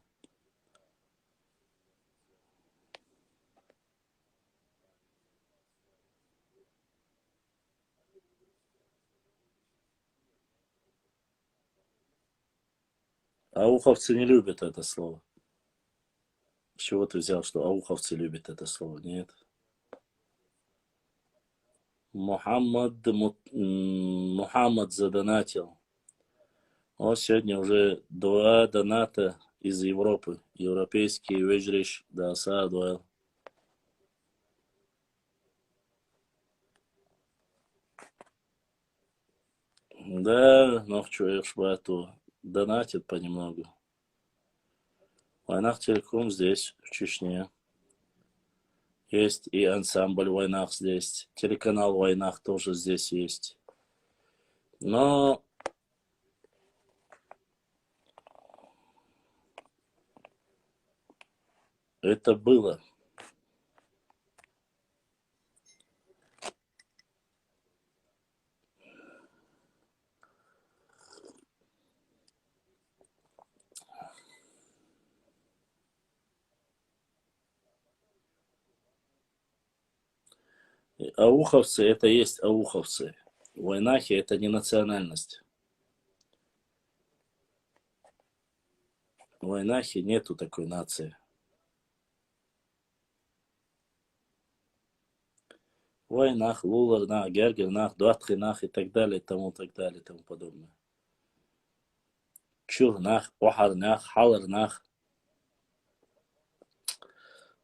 Ауховцы не любят это слово. С чего ты взял, что ауховцы любят это слово? Нет. Мухаммад задонатил. Он сегодня уже 2 доната из Европы. Европейский вежриш да садуэл. Да, но чуешь, бату. Донатит понемногу. Войнах Телеком здесь, в Чечне. Есть и ансамбль Войнах здесь. Телеканал Войнах тоже здесь есть. Но это было. Ауховцы это есть ауховцы. Войнахи это не национальность. В Войнахе нету такой нации. Войнах, Луларнах, Гергернах, Дуатхинах и так далее, тому подобное. Чурнах, Охарнах, Халарнах.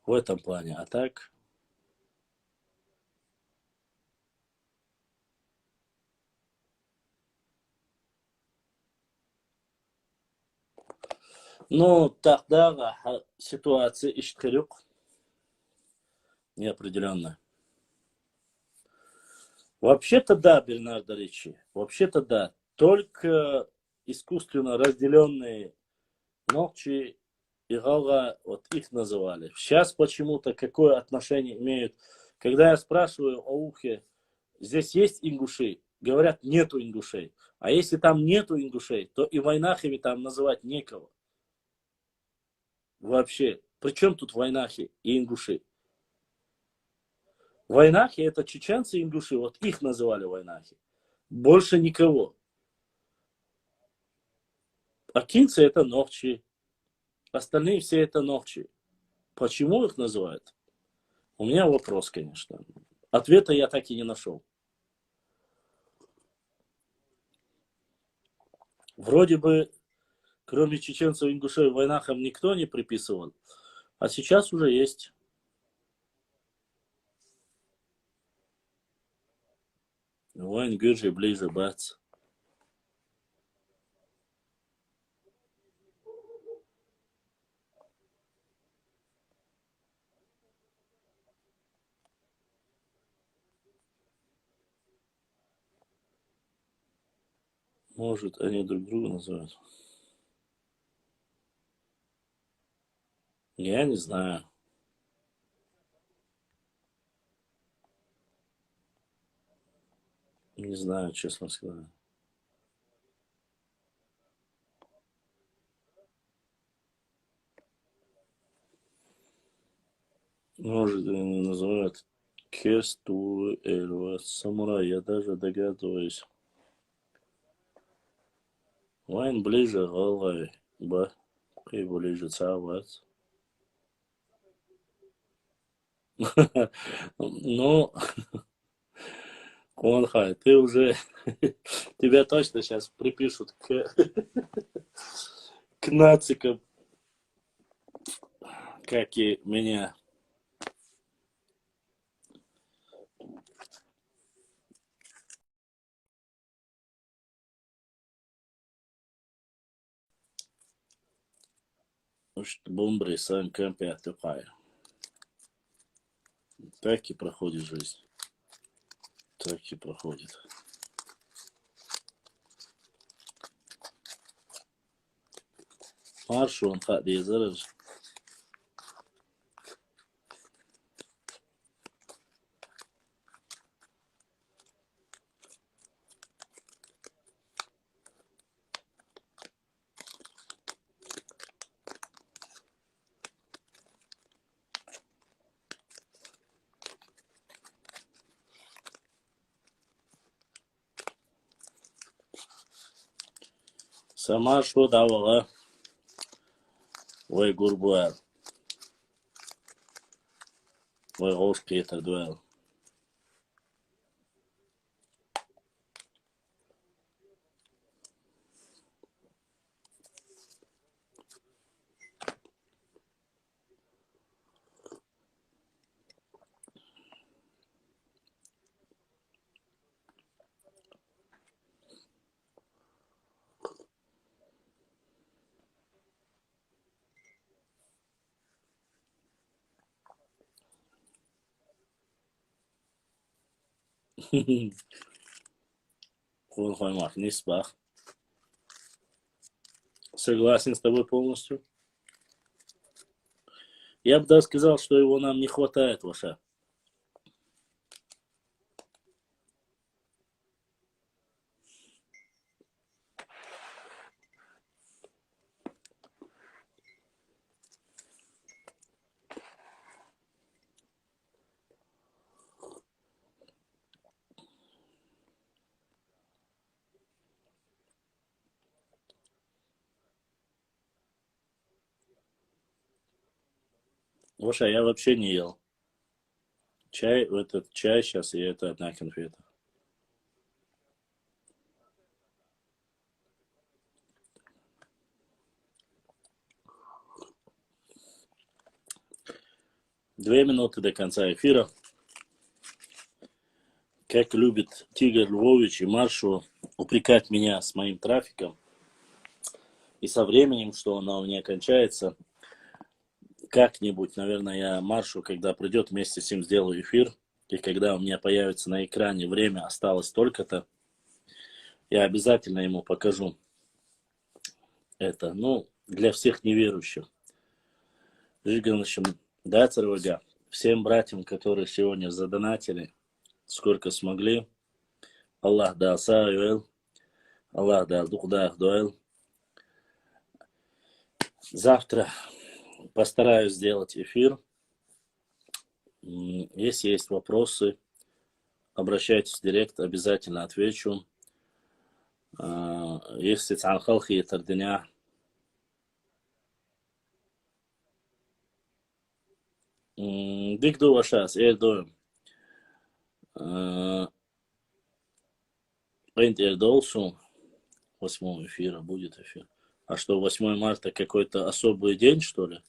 В этом плане. А так... Ну, тогда ситуация Ишткарюк неопределенная. Вообще-то да, Бернардо Ричи. Вообще-то да. Только искусственно разделенные ногти и гала, вот их называли. Сейчас почему-то какое отношение имеют. Когда я спрашиваю о ухе, здесь есть ингуши? Говорят, нету ингушей. А если там нету ингушей, то и войнахами там называть некого. Вообще. Причем тут войнахи и ингуши? Войнахи это чеченцы и ингуши. Вот их называли войнахи. Больше никого. Акинцы это ногчи. Остальные все это ногчи. Почему их называют? У меня вопрос, конечно. Ответа я так и не нашел. Вроде бы, кроме чеченцев и ингушей, войнахам никто не приписывал. А сейчас уже есть. Войн Гюржи ближе, бац. Может, они друг друга называют? Я не знаю. Не знаю, честно сказать. Может, они называют Кесту Эльва Самурай. Я даже догадываюсь. Вайн ближе голой. Ба. И ближе цавать. Ну, Конхай, ты уже... Тебя точно сейчас припишут к нацикам, как и меня. Что бомбры сам кемпе отдыхая. Так и проходит жизнь. Так и проходит. Марш он хади зараж. Сама что давала? Ой, гурбуэр. Ой, гош Петр дуэл. Конхай мах, не спах. Согласен с тобой полностью. Я бы даже сказал, что его нам не хватает, Ваша. Ваша, я вообще не ел. Чай, этот чай сейчас, и это одна конфета. Две минуты до конца эфира. Как любит Тигр Львович и Маршу упрекать меня с моим трафиком. И со временем, что оно у меня кончается, как-нибудь, наверное, я Маршу, когда придет, вместе с ним сделаю эфир. И когда у меня появится на экране время осталось столько-то, я обязательно ему покажу это. Ну, для всех неверующих. Жиганышем Дацарвага, всем братьям, которые сегодня задонатили, сколько смогли. Аллах да саюэл, Аллах да духдах дуэл. Завтра постараюсь сделать эфир. Если есть вопросы, обращайтесь в директ, обязательно отвечу. Если цанхалхи тардыня, дикду вашас, эрдоем. Эрдолсу, 8 эфира, будет эфир. А что, 8 марта какой-то особый день, что ли?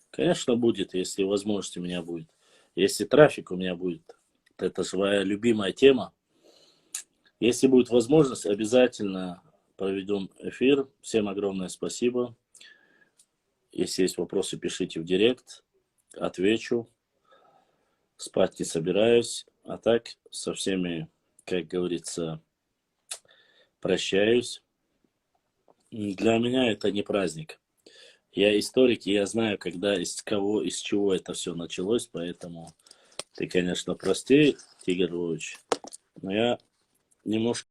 Конечно, будет, если возможность у меня будет. Если трафик у меня будет. Это же моя любимая тема. Если будет возможность, обязательно проведем эфир. Всем огромное спасибо. Если есть вопросы, пишите в директ. Отвечу. Спать не собираюсь. А так, со всеми, как говорится, прощаюсь. Для меня это не праздник. Я историк, и я знаю, когда, из кого, из чего это все началось, поэтому ты, конечно, прости, Тигр Львович, но я немножко